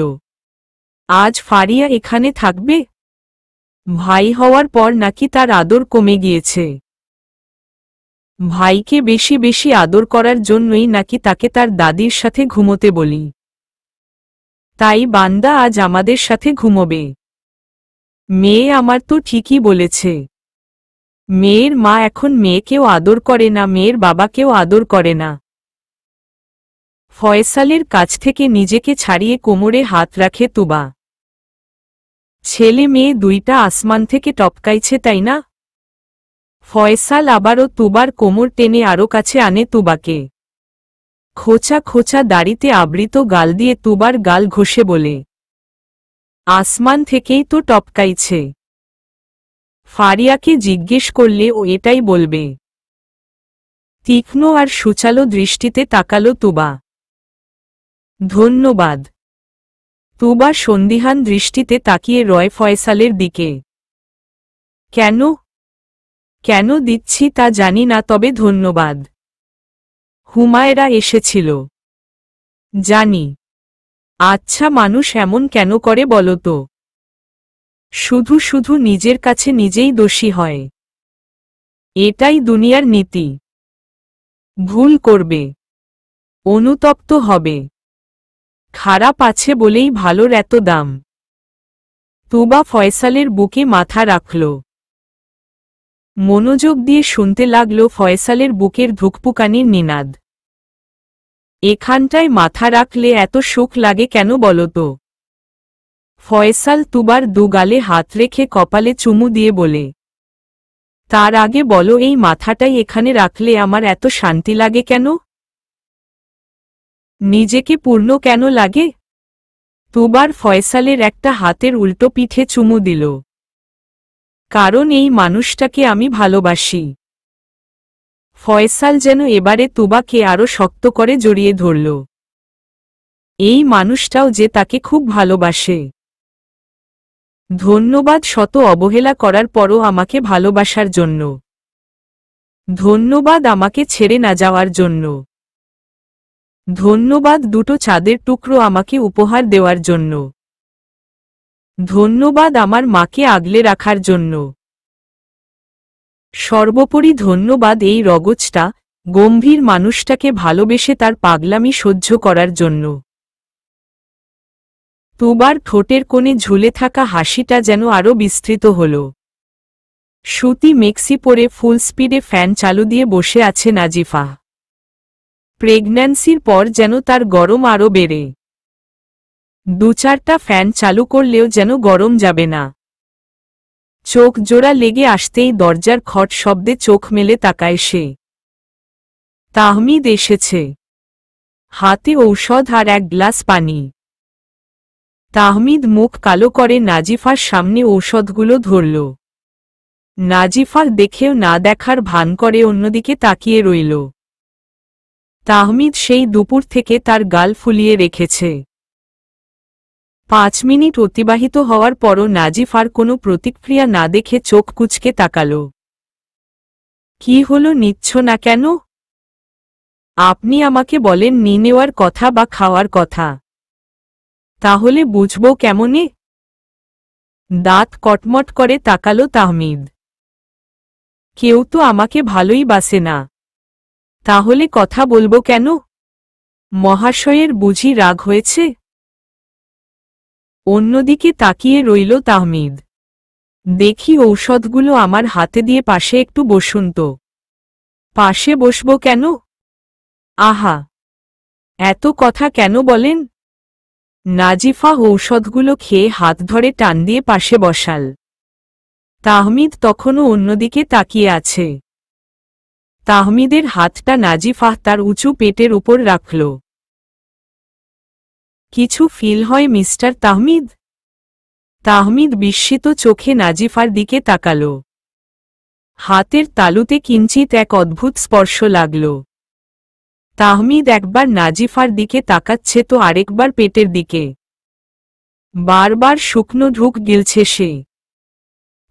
আজ ফারিয়া এখানে থাকবে? ভাই হওয়ার পর নাকি তার আদর কমে গিয়েছে। ভাইকে বেশি বেশি আদর করার জন্যই নাকি তাকে তার দাদির সাথে ঘুমোতে বলি। তাই বান্দা আজ আমাদের সাথে ঘুমোবে। মেয়ে আমার তো ঠিকই বলেছে। মেয়ের মা এখন মেয়েকেও আদর করে না, মেয়ের বাবাকেও আদর করে না। ফয়সালের কাছ থেকে নিজেকে ছাড়িয়ে কোমরে হাত রাখে তুবা। ছেলে মেয়ে দুইটা আসমান থেকে টপকাইছে তাই না? ফয়সাল আবারও তুবার কোমর টেনে আরও কাছে আনে তুবাকে। খোঁচা খোঁচা দাড়িতে আবৃত গাল দিয়ে তুবার গাল ঘষে বলে, আসমান থেকেই তো টপকাইছে। ফারিয়াকে জিজ্ঞেস করলে ও এটাই বলবে। তীক্ষ্ণ আর সুচালো দৃষ্টিতে তাকালো তুবা। ধন্যবাদ। তুবা সন্দিহান দৃষ্টিতে তাকিয়ে রয় ফয়সালের দিকে। কেন? কেন দিচ্ছি তা জানি না, তবে ধন্যবাদ। হুমায়রা এসেছিল। জানি। আচ্ছা, মানুষ এমন কেন করে বলো তো? শুধু শুধু নিজের কাছে নিজেই দোষী হয়। এটাই দুনিয়ার নীতি। ভুল করবে, অনুতপ্ত হবে। খারাপ আছে বলেই ভালোর এত দাম। তুবা ফয়সালের বুকে মাথা রাখল। মনোযোগ দিয়ে শুনতে লাগল ফয়সালের বুকের ধুকপুকানির নিনাদ। এখানটায় মাথা রাখলে এত সুখ লাগে কেন বলো তো? ফয়সাল তুবার দুগালে হাত রেখে কপালে চুমু দিয়ে বলে, তার আগে বলো এই মাথাটাই এখানে রাখলে আমার এত শান্তি লাগে কেন? নিজেকে পূর্ণ কেন লাগে? তুবার ফয়সালের একটা হাতের উল্টো পিঠে চুমু দিল। কারণ এই মানুষটাকে আমি ভালোবাসি। ফয়সাল যেন এবারে তুবাকে আরো শক্ত করে জড়িয়ে ধরল। এই মানুষটাও যে তাকে খুব ভালোবাসে। ধন্যবাদ শত অবহেলা করার পরও আমাকে ভালোবাসার জন্য। ধন্যবাদ আমাকে ছেড়ে না যাওয়ার জন্য। ধন্যবাদ দুটো চাঁদের টুকরো আমাকে উপহার দেওয়ার জন্য। ধন্যবাদ আমার মাকে আগলে রাখার জন্য। সর্বোপরি ধন্যবাদ এই রগজটা, গম্ভীর মানুষটাকে ভালোবেসে তার পাগলামি সহ্য করার জন্য। তুবার ঠোঁটের কোণে ঝুলে থাকা হাসিটা যেন আরও বিস্তৃত হল। সুতি মেক্সি পরে ফুল স্পিডে ফ্যান চালু দিয়ে বসে আছে নাজিফা। প্রেগন্যান্সির পর যেন তার গরম আরও বেড়ে। 2-4টা ফ্যান চালু করলেও যেন গরম যাবে না। চোখ জোড়া লেগে আসতেই দরজার খট শব্দে চোখ মেলে তাকায় সে। তাহমিদ এসেছে। হাতে ঔষধ আর 1 গ্লাস পানি। তাহমিদ মুখ কালো করে নাজিফার সামনে ঔষধগুলো ধরল। নাজিফা দেখেও না দেখার ভান করে অন্যদিকে তাকিয়ে রইল। তাহমিদ সেই দুপুর থেকে তার গাল ফুলিয়ে রেখেছে। 5 মিনিট অতিবাহিত হওয়ার পরও নাজিফার কোনো প্রতিক্রিয়া না দেখে চোখ কুঁচকে তাকাল। কি হলো, নিচ্ছ না কেন? আপনি আমাকে বলেন নি নেওয়ার কথা বা খাওয়ার কথা। তাহলে বুঝব কেমনে? দাঁত কটমট করে তাকালো তাহমিদ। কেউ তো আমাকে ভালোই বাসে না, তাহলে কথা বলবো কেন? মহাশয়ের বুঝি রাগ হয়েছে? অন্যদিকে তাকিয়ে রইল তাহমিদ। দেখি ঔষধগুলো আমার হাতে দিয়ে পাশে একটু বসুন তো। পাশে বসবো কেন? আহা, এত কথা কেন বলেন? নাজিফা ঔষধগুলো খেয়ে হাত ধরে টান দিয়ে পাশে বসাল। তাহমিদ তখনও অন্যদিকে তাকিয়ে আছে। তাহমিদের হাতটা নাজিফা তার উঁচু পেটের উপর রাখল। কিছু ফিল হয় মিস্টার তাহমিদ? তাহমিদ বিস্মিত চোখে নাজিফার দিকে তাকাল। হাতের তালুতে কিঞ্চিত এক অদ্ভুত স্পর্শ লাগল। তাহমিদ একবার নাজিফার দিকে তাকাচ্ছে তো আরেকবার পেটের দিকে। বারবার শুকনো ঢুক গিলছে সে।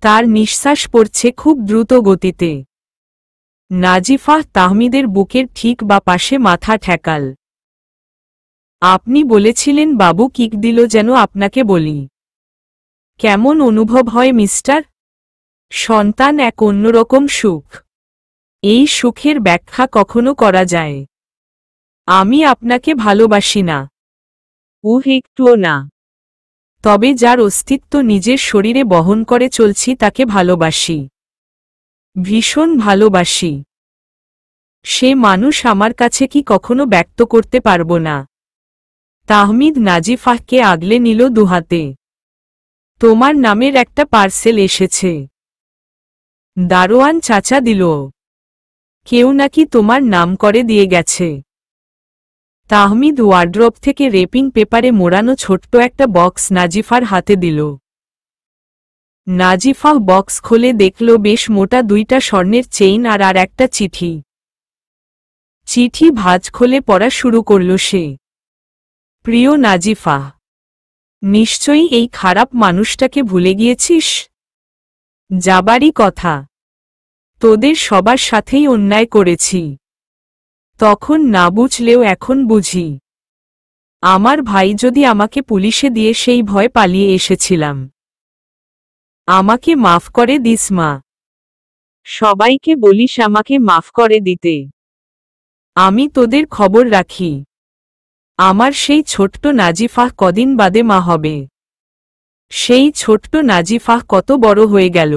তার নিঃশ্বাস পড়ছে খুব দ্রুত গতিতে। নাজিফা তাহমিদের বুকের ঠিক বা পাশে মাথা ঠেকাল। আপনি বলেছিলেন বাবু কিক দিল যেন আপনাকে বলি। কেমন অনুভব হয় মিস্টার? সন্তান এক অন্যরকম সুখ। এই সুখের ব্যাখ্যা কখনো করা যায়? আমি আপনাকে ভালোবাসি না, একটুও না। তবে যার অস্তিত্ব নিজের শরীরে বহন করে চলছি তাকে ভালোবাসি, ভীষণ ভালোবাসি। সে মানুষ আমার কাছে কি কখনো ব্যক্ত করতে পারব না। তাহমিদ নাজিফাহকে আগলে নিল দুহাতে। তোমার নামের একটা পার্সেল এসেছে। দারোয়ান চাচা দিল। কেউ নাকি তোমার নাম করে দিয়ে গেছে। তাহমিদ ওয়ার্ড্রপ থেকে রেপিং পেপারে মোড়ানো ছোট্ট একটা বক্স নাজিফার হাতে দিল। নাজিফা বক্স খুলে দেখল বেশ মোটা দুইটা স্বর্ণের চেইন আর একটা চিঠি। চিঠি ভাঁজ খুলে পড়া শুরু করল সে। প্রিয় নাজিফা, নিশ্চয়ই এই খারাপ মানুষটাকে ভুলে গিয়েছিস? যাবারই কথা। তোদের সবার সাথেই অন্যায় করেছি। তখন না বুঝলেও এখন বুঝি। আমার ভাই যদি আমাকে পুলিশে দিয়ে সেই ভয় পালিয়ে এসেছিলাম। আমাকে মাফ করে দিস মা। সবাইকে বলিস আমাকে মাফ করে দিতে। আমি তোদের খবর রাখি। আমার সেই ছোট্ট নাজিফাহ কদিন বাদে মা হবে। সেই ছোট্ট নাজিফাহ কত বড় হয়ে গেল।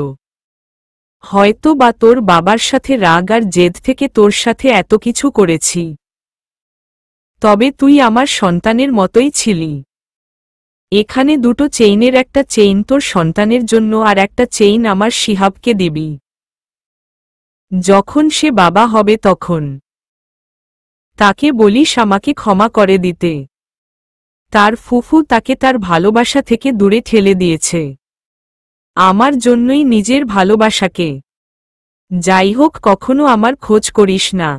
হয়তো বা তোর বাবার সাথে রাগ আর জেদ থেকে তোর সাথে এত কিছু করেছি। তবে তুই আমার সন্তানের মতোই ছিলি। এখানে দুটো চেইনের একটা চেইন তোর সন্তানের জন্য আর একটা চেইন আমার শিহাবকে দিবি। যখন সে বাবা হবে তখন তাকে বলিস আমাকে ক্ষমা করে দিতে। তার ফুফু তাকে তার ভালোবাসা থেকে দূরে ঠেলে দিয়েছে। আমার জন্যই নিজের ভালোবাসাকে। যাই হোক কখনো আমার খোঁজ করিস না।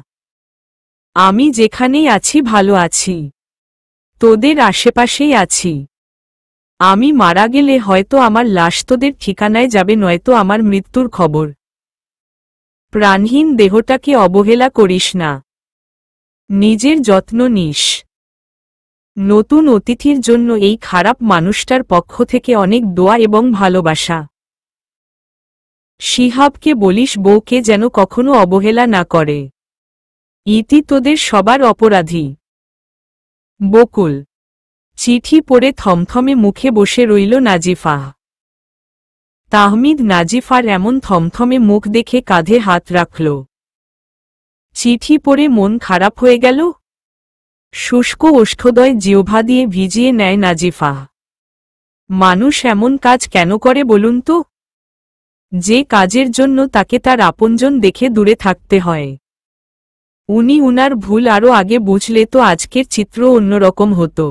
আমি যেখানেই আছি ভালো আছি। তোদের আশেপাশেই আছি। আমি মারা গেলে হয়তো আমার লাশ তোদের ঠিকানায় যাবে, নয়তো আমার মৃত্যুর খবর। প্রাণহীন দেহটাকে অবহেলা করিস না। নিজের যত্ন নিস। নতুন অতিথির জন্য এই খারাপ মানুষটার পক্ষ থেকে অনেক দোয়া এবং ভালোবাসা। শিহাবকে বলিস বউকে যেন কখনো অবহেলা না করে। ইতি তোদের সবার অপরাধী। বকুল। চিঠি পড়ে থমথমে মুখে বসে রইল নাজিফা। তাহমিদ নাজিফার এমন থমথমে মুখ দেখে কাঁধে হাত রাখল। চিঠি পড়ে মন খারাপ হয়ে গেল। শুষ্ক ওষ্ঠদয় জিহ্বা দিয়ে ভিজিয়ে নেয় নাজিফা। মানুষ এমন কাজ কেন করে বলুন তো? যে কাজের জন্য তাকে তার আপনজন দেখে দূরে থাকতে হয়। উনি উনার ভুল আরও আগে বুঝলে তো আজকের চিত্র অন্যরকম হতো।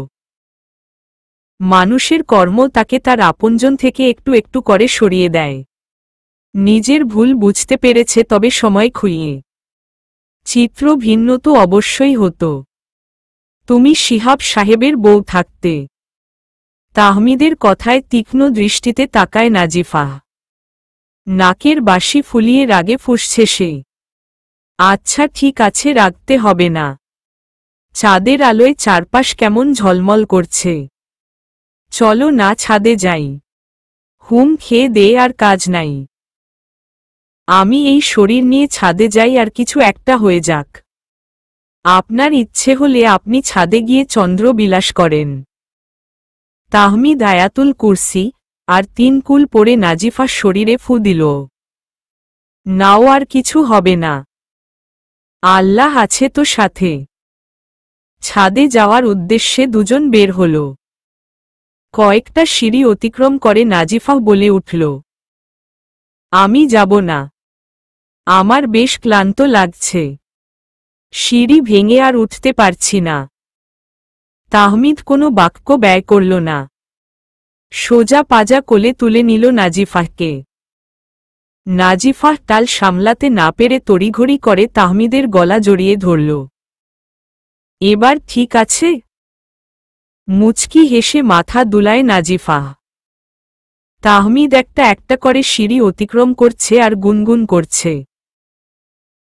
মানুষের কর্ম তাকে তার আপনজন থেকে একটু একটু করে সরিয়ে দেয়। নিজের ভুল বুঝতে পেরেছে, তবে সময় খুইয়ে চিত্র ভিন্ন তো অবশ্যই হতো। তুমি শিহাব সাহেবের বউ থাকতে। তাহমিদের কথায় তীক্ষ্ণ দৃষ্টিতে তাকায় নাজিফা। নাকের বাঁশি ফুলিয়ে রাগে ফুঁসছে সে। আচ্ছা ঠিক আছে, রাগতে হবে না। চাঁদের আলোয় চারপাশ কেমন ঝলমল করছে। চলো না ছাদে যাই। হুম খেয়ে দে, আর কাজ নাই। আমি এই শরীর নিয়ে ছাদে যাই আর কিছু একটা হয়ে যাক। আপনার ইচ্ছে হলে আপনি ছাদে গিয়ে চন্দ্র বিলাস করেন। তাহমিদ আয়াতুল কুরসি আর 3 কুল পড়ে নাজিফার শরীরে ফু দিল। নাও, আর কিছু হবে না, আল্লাহ আছে তো সাথে। ছাদে যাওয়ার উদ্দেশ্যে দুজন বের হল। কয়েকটা সিঁড়ি অতিক্রম করে নাজিফা বলে উঠল, আমি যাব না, আমার বেশ ক্লান্ত লাগছে, সিঁড়ি ভেঙে আর উঠতে পারছি না। তাহমিদ কোনো বাক্য ব্যয় করল না, সোজা পাজা কোলে তুলে নিল নাজিফাহকে। নাজিফাহ টাল সামলাতে না পেরে তড়িঘড়ি করে তাহমিদের গলা জড়িয়ে ধরল। এবার ঠিক আছে? মুচকি হেসে মাথা দুলায় নাজিফাহ। তাহমিদ একটা একটা করে সিঁড়ি অতিক্রম করছে আর গুনগুন করছে।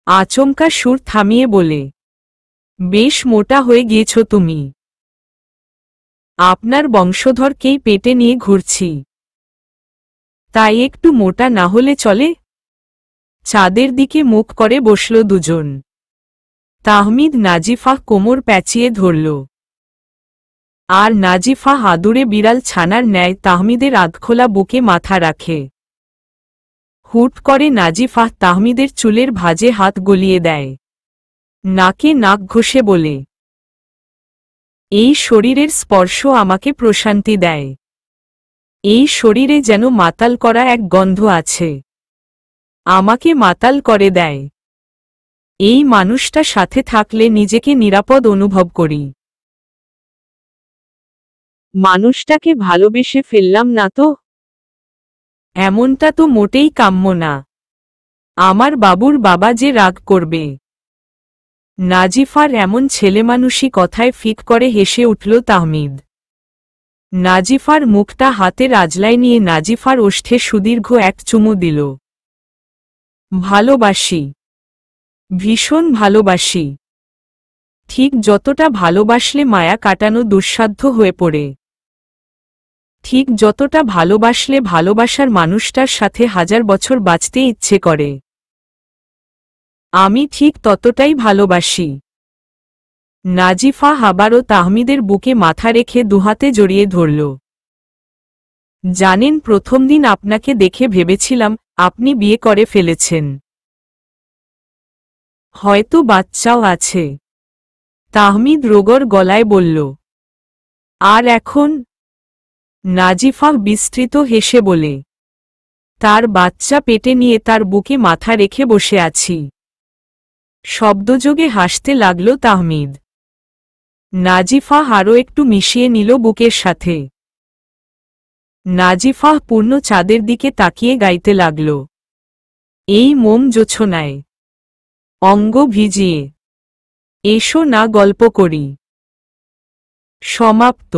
আচমকা সুর থামিয়ে বলে, বেশ মোটা হয়ে গিয়েছ তুমি। আপনার বংশধরকেই পেটে নিয়ে ঘুরছি, তাই একটু মোটা না হলে চলে? চাঁদের দিকে মুখ করে বসল দুজন। তাহমিদ নাজিফাহ কোমর প্যাঁচিয়ে ধরল, আর নাজিফাহ আদুরে বিড়াল ছানার ন্যায় তাহমিদের আধখোলা বুকে মাথা রাখে। হুট করে নাজিফাহ তাহমিদের চুলের ভাঁজে হাত গলিয়ে দেয়, নাকে নাক ঘষে বলে, এই শরীরের স্পর্শ আমাকে প্রশান্তি দেয়। এই শরীরে যেন মাতাল করা এক গন্ধ আছে, আমাকে মাতাল করে দেয়। এই মানুষটা সাথে থাকলে নিজেকে নিরাপদ অনুভব করি। মানুষটাকে ভালোবেসে ফেললাম না তো? এমনটা তো মোটেই কাম্য না। আমার বাবুর বাবা যে রাগ করবে। নাজিফার এমন ছেলেমানুষি কথায় ফিক করে হেসে উঠল তাহমিদ। নাজিফার মুখটা হাতের আজলায় নিয়ে নাজিফার ওষ্ঠে সুদীর্ঘ এক চুমু দিল। ভালোবাসি, ভীষণ ভালোবাসি, ঠিক যতটা ভালোবাসলে মায়া কাটানো দুঃসাধ্য হয়ে পড়ে, ঠিক যতটা ভালোবাসলে ভালোবাসার মানুষটার সাথে 1000 বছর বাঁচতে ইচ্ছে করে, আমি ঠিক ততটাই ভালোবাসি। নাজিফা আবারও তাহমিদের বুকে মাথা রেখে দুহাতে জড়িয়ে ধরল। জানেন, প্রথম দিন আপনাকে দেখে ভেবেছিলাম আপনি বিয়ে করে ফেলেছেন, হয়তো বাচ্চাও আছে। তাহমিদ রোগর গলায় বলল। আর এখন? নাজিফা বিস্তৃত হেসে বলে, তার বাচ্চা পেটে নিয়ে তার বুকে মাথা রেখে বসে আছি। শব্দযোগে হাসতে লাগল তাহমিদ। নাজিফা আরও একটু মিশিয়ে নিল বুকের সাথে। নাজিফা পূর্ণ চাঁদের দিকে তাকিয়ে গাইতে লাগল, এই মোম জোছনায় অঙ্গ ভিজিয়ে এসো না গল্প করি। সমাপ্ত।